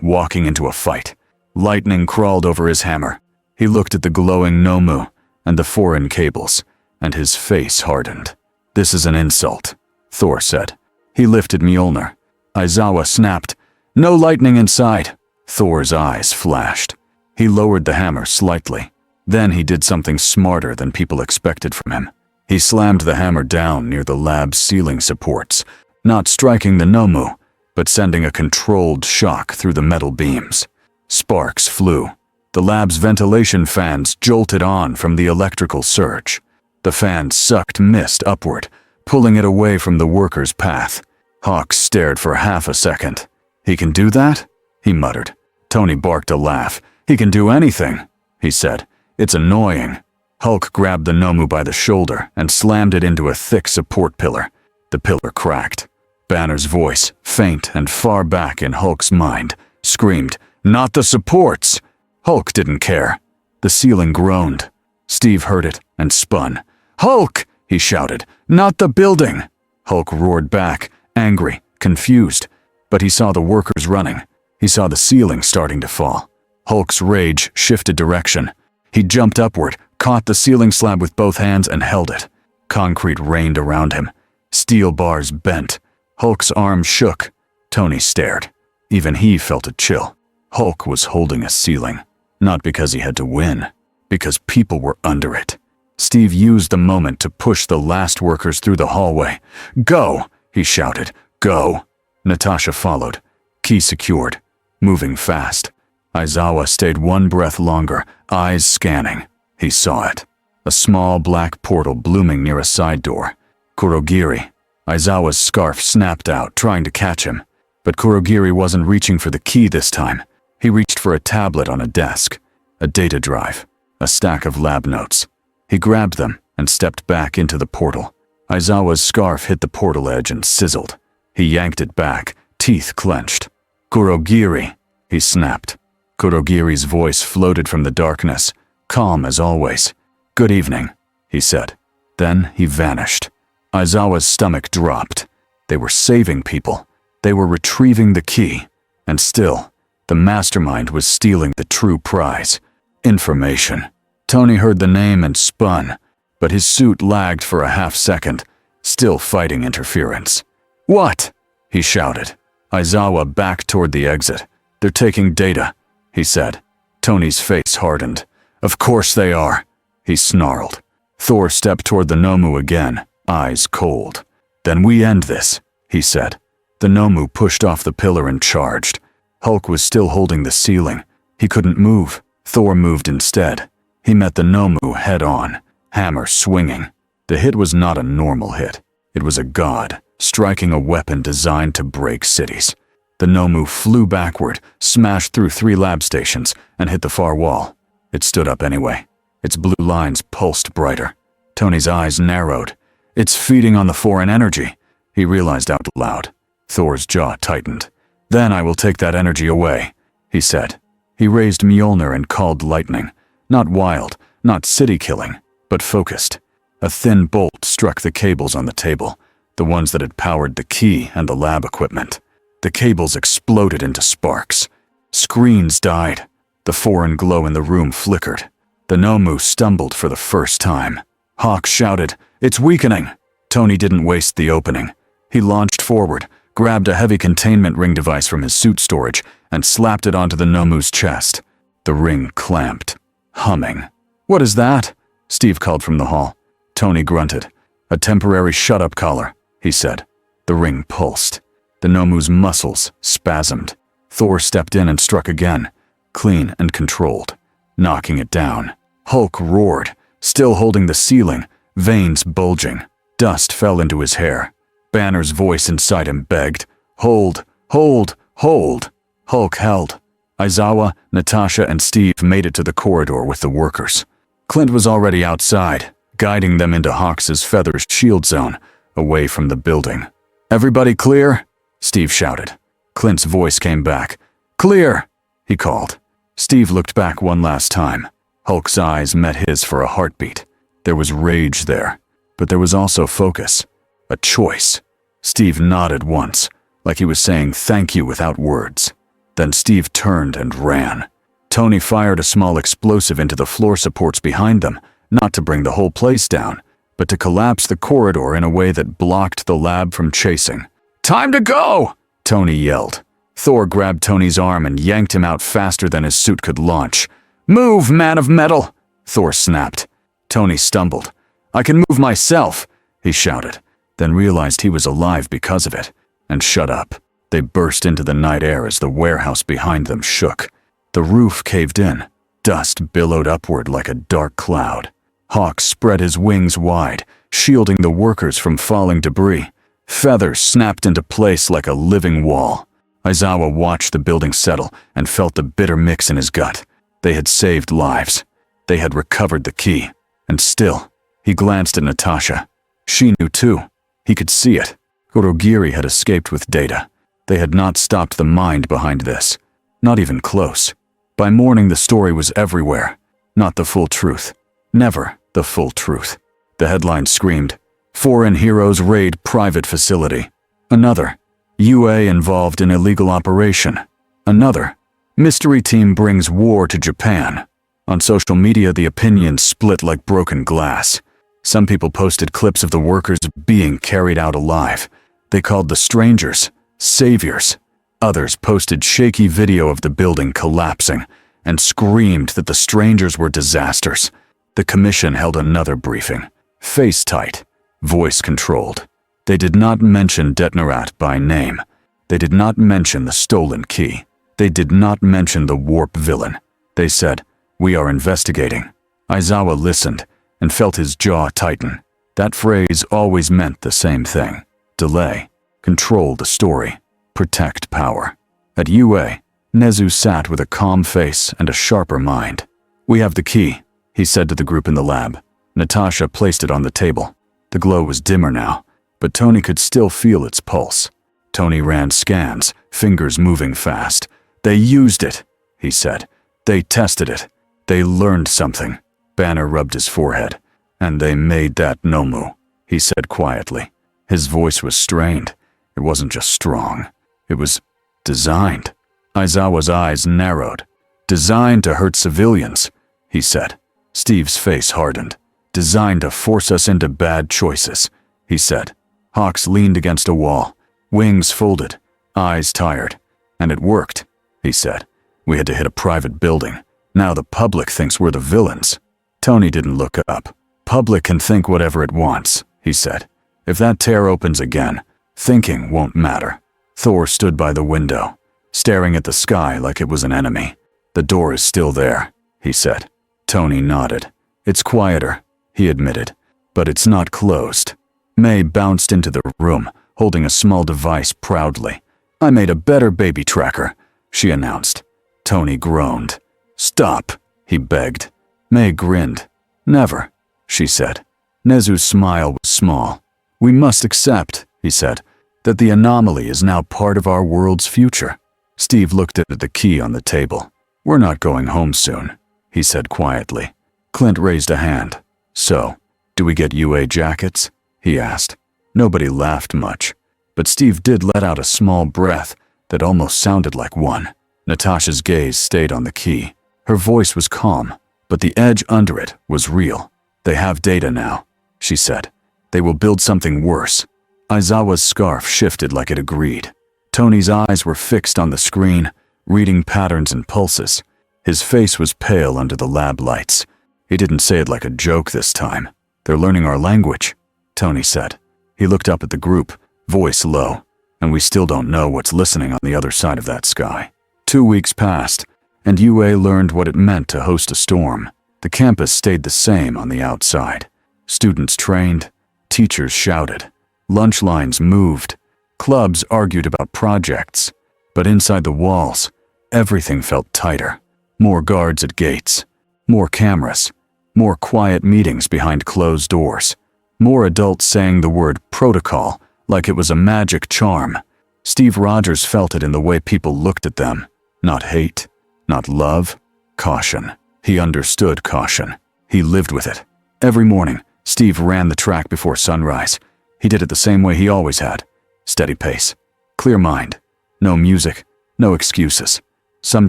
walking into a fight. Lightning crawled over his hammer. He looked at the glowing Nomu and the foreign cables, and his face hardened. "This is an insult," Thor said. He lifted Mjolnir. Aizawa snapped. "No lightning inside." Thor's eyes flashed. He lowered the hammer slightly. Then he did something smarter than people expected from him. He slammed the hammer down near the lab's ceiling supports, not striking the Nomu, but sending a controlled shock through the metal beams. Sparks flew. The lab's ventilation fans jolted on from the electrical surge. The fans sucked mist upward, pulling it away from the worker's path. Hawks stared for half a second. "He can do that?" he muttered. Tony barked a laugh. "He can do anything," he said. "It's annoying." Hulk grabbed the Nomu by the shoulder and slammed it into a thick support pillar. The pillar cracked. Banner's voice, faint and far back in Hulk's mind, screamed, "Not the supports!" Hulk didn't care. The ceiling groaned. Steve heard it and spun. "Hulk!" he shouted. "Not the building!" Hulk roared back, angry, confused. But he saw the workers running. He saw the ceiling starting to fall. Hulk's rage shifted direction. He jumped upward, caught the ceiling slab with both hands and held it. Concrete rained around him. Steel bars bent. Hulk's arms shook. Tony stared. Even he felt a chill. Hulk was holding a ceiling. Not because he had to win, because people were under it. Steve used the moment to push the last workers through the hallway. "Go!" he shouted. "Go!" Natasha followed. Key secured. Moving fast. Aizawa stayed one breath longer, eyes scanning. He saw it. A small black portal blooming near a side door. Kurogiri. Aizawa's scarf snapped out, trying to catch him. But Kurogiri wasn't reaching for the key this time. He reached for a tablet on a desk. A data drive. A stack of lab notes. He grabbed them and stepped back into the portal. Aizawa's scarf hit the portal edge and sizzled. He yanked it back, teeth clenched. "Kurogiri," he snapped. Kurogiri's voice floated from the darkness, calm as always. "Good evening," he said. Then he vanished. Aizawa's stomach dropped. They were saving people. They were retrieving the key. And still, the mastermind was stealing the true prize. Information. Tony heard the name and spun, but his suit lagged for a half second, still fighting interference. "What?" he shouted. Aizawa backed toward the exit. "They're taking data," he said. Tony's face hardened. "Of course they are," he snarled. Thor stepped toward the Nomu again, eyes cold. "Then we end this," he said. The Nomu pushed off the pillar and charged. Hulk was still holding the ceiling. He couldn't move. Thor moved instead. He met the Nomu head-on, hammer swinging. The hit was not a normal hit. It was a god, striking a weapon designed to break cities. The Nomu flew backward, smashed through 3 lab stations, and hit the far wall. It stood up anyway. Its blue lines pulsed brighter. Tony's eyes narrowed. "It's feeding on the foreign energy," he realized out loud. Thor's jaw tightened. "Then I will take that energy away," he said. He raised Mjolnir and called lightning. Not wild, Not city-killing, but focused. A thin bolt struck the cables on the table, the ones that had powered the key and the lab equipment. The cables exploded into sparks. Screens died. The foreign glow in the room flickered. The Nomu stumbled for the first time. Hawk shouted, "It's weakening!" Tony didn't waste the opening. He launched forward, grabbed a heavy containment ring device from his suit storage, and slapped it onto the Nomu's chest. The ring clamped, humming. "What is that?" Steve called from the hall. Tony grunted. "A temporary shut-up collar," he said. The ring pulsed. The Nomu's muscles spasmed. Thor stepped in and struck again, clean and controlled, knocking it down. Hulk roared, still holding the ceiling, veins bulging. Dust fell into his hair. Banner's voice inside him begged, "Hold, hold, hold." Hulk held. Aizawa, Natasha, and Steve made it to the corridor with the workers. Clint was already outside, guiding them into Hawks' feathers shield zone, away from the building. "Everybody clear?" Steve shouted. Clint's voice came back. "Clear," he called. Steve looked back one last time. Hulk's eyes met his for a heartbeat. There was rage there, but there was also focus. A choice. Steve nodded once, like he was saying thank you without words. Then Steve turned and ran. Tony fired a small explosive into the floor supports behind them, not to bring the whole place down, but to collapse the corridor in a way that blocked the lab from chasing. "Time to go!" Tony yelled. Thor grabbed Tony's arm and yanked him out faster than his suit could launch. "Move, man of metal!" Thor snapped. Tony stumbled. "I can move myself," he shouted, then realized he was alive because of it, and shut up. They burst into the night air as the warehouse behind them shook. The roof caved in. Dust billowed upward like a dark cloud. Hawk spread his wings wide, shielding the workers from falling debris. Feathers snapped into place like a living wall. Aizawa watched the building settle and felt the bitter mix in his gut. They had saved lives. They had recovered the key. And still, he glanced at Natasha. She knew too. He could see it. Gorogiri had escaped with data. They had not stopped the mind behind this. Not even close. By morning the story was everywhere. Not the full truth. Never the full truth. The headline screamed, "Foreign heroes raid private facility." Another, UA involved in illegal operation. Another, mystery team brings war to Japan. On social media, the opinions split like broken glass. Some people posted clips of the workers being carried out alive. They called the strangers saviors. Others posted shaky video of the building collapsing and screamed that the strangers were disasters. The commission held another briefing. Face tight, voice controlled. They did not mention Detnerat by name. They did not mention the stolen key. They did not mention the warp villain. They said, "We are investigating." Aizawa listened and felt his jaw tighten. That phrase always meant the same thing. Delay. Control the story. Protect power. At UA, Nezu sat with a calm face and a sharper mind. "We have the key," he said to the group in the lab. Natasha placed it on the table. The glow was dimmer now, but Tony could still feel its pulse. Tony ran scans, fingers moving fast. "They used it," he said. "They tested it. They learned something." Banner rubbed his forehead. "And they made that Nomu," he said quietly. His voice was strained. It wasn't just strong. It was designed. Aizawa's eyes narrowed. "Designed to hurt civilians," he said. Steve's face hardened. "Designed to force us into bad choices," he said. Hawks leaned against a wall, wings folded, eyes tired. "And it worked," he said. "We had to hit a private building. Now the public thinks we're the villains." Tony didn't look up. "Public can think whatever it wants," he said. "If that tear opens again, thinking won't matter." Thor stood by the window, staring at the sky like it was an enemy. "The door is still there," he said. Tony nodded. "It's quieter," he admitted, "but it's not closed." May bounced into the room, holding a small device proudly. "I made a better baby tracker," she announced. Tony groaned. "Stop," he begged. May grinned. "Never," she said. Nezu's smile was small. "We must accept," he said, "that the anomaly is now part of our world's future." Steve looked at the key on the table. "We're not going home soon," he said quietly. Clint raised a hand. So, do we get UA jackets? He asked. Nobody laughed much, but Steve did let out a small breath that almost sounded like one. Natasha's gaze stayed on the key. Her voice was calm, but the edge under it was real. They have data now, she said. They will build something worse. Aizawa's scarf shifted like it agreed. Tony's eyes were fixed on the screen, reading patterns and pulses. His face was pale under the lab lights. He didn't say it like a joke this time. They're learning our language, Tony said. He looked up at the group, voice low, and we still don't know what's listening on the other side of that sky. 2 weeks passed, and UA learned what it meant to host a storm. The campus stayed the same on the outside. Students trained, teachers shouted, lunch lines moved, clubs argued about projects. But inside the walls, everything felt tighter. More guards at gates, more cameras, more quiet meetings behind closed doors, more adults saying the word protocol like it was a magic charm. Steve Rogers felt it in the way people looked at them. Not hate, not love, caution. He understood caution. He lived with it. Every morning, Steve ran the track before sunrise. He did it the same way he always had. Steady pace, clear mind, no music, no excuses. Some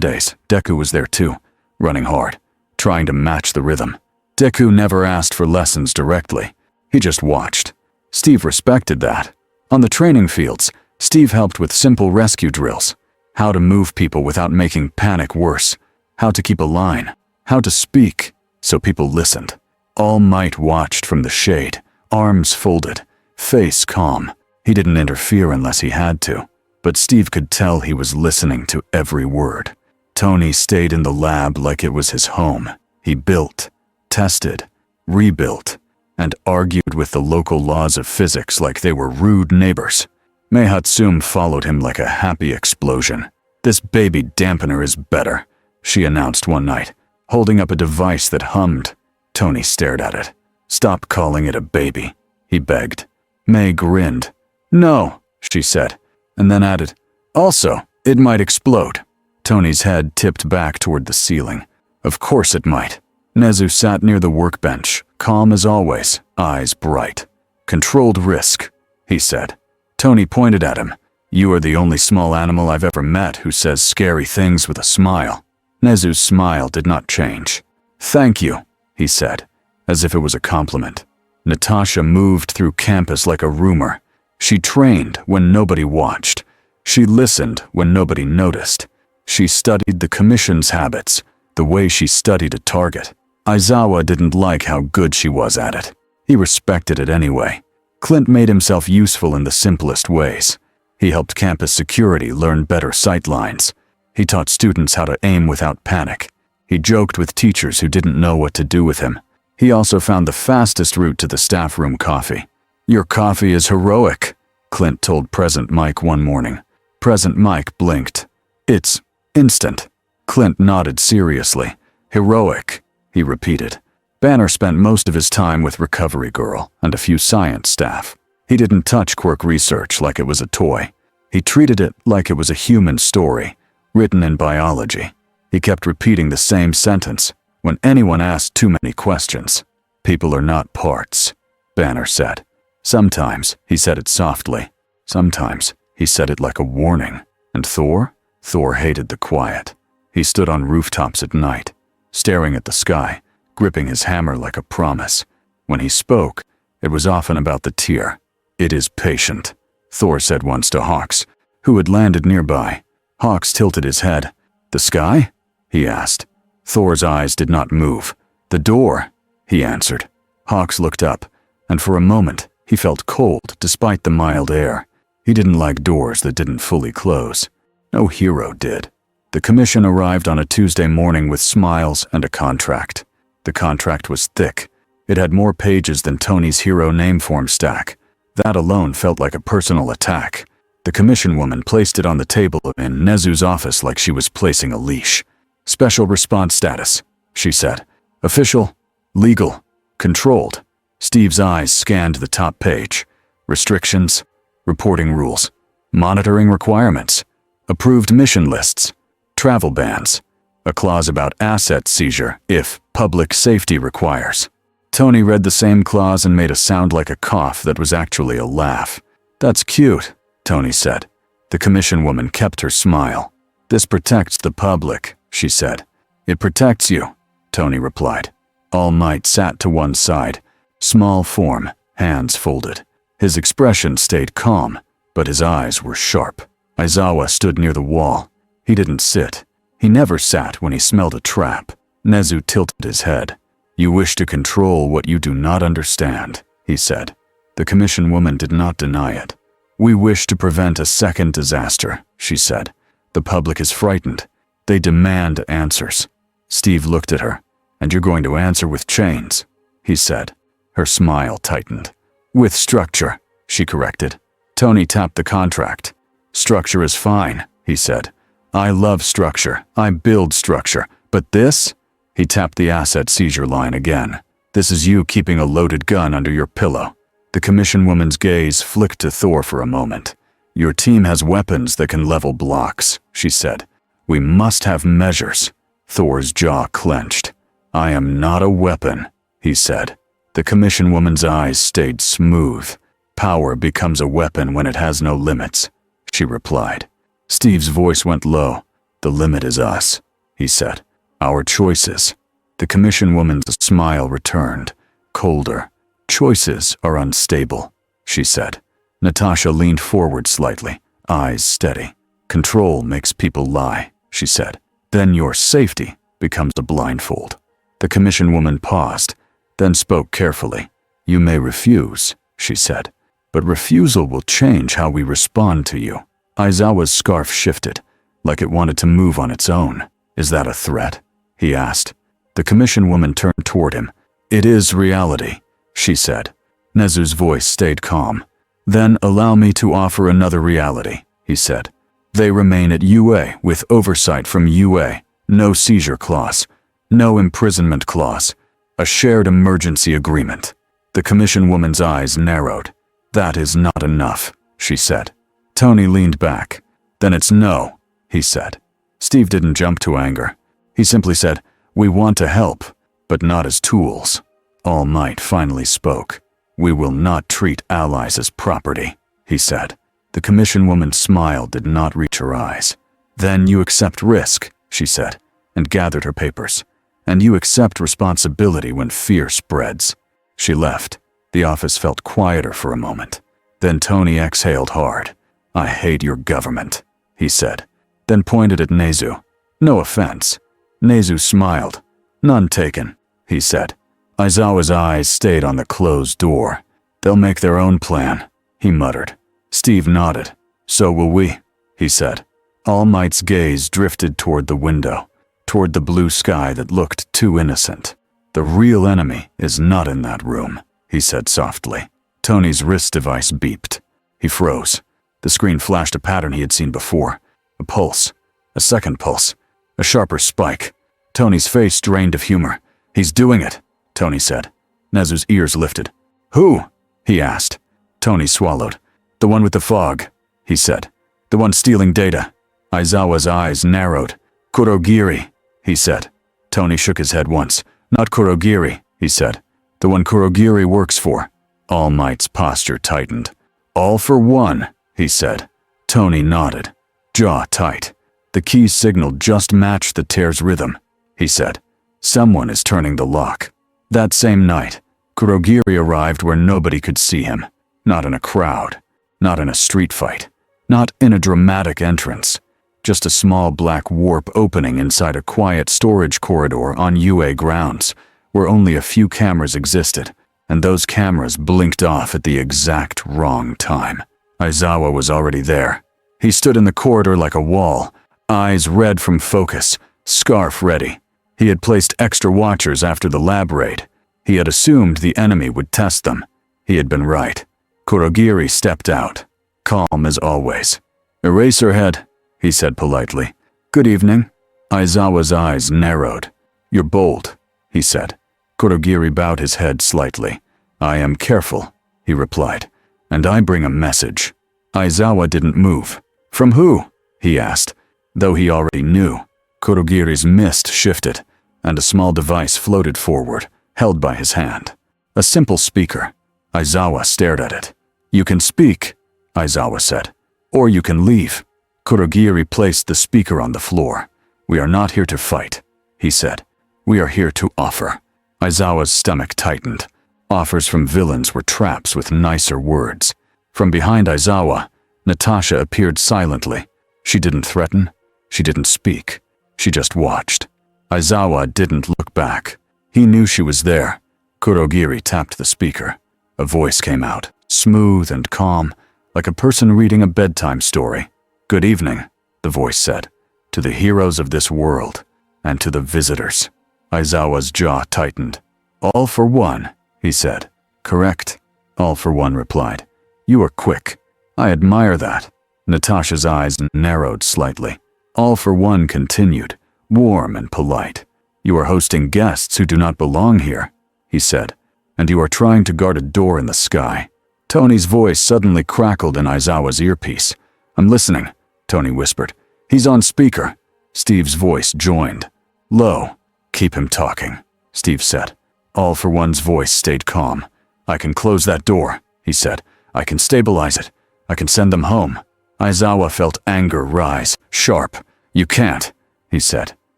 days, Deku was there too, running hard, trying to match the rhythm. Deku never asked for lessons directly. He just watched. Steve respected that. On the training fields, Steve helped with simple rescue drills. How to move people without making panic worse. How to keep a line. How to speak so people listened. All Might watched from the shade, arms folded, face calm. He didn't interfere unless he had to, but Steve could tell he was listening to every word. Tony stayed in the lab like it was his home. He built, tested, rebuilt, and argued with the local laws of physics like they were rude neighbors. Mei Hatsum followed him like a happy explosion. "This baby dampener is better," she announced one night, holding up a device that hummed. Tony stared at it. "Stop calling it a baby," he begged. Mei grinned. "No," she said, and then added, "Also, it might explode." Tony's head tipped back toward the ceiling. Of course it might. Nezu sat near the workbench, calm as always, eyes bright. "Controlled risk," he said. Tony pointed at him. "You are the only small animal I've ever met who says scary things with a smile." Nezu's smile did not change. "Thank you," he said, as if it was a compliment. Natasha moved through campus like a rumor. She trained when nobody watched. She listened when nobody noticed. She studied the commission's habits, the way she studied a target. Aizawa didn't like how good she was at it. He respected it anyway. Clint made himself useful in the simplest ways. He helped campus security learn better sight lines. He taught students how to aim without panic. He joked with teachers who didn't know what to do with him. He also found the fastest route to the staff room coffee. "Your coffee is heroic," Clint told Present Mike one morning. Present Mike blinked. "It's instant." Clint nodded seriously. "Heroic," he repeated. Banner spent most of his time with Recovery Girl and a few science staff. He didn't touch quirk research like it was a toy. He treated it like it was a human story, written in biology. He kept repeating the same sentence when anyone asked too many questions. "People are not parts," Banner said. Sometimes he said it softly. Sometimes he said it like a warning. And Thor? Thor hated the quiet. He stood on rooftops at night, staring at the sky, gripping his hammer like a promise. When he spoke, it was often about the tear. "It is patient," Thor said once to Hawks, who had landed nearby. Hawks tilted his head. "The sky?" he asked. Thor's eyes did not move. "The door," he answered. Hawks looked up, and for a moment he felt cold despite the mild air. He didn't like doors that didn't fully close. No hero did. The commission arrived on a Tuesday morning with smiles and a contract. The contract was thick. It had more pages than Tony's hero name form stack. That alone felt like a personal attack. The commission woman placed it on the table in Nezu's office like she was placing a leash. "Special response status," she said. "Official, legal, controlled." Steve's eyes scanned the top page. Restrictions, reporting rules, monitoring requirements, approved mission lists, travel bans. A clause about asset seizure if public safety requires. Tony read the same clause and made a sound like a cough that was actually a laugh. "That's cute," Tony said. The commission woman kept her smile. "This protects the public," she said. "It protects you," Tony replied. All Might sat to one side, small form, hands folded. His expression stayed calm, but his eyes were sharp. Aizawa stood near the wall. He didn't sit. He never sat when he smelled a trap. Nezu tilted his head. "You wish to control what you do not understand," he said. The commission woman did not deny it. "We wish to prevent a second disaster," she said. "The public is frightened. They demand answers." Steve looked at her. "And you're going to answer with chains," he said. Her smile tightened. "With structure," she corrected. Tony tapped the contract. "Structure is fine," he said. "I love structure. I build structure. But this?" He tapped the asset seizure line again. "This is you keeping a loaded gun under your pillow." The commission woman's gaze flicked to Thor for a moment. "Your team has weapons that can level blocks," she said. "We must have measures." Thor's jaw clenched. "I am not a weapon," he said. The commission woman's eyes stayed smooth. "Power becomes a weapon when it has no limits," she replied. Steve's voice went low. "The limit is us," he said. "Our choices." The commission woman's smile returned, colder. "Choices are unstable," she said. Natasha leaned forward slightly, eyes steady. "Control makes people lie," she said. "Then your safety becomes a blindfold." The commission woman paused, then spoke carefully. "You may refuse," she said, "but refusal will change how we respond to you." Aizawa's scarf shifted, like it wanted to move on its own. "Is that a threat?" he asked. The commission woman turned toward him. "It is reality," she said. Nezu's voice stayed calm. "Then allow me to offer another reality," he said. "They remain at UA with oversight from UA, no seizure clause, no imprisonment clause, a shared emergency agreement." The commission woman's eyes narrowed. "That is not enough," she said. Tony leaned back. "Then it's no," he said. Steve didn't jump to anger. He simply said, "We want to help, but not as tools." All Might finally spoke. "We will not treat allies as property," he said. The commission woman's smile did not reach her eyes. "Then you accept risk," she said, and gathered her papers. "And you accept responsibility when fear spreads." She left. The office felt quieter for a moment. Then Tony exhaled hard. "I hate your government," he said, then pointed at Nezu. "No offense." Nezu smiled. "None taken," he said. Aizawa's eyes stayed on the closed door. "They'll make their own plan," he muttered. Steve nodded. "So will we," he said. All Might's gaze drifted toward the window, toward the blue sky that looked too innocent. "The real enemy is not in that room," he said softly. Tony's wrist device beeped. He froze. The screen flashed a pattern he had seen before. A pulse. A second pulse. A sharper spike. Tony's face drained of humor. "He's doing it," Tony said. Nezu's ears lifted. "Who?" he asked. Tony swallowed. "The one with the fog," he said. "The one stealing data." Aizawa's eyes narrowed. "Kurogiri," he said. Tony shook his head once. "Not Kurogiri," he said. "The one Kurogiri works for." All Might's posture tightened. "All for one," he said. Tony nodded, jaw tight. "The key signal just matched the tear's rhythm," he said. "Someone is turning the lock." That same night, Kurogiri arrived where nobody could see him. Not in a crowd. Not in a street fight. Not in a dramatic entrance. Just a small black warp opening inside a quiet storage corridor on UA grounds, where only a few cameras existed, and those cameras blinked off at the exact wrong time. Aizawa was already there. He stood in the corridor like a wall, eyes red from focus, scarf ready. He had placed extra watchers after the lab raid. He had assumed the enemy would test them. He had been right. Kurogiri stepped out, calm as always. "Eraserhead," he said politely. "Good evening." Aizawa's eyes narrowed. "You're bold," he said. Kurogiri bowed his head slightly. "I am careful," he replied. "And I bring a message." Aizawa didn't move. "From who?" he asked, though he already knew. Kurogiri's mist shifted, and a small device floated forward, held by his hand. A simple speaker. Aizawa stared at it. "You can speak," Aizawa said. "Or you can leave." Kurogiri placed the speaker on the floor. "We are not here to fight," he said. "We are here to offer." Aizawa's stomach tightened. Offers from villains were traps with nicer words. From behind Aizawa, Natasha appeared silently. She didn't threaten. She didn't speak. She just watched. Aizawa didn't look back. He knew she was there. Kurogiri tapped the speaker. A voice came out, smooth and calm, like a person reading a bedtime story. "Good evening," the voice said, "to the heroes of this world, and to the visitors." Aizawa's jaw tightened. "All for one," he said. "Correct," All for One replied. "You are quick. I admire that." Natasha's eyes narrowed slightly. All for One continued, warm and polite. "You are hosting guests who do not belong here," he said, "and you are trying to guard a door in the sky." Tony's voice suddenly crackled in Aizawa's earpiece. "I'm listening," Tony whispered. "He's on speaker." Steve's voice joined. "Low. Keep him talking," Steve said. All for One's voice stayed calm. "I can close that door," he said. "I can stabilize it. I can send them home." Aizawa felt anger rise, sharp. "You can't," he said.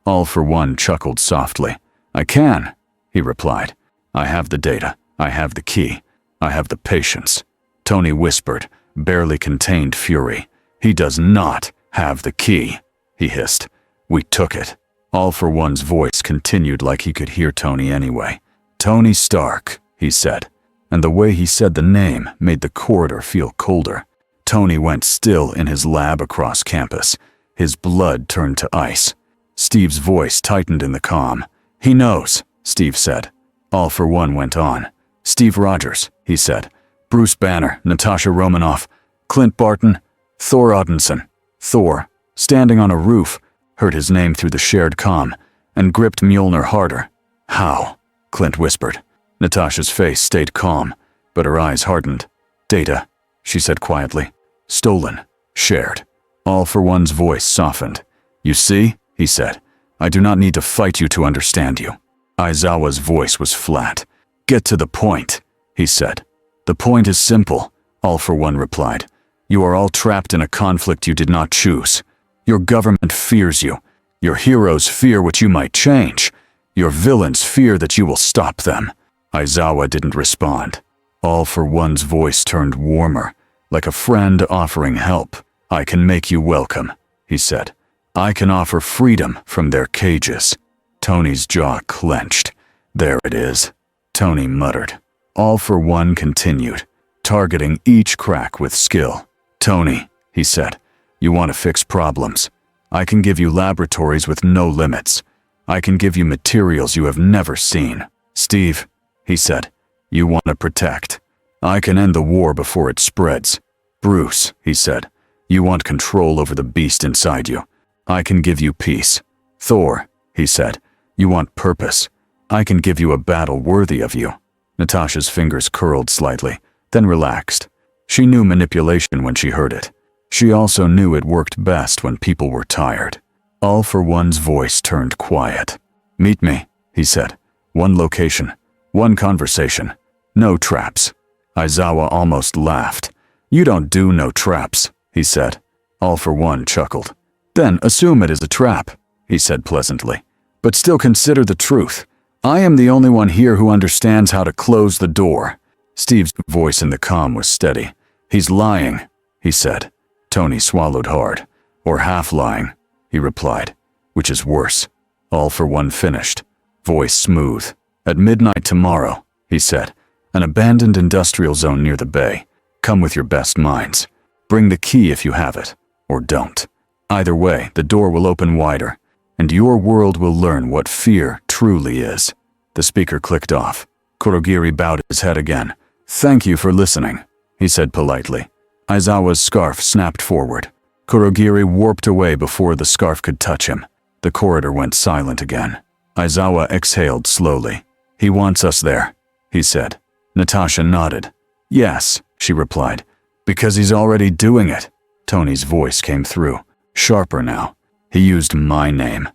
All for One chuckled softly. "I can," he replied. "I have the data. I have the key. I have the patience." Tony whispered, barely contained fury. "He does not have the key," he hissed. "We took it." All for One's voice continued like he could hear Tony anyway. "Tony Stark," he said, and the way he said the name made the corridor feel colder. Tony went still in his lab across campus. His blood turned to ice. Steve's voice tightened in the calm. "He knows," Steve said. All for One went on. "Steve Rogers," he said. "Bruce Banner, Natasha Romanoff, Clint Barton, Thor Odinson." Thor, standing on a roof, heard his name through the shared comm and gripped Mjolnir harder. "How?" Clint whispered. Natasha's face stayed calm, but her eyes hardened. "Data," she said quietly. "Stolen. Shared." All for One's voice softened. "You see," he said, "I do not need to fight you to understand you." Aizawa's voice was flat. "Get to the point," he said. "The point is simple," All for One replied. "You are all trapped in a conflict you did not choose. Your government fears you. Your heroes fear what you might change. Your villains fear that you will stop them." Aizawa didn't respond. All for One's voice turned warmer, like a friend offering help. "I can make you welcome," he said. "I can offer freedom from their cages." Tony's jaw clenched. "There it is," Tony muttered. All for One continued, targeting each crack with skill. "Tony," he said, "you want to fix problems. I can give you laboratories with no limits. I can give you materials you have never seen. Steve," he said, "you want to protect. I can end the war before it spreads. Bruce," he said, "you want control over the beast inside you. I can give you peace. Thor," he said, "you want purpose. I can give you a battle worthy of you." Natasha's fingers curled slightly, then relaxed. She knew manipulation when she heard it. She also knew it worked best when people were tired. All for One's voice turned quiet. "Meet me," he said. "One location. One conversation. No traps." Aizawa almost laughed. "You don't do no traps," he said. All for One chuckled. "Then assume it is a trap," he said pleasantly. "But still consider the truth. I am the only one here who understands how to close the door." Steve's voice in the comm was steady. "He's lying," he said. Tony swallowed hard. "Or half lying," he replied. "Which is worse?" All for One finished. Voice smooth. "At midnight tomorrow," he said. "An abandoned industrial zone near the bay. Come with your best minds. Bring the key if you have it, or don't. Either way, the door will open wider, and your world will learn what fear truly is." The speaker clicked off. Kurogiri bowed his head again. "Thank you for listening," he said politely. Aizawa's scarf snapped forward. Kurogiri warped away before the scarf could touch him. The corridor went silent again. Aizawa exhaled slowly. "He wants us there," he said. Natasha nodded. "Yes," she replied. "Because he's already doing it." Tony's voice came through, sharper now. "He used my name.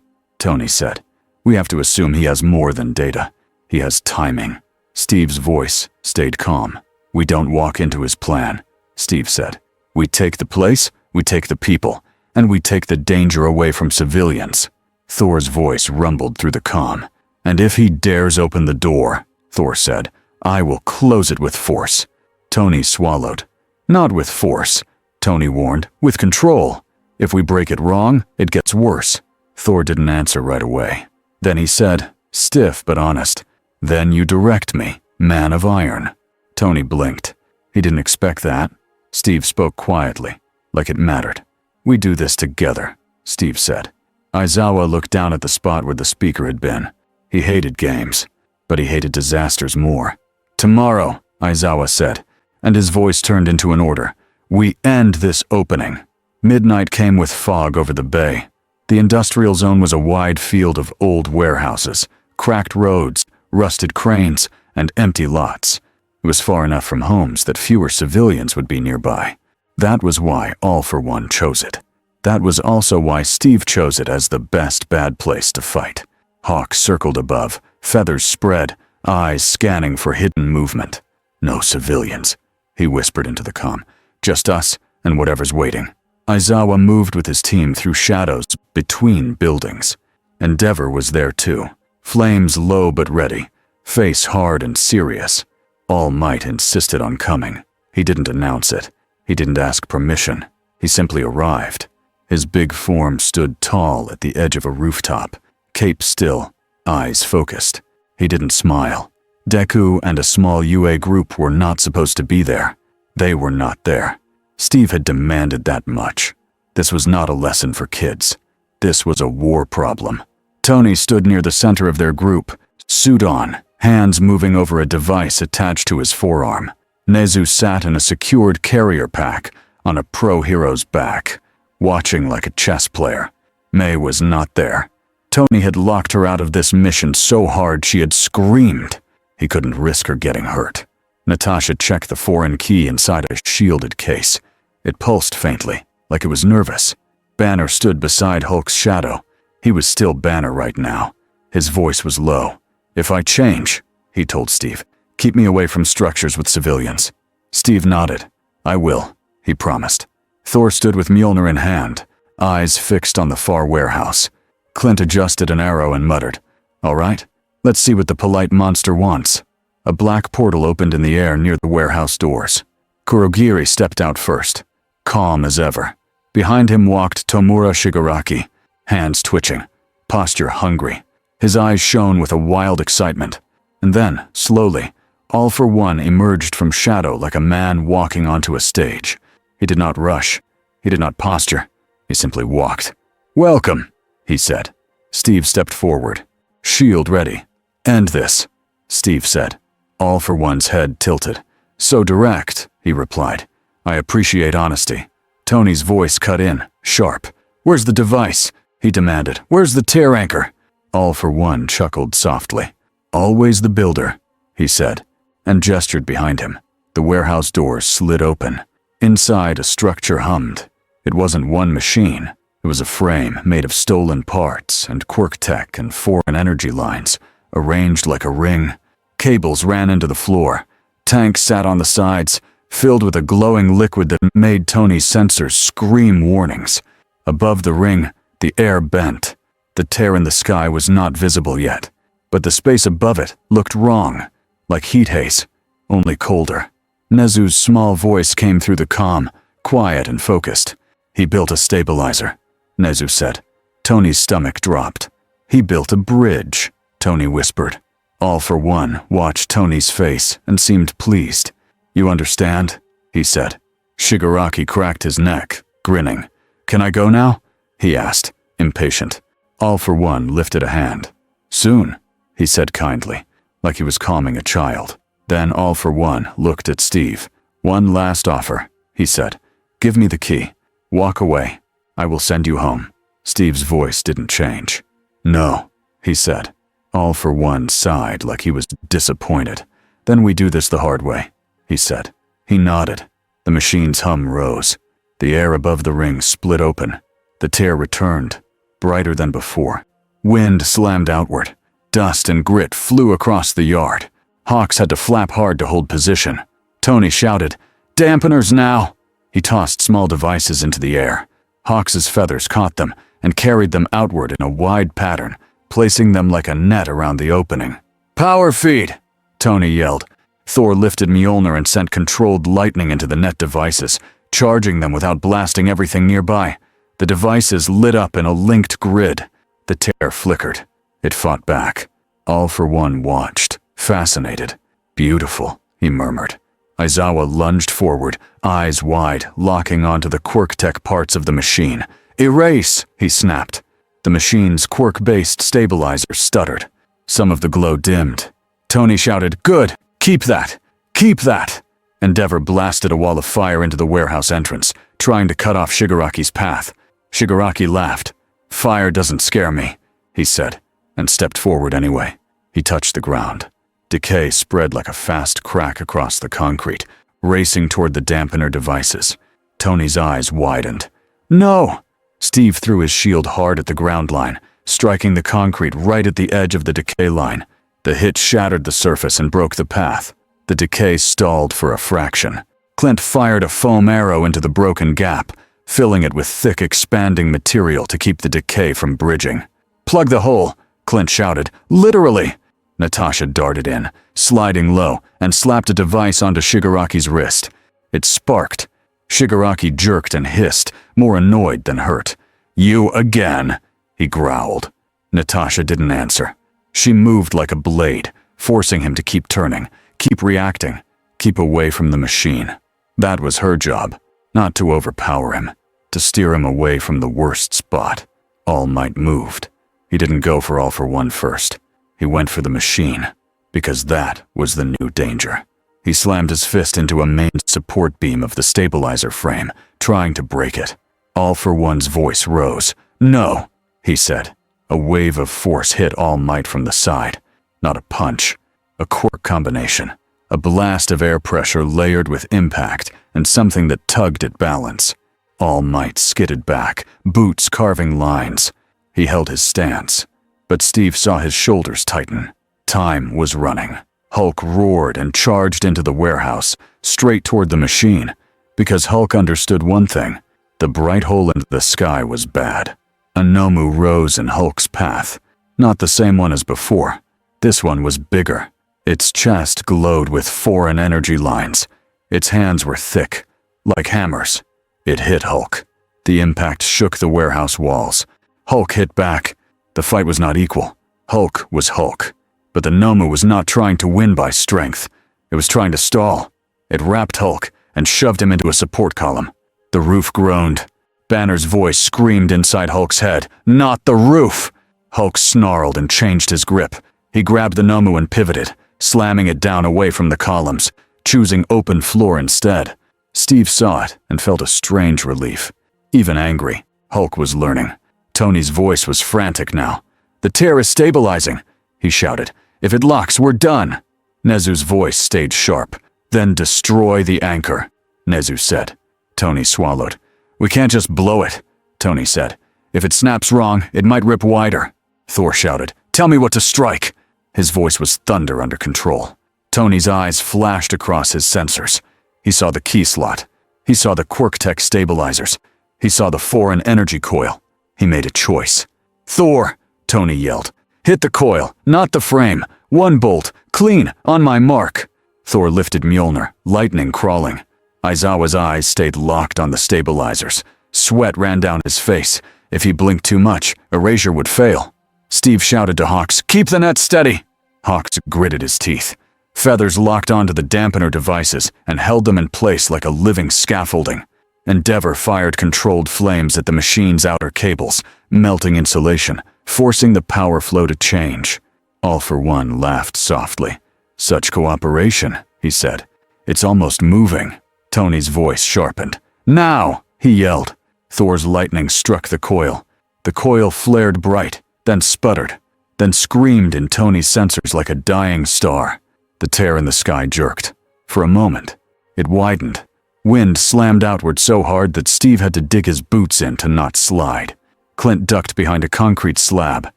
Tony said. "We have to assume he has more than data. He has timing." Steve's voice stayed calm. "We don't walk into his plan," Steve said. "We take the place, we take the people, and we take the danger away from civilians." Thor's voice rumbled through the comm. "And if he dares open the door," Thor said, "I will close it with force." Tony swallowed. "Not with force," Tony warned, "with control. If we break it wrong, it gets worse." Thor didn't answer right away. Then he said, stiff but honest, "Then you direct me, man of iron." Tony blinked. He didn't expect that. Steve spoke quietly, like it mattered. "We do this together," Steve said. Aizawa looked down at the spot where the speaker had been. He hated games, but he hated disasters more. "Tomorrow," Aizawa said, and his voice turned into an order. "We end this opening." Midnight came with fog over the bay. The industrial zone was a wide field of old warehouses, cracked roads, rusted cranes, and empty lots. It was far enough from homes that fewer civilians would be nearby. That was why All for One chose it. That was also why Steve chose it as the best bad place to fight. Hawks circled above, feathers spread, eyes scanning for hidden movement. "No civilians," he whispered into the comm. "Just us and whatever's waiting." Aizawa moved with his team through shadows between buildings. Endeavor was there too, flames low but ready, face hard and serious. All Might insisted on coming. He didn't announce it. He didn't ask permission. He simply arrived. His big form stood tall at the edge of a rooftop, cape still, eyes focused. He didn't smile. Deku and a small UA group were not supposed to be there. They were not there. Steve had demanded that much. This was not a lesson for kids. This was a war problem. Tony stood near the center of their group, suit on, hands moving over a device attached to his forearm. Nezu sat in a secured carrier pack on a pro-hero's back, watching like a chess player. May was not there. Tony had locked her out of this mission so hard she had screamed. He couldn't risk her getting hurt. Natasha checked the foreign key inside a shielded case. It pulsed faintly, like it was nervous. Banner stood beside Hulk's shadow. He was still Banner right now. His voice was low. "If I change," he told Steve, "keep me away from structures with civilians." Steve nodded. "I will," he promised. Thor stood with Mjolnir in hand, eyes fixed on the far warehouse. Clint adjusted an arrow and muttered, "All right, let's see what the polite monster wants." A black portal opened in the air near the warehouse doors. Kurogiri stepped out first, calm as ever. Behind him walked Tomura Shigaraki, hands twitching, posture hungry. His eyes shone with a wild excitement. And then, slowly, All for One emerged from shadow like a man walking onto a stage. He did not rush. He did not posture. He simply walked. "Welcome," he said. Steve stepped forward. "Shield ready." "End this," Steve said. All for One's head tilted. "So direct," he replied. "I appreciate honesty." Tony's voice cut in, sharp. "Where's the device?" he demanded. "Where's the tear anchor?" All for One chuckled softly. "Always the builder," he said, and gestured behind him. The warehouse doors slid open. Inside, a structure hummed. It wasn't one machine. It was a frame made of stolen parts and quirk tech and foreign energy lines, arranged like a ring. Cables ran into the floor. Tanks sat on the sides, filled with a glowing liquid that made Tony's sensors scream warnings. Above the ring, the air bent. The tear in the sky was not visible yet, but the space above it looked wrong, like heat haze, only colder. Nezu's small voice came through the comm, quiet and focused. "He built a stabilizer," Nezu said. Tony's stomach dropped. "He built a bridge," Tony whispered. All for One watched Tony's face and seemed pleased. "You understand?" he said. Shigaraki cracked his neck, grinning. "Can I go now?" he asked, impatient. All for One lifted a hand. "Soon," he said kindly, like he was calming a child. Then All for One looked at Steve. "One last offer," he said. "Give me the key. Walk away. I will send you home." Steve's voice didn't change. "No," he said. All for One sighed like he was disappointed. "Then we do this the hard way," he said. He nodded. The machine's hum rose. The air above the ring split open. The tear returned, brighter than before. Wind slammed outward. Dust and grit flew across the yard. Hawks had to flap hard to hold position. Tony shouted, "Dampeners now!" He tossed small devices into the air. Hawks's feathers caught them and carried them outward in a wide pattern, placing them like a net around the opening. "Power feed!" Tony yelled. Thor lifted Mjolnir and sent controlled lightning into the net devices, charging them without blasting everything nearby. The devices lit up in a linked grid. The tear flickered. It fought back. All for One watched, fascinated. "Beautiful," he murmured. Aizawa lunged forward, eyes wide, locking onto the quirk-tech parts of the machine. "Erase!" he snapped. The machine's quirk-based stabilizer stuttered. Some of the glow dimmed. Tony shouted, "Good! Keep that! Keep that!" Endeavor blasted a wall of fire into the warehouse entrance, trying to cut off Shigaraki's path. Shigaraki laughed. "Fire doesn't scare me," he said, and stepped forward anyway. He touched the ground. Decay spread like a fast crack across the concrete, racing toward the dampener devices. Tony's eyes widened. "No!" Steve threw his shield hard at the ground line, striking the concrete right at the edge of the decay line. The hit shattered the surface and broke the path. The decay stalled for a fraction. Clint fired a foam arrow into the broken gap, filling it with thick, expanding material to keep the decay from bridging. "Plug the hole!" Clint shouted. "Literally!" Natasha darted in, sliding low, and slapped a device onto Shigaraki's wrist. It sparked. Shigaraki jerked and hissed, more annoyed than hurt. "You again!" he growled. Natasha didn't answer. She moved like a blade, forcing him to keep turning, keep reacting, keep away from the machine. That was her job, not to overpower him, to steer him away from the worst spot. All Might moved. He didn't go for All for One first. He went for the machine, because that was the new danger. He slammed his fist into a main support beam of the stabilizer frame, trying to break it. All for One's voice rose. "No," he said. A wave of force hit All Might from the side. Not a punch, a quirk combination. A blast of air pressure layered with impact and something that tugged at balance. All Might skidded back, boots carving lines. He held his stance, but Steve saw his shoulders tighten. Time was running. Hulk roared and charged into the warehouse, straight toward the machine, because Hulk understood one thing. The bright hole in the sky was bad. A Nomu rose in Hulk's path. Not the same one as before. This one was bigger. Its chest glowed with foreign energy lines. Its hands were thick, like hammers. It hit Hulk. The impact shook the warehouse walls. Hulk hit back. The fight was not equal. Hulk was Hulk. But the Nomu was not trying to win by strength. It was trying to stall. It wrapped Hulk and shoved him into a support column. The roof groaned. Banner's voice screamed inside Hulk's head, "Not the roof!" Hulk snarled and changed his grip. He grabbed the Nomu and pivoted, slamming it down away from the columns, choosing open floor instead. Steve saw it and felt a strange relief. Even angry, Hulk was learning. Tony's voice was frantic now. "The tear is stabilizing," he shouted. "If it locks, we're done." Nezu's voice stayed sharp. "Then destroy the anchor," Nezu said. Tony swallowed. "We can't just blow it," Tony said. "If it snaps wrong, it might rip wider." Thor shouted, "Tell me what to strike." His voice was thunder under control. Tony's eyes flashed across his sensors. He saw the key slot. He saw the quirk-tech stabilizers. He saw the foreign energy coil. He made a choice. "Thor!" Tony yelled. "Hit the coil, not the frame. One bolt, clean, on my mark." Thor lifted Mjolnir, lightning crawling. Aizawa's eyes stayed locked on the stabilizers. Sweat ran down his face. If he blinked too much, erasure would fail. Steve shouted to Hawks, "Keep the net steady!" Hawks gritted his teeth. Feathers locked onto the dampener devices and held them in place like a living scaffolding. Endeavor fired controlled flames at the machine's outer cables, melting insulation, forcing the power flow to change. All for One laughed softly. "Such cooperation," he said. "It's almost moving." Tony's voice sharpened. "Now!" he yelled. Thor's lightning struck the coil. The coil flared bright, then sputtered, then screamed in Tony's sensors like a dying star. The tear in the sky jerked. For a moment, it widened. Wind slammed outward so hard that Steve had to dig his boots in to not slide. Clint ducked behind a concrete slab.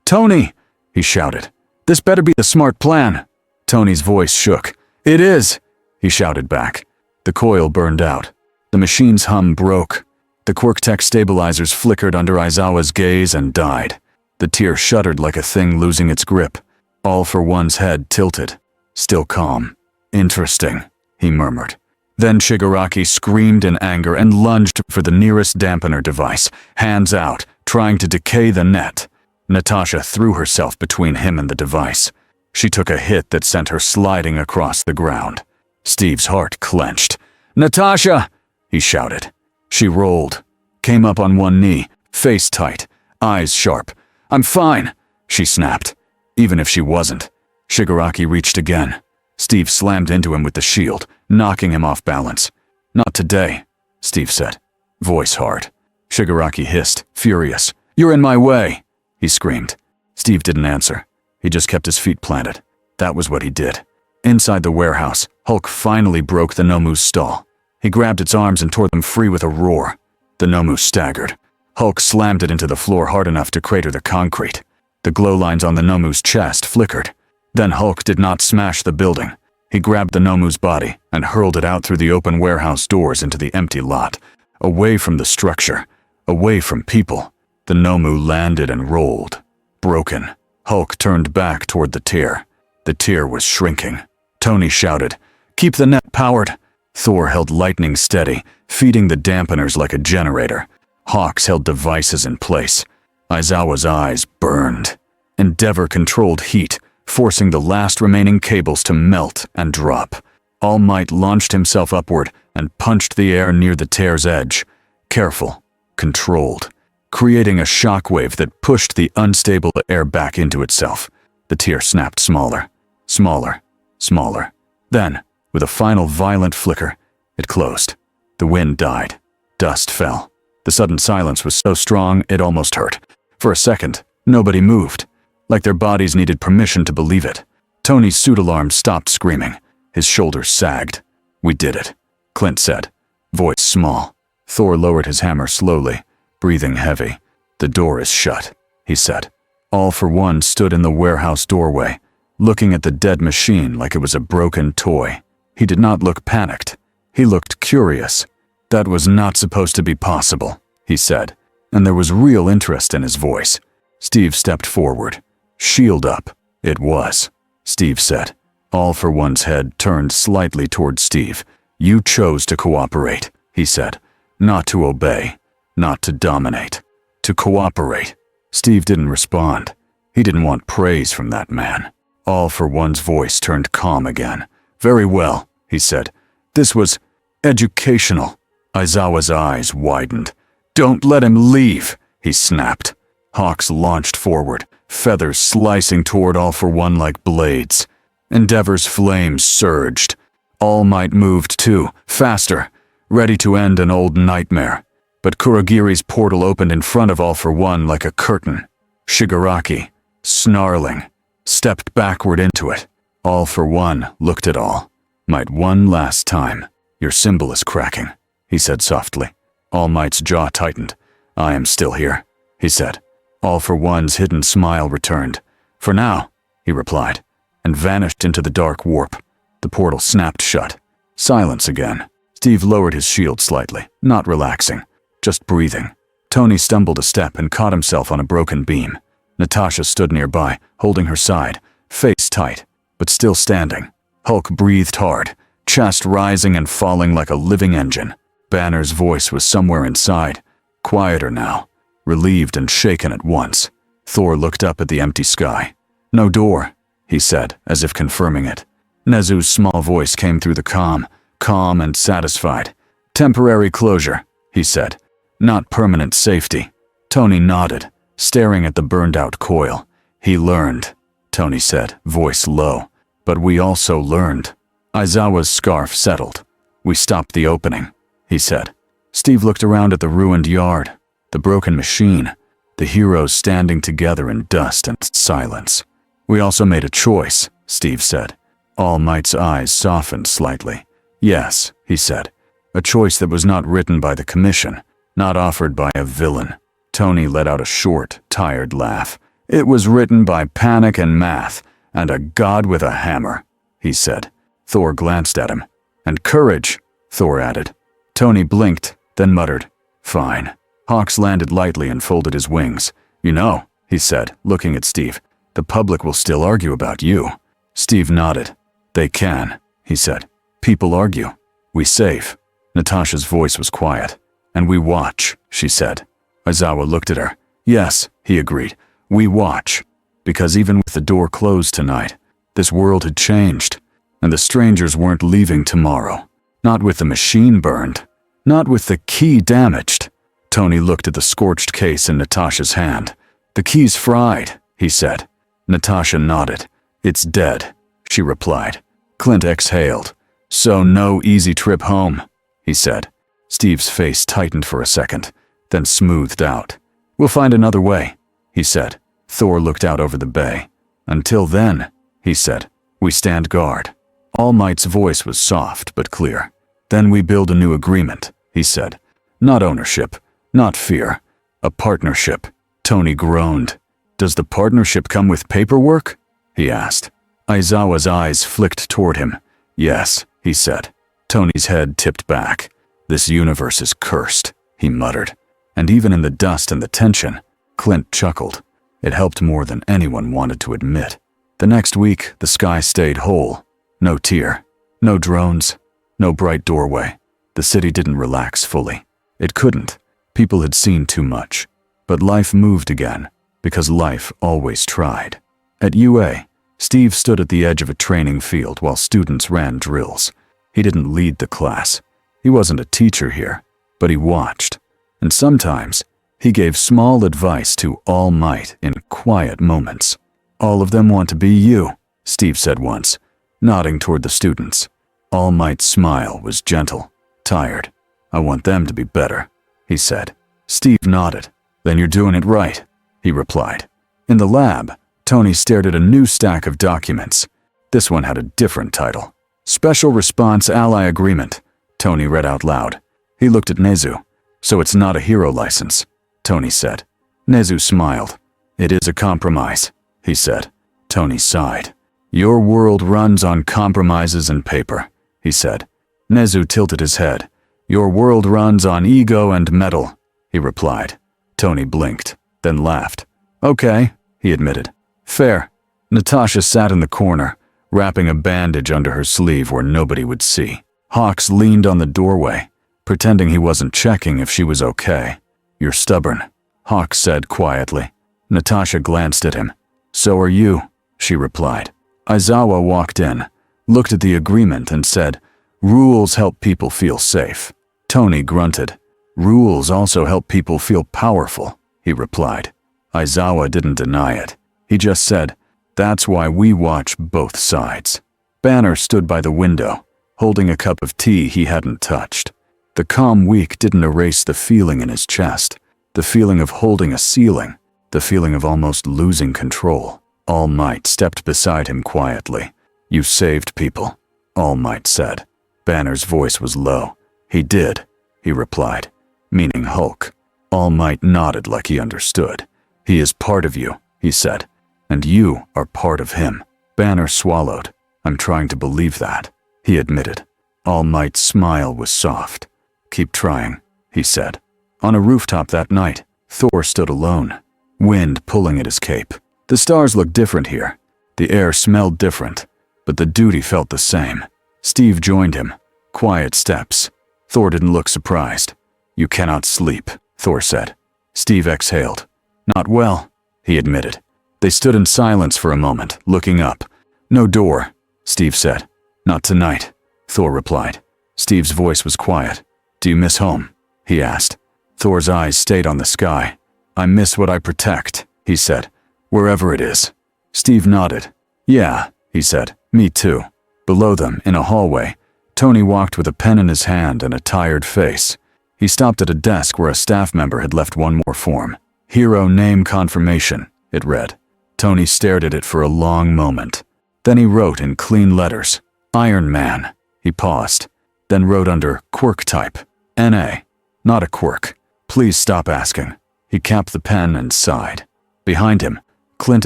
"Tony!" he shouted. "This better be the smart plan." Tony's voice shook. "It is!" he shouted back. The coil burned out. The machine's hum broke. The QuirkTech stabilizers flickered under Aizawa's gaze and died. The tier shuddered like a thing losing its grip. All for One's head tilted. Still calm. "Interesting," he murmured. Then Shigaraki screamed in anger and lunged for the nearest dampener device, hands out, trying to decay the net. Natasha threw herself between him and the device. She took a hit that sent her sliding across the ground. Steve's heart clenched. "Natasha!" he shouted. She rolled, came up on one knee, face tight, eyes sharp. "I'm fine," she snapped. Even if she wasn't. Shigaraki reached again. Steve slammed into him with the shield, knocking him off balance. "Not today," Steve said, voice hard. Shigaraki hissed, furious. "You're in my way," he screamed. Steve didn't answer. He just kept his feet planted. That was what he did. Inside the warehouse, Hulk finally broke the Nomu's stall. He grabbed its arms and tore them free with a roar. The Nomu staggered. Hulk slammed it into the floor hard enough to crater the concrete. The glow lines on the Nomu's chest flickered. Then Hulk did not smash the building. He grabbed the Nomu's body and hurled it out through the open warehouse doors into the empty lot, away from the structure, away from people. The Nomu landed and rolled. Broken, Hulk turned back toward the tier. The tier was shrinking. Tony shouted, "Keep the net powered." Thor held lightning steady, feeding the dampeners like a generator. Hawks held devices in place. Aizawa's eyes burned. Endeavor controlled heat, forcing the last remaining cables to melt and drop. All Might launched himself upward and punched the air near the tear's edge. Careful, controlled, creating a shockwave that pushed the unstable air back into itself. The tier snapped smaller, smaller, smaller. Then, with a final violent flicker, it closed. The wind died. Dust fell. The sudden silence was so strong it almost hurt. For a second, nobody moved, like their bodies needed permission to believe it. Tony's suit alarm stopped screaming. His shoulders sagged. "We did it," Clint said, voice small. Thor lowered his hammer slowly, breathing heavy. "The door is shut," he said. All for One stood in the warehouse doorway, looking at the dead machine like it was a broken toy. He did not look panicked. He looked curious. "That was not supposed to be possible," he said, and there was real interest in his voice. Steve stepped forward. "Shield up." "It was," Steve said. All for One's head turned slightly toward Steve. "You chose to cooperate," he said. "Not to obey, not to dominate, to cooperate." Steve didn't respond. He didn't want praise from that man. All for One's voice turned calm again. "Very well," he said. "This was educational." Aizawa's eyes widened. "Don't let him leave," he snapped. Hawks launched forward, feathers slicing toward All for One like blades. Endeavor's flames surged. All Might moved too, faster, ready to end an old nightmare. But Kurogiri's portal opened in front of All for One like a curtain. Shigaraki, snarling, stepped backward into it. All for One looked at All Might one last time. "Your symbol is cracking," he said softly. All Might's jaw tightened. "I am still here," he said. All for One's hidden smile returned. "For now," he replied, and vanished into the dark warp. The portal snapped shut. Silence again. Steve lowered his shield slightly, not relaxing, just breathing. Tony stumbled a step and caught himself on a broken beam. Natasha stood nearby, holding her side, face tight, but still standing. Hulk breathed hard, chest rising and falling like a living engine. Banner's voice was somewhere inside, quieter now, relieved and shaken at once. Thor looked up at the empty sky. "No door," he said, as if confirming it. Nezu's small voice came through the calm and satisfied. "Temporary closure," he said. "Not permanent safety." Tony nodded, staring at the burned-out coil. "He learned," Tony said, voice low. "But we also learned." Aizawa's scarf settled. "We stopped the opening," he said. Steve looked around at the ruined yard, the broken machine, the heroes standing together in dust and silence. "We also made a choice," Steve said. All Might's eyes softened slightly. "Yes," he said. "A choice that was not written by the Commission, not offered by a villain." Tony let out a short, tired laugh. It was written by panic and math and a god with a hammer, he said. Thor glanced at him. And courage, Thor added. Tony blinked, then muttered, fine. Hawks landed lightly and folded his wings. You know, he said, looking at Steve, the public will still argue about you. Steve nodded. They can, he said. People argue. We save. Natasha's voice was quiet. And we watch, she said. Aizawa looked at her. Yes, he agreed. We watch. Because even with the door closed tonight, this world had changed. And the strangers weren't leaving tomorrow. Not with the machine burned. Not with the key damaged. Tony looked at the scorched case in Natasha's hand. The key's fried, he said. Natasha nodded. It's dead, she replied. Clint exhaled. So no easy trip home, he said. Steve's face tightened for a second, then smoothed out. We'll find another way, he said. Thor looked out over the bay. Until then, he said, we stand guard. All Might's voice was soft but clear. Then we build a new agreement, he said. Not ownership, not fear. A partnership. Tony groaned. Does the partnership come with paperwork? He asked. Aizawa's eyes flicked toward him. Yes, he said. Tony's head tipped back. This universe is cursed, he muttered. And even in the dust and the tension, Clint chuckled. It helped more than anyone wanted to admit. The next week, the sky stayed whole. No tear, no drones, no bright doorway. The city didn't relax fully. It couldn't. People had seen too much. But life moved again, because life always tried. At UA, Steve stood at the edge of a training field while students ran drills. He didn't lead the class. He wasn't a teacher here, but he watched. And sometimes, he gave small advice to All Might in quiet moments. All of them want to be you, Steve said once, nodding toward the students. All Might's smile was gentle, tired. I want them to be better, he said. Steve nodded. Then you're doing it right, he replied. In the lab, Tony stared at a new stack of documents. This one had a different title. Special Response Ally Agreement, Tony read out loud. He looked at Nezu. So it's not a hero license, Tony said. Nezu smiled. It is a compromise, he said. Tony sighed. Your world runs on compromises and paper, he said. Nezu tilted his head. Your world runs on ego and metal, he replied. Tony blinked, then laughed. Okay, he admitted. Fair. Natasha sat in the corner, wrapping a bandage under her sleeve where nobody would see. Hawks leaned on the doorway, pretending he wasn't checking if she was okay. You're stubborn, Hawks said quietly. Natasha glanced at him. So are you, she replied. Aizawa walked in, looked at the agreement and said, rules help people feel safe. Tony grunted. Rules also help people feel powerful, he replied. Aizawa didn't deny it. He just said, that's why we watch both sides. Banner stood by the window, holding a cup of tea he hadn't touched. The calm week didn't erase the feeling in his chest, the feeling of holding a ceiling, the feeling of almost losing control. All Might stepped beside him quietly. You saved people, All Might said. Banner's voice was low. He did, he replied, meaning Hulk. All Might nodded like he understood. He is part of you, he said, and you are part of him. Banner swallowed. I'm trying to believe that, he admitted. All Might's smile was soft. Keep trying, he said. On a rooftop that night, Thor stood alone, wind pulling at his cape. The stars looked different here. The air smelled different, but the duty felt the same. Steve joined him. Quiet steps. Thor didn't look surprised. You cannot sleep, Thor said. Steve exhaled. Not well, he admitted. They stood in silence for a moment, looking up. No door, Steve said. Not tonight, Thor replied. Steve's voice was quiet. Do you miss home? He asked. Thor's eyes stayed on the sky. I miss what I protect, he said. Wherever it is. Steve nodded. Yeah, he said. Me too. Below them, in a hallway, Tony walked with a pen in his hand and a tired face. He stopped at a desk where a staff member had left one more form. Hero name confirmation, it read. Tony stared at it for a long moment. Then he wrote in clean letters, Iron Man. He paused, then wrote under quirk type, NA. Not a quirk. Please stop asking. He capped the pen and sighed. Behind him, Clint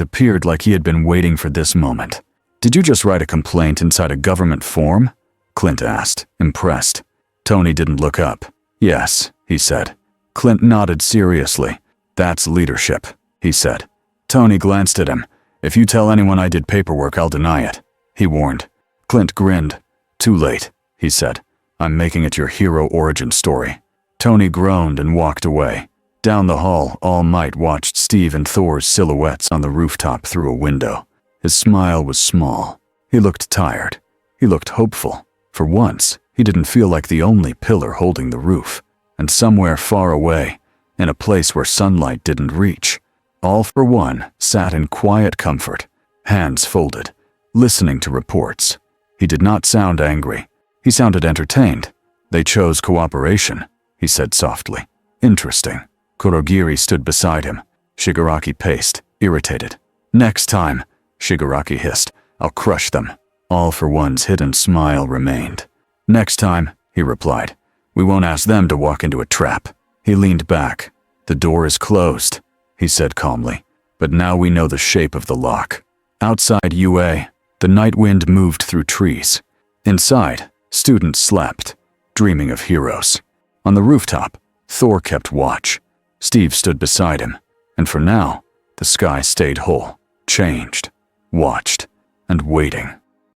appeared like he had been waiting for this moment. "Did you just write a complaint inside a government form?" Clint asked, impressed. Tony didn't look up. "Yes," he said. Clint nodded seriously. "That's leadership," he said. Tony glanced at him. "If you tell anyone I did paperwork, I'll deny it," he warned. Clint grinned. "Too late," he said. "I'm making it your hero origin story." Tony groaned and walked away. Down the hall, All Might watched Steve and Thor's silhouettes on the rooftop through a window. His smile was small. He looked tired. He looked hopeful. For once, he didn't feel like the only pillar holding the roof. And somewhere far away, in a place where sunlight didn't reach, All for One sat in quiet comfort, hands folded, listening to reports. He did not sound angry. He sounded entertained. "They chose cooperation," he said softly. "Interesting." Kurogiri stood beside him. Shigaraki paced, irritated. "Next time," Shigaraki hissed, "I'll crush them." All for One's hidden smile remained. "Next time," he replied, "we won't ask them to walk into a trap." He leaned back. "The door is closed," he said calmly, "but now we know the shape of the lock." Outside UA, the night wind moved through trees. Inside, students slept, dreaming of heroes. On the rooftop, Thor kept watch. Steve stood beside him, and for now, the sky stayed whole, changed, watched, and waiting.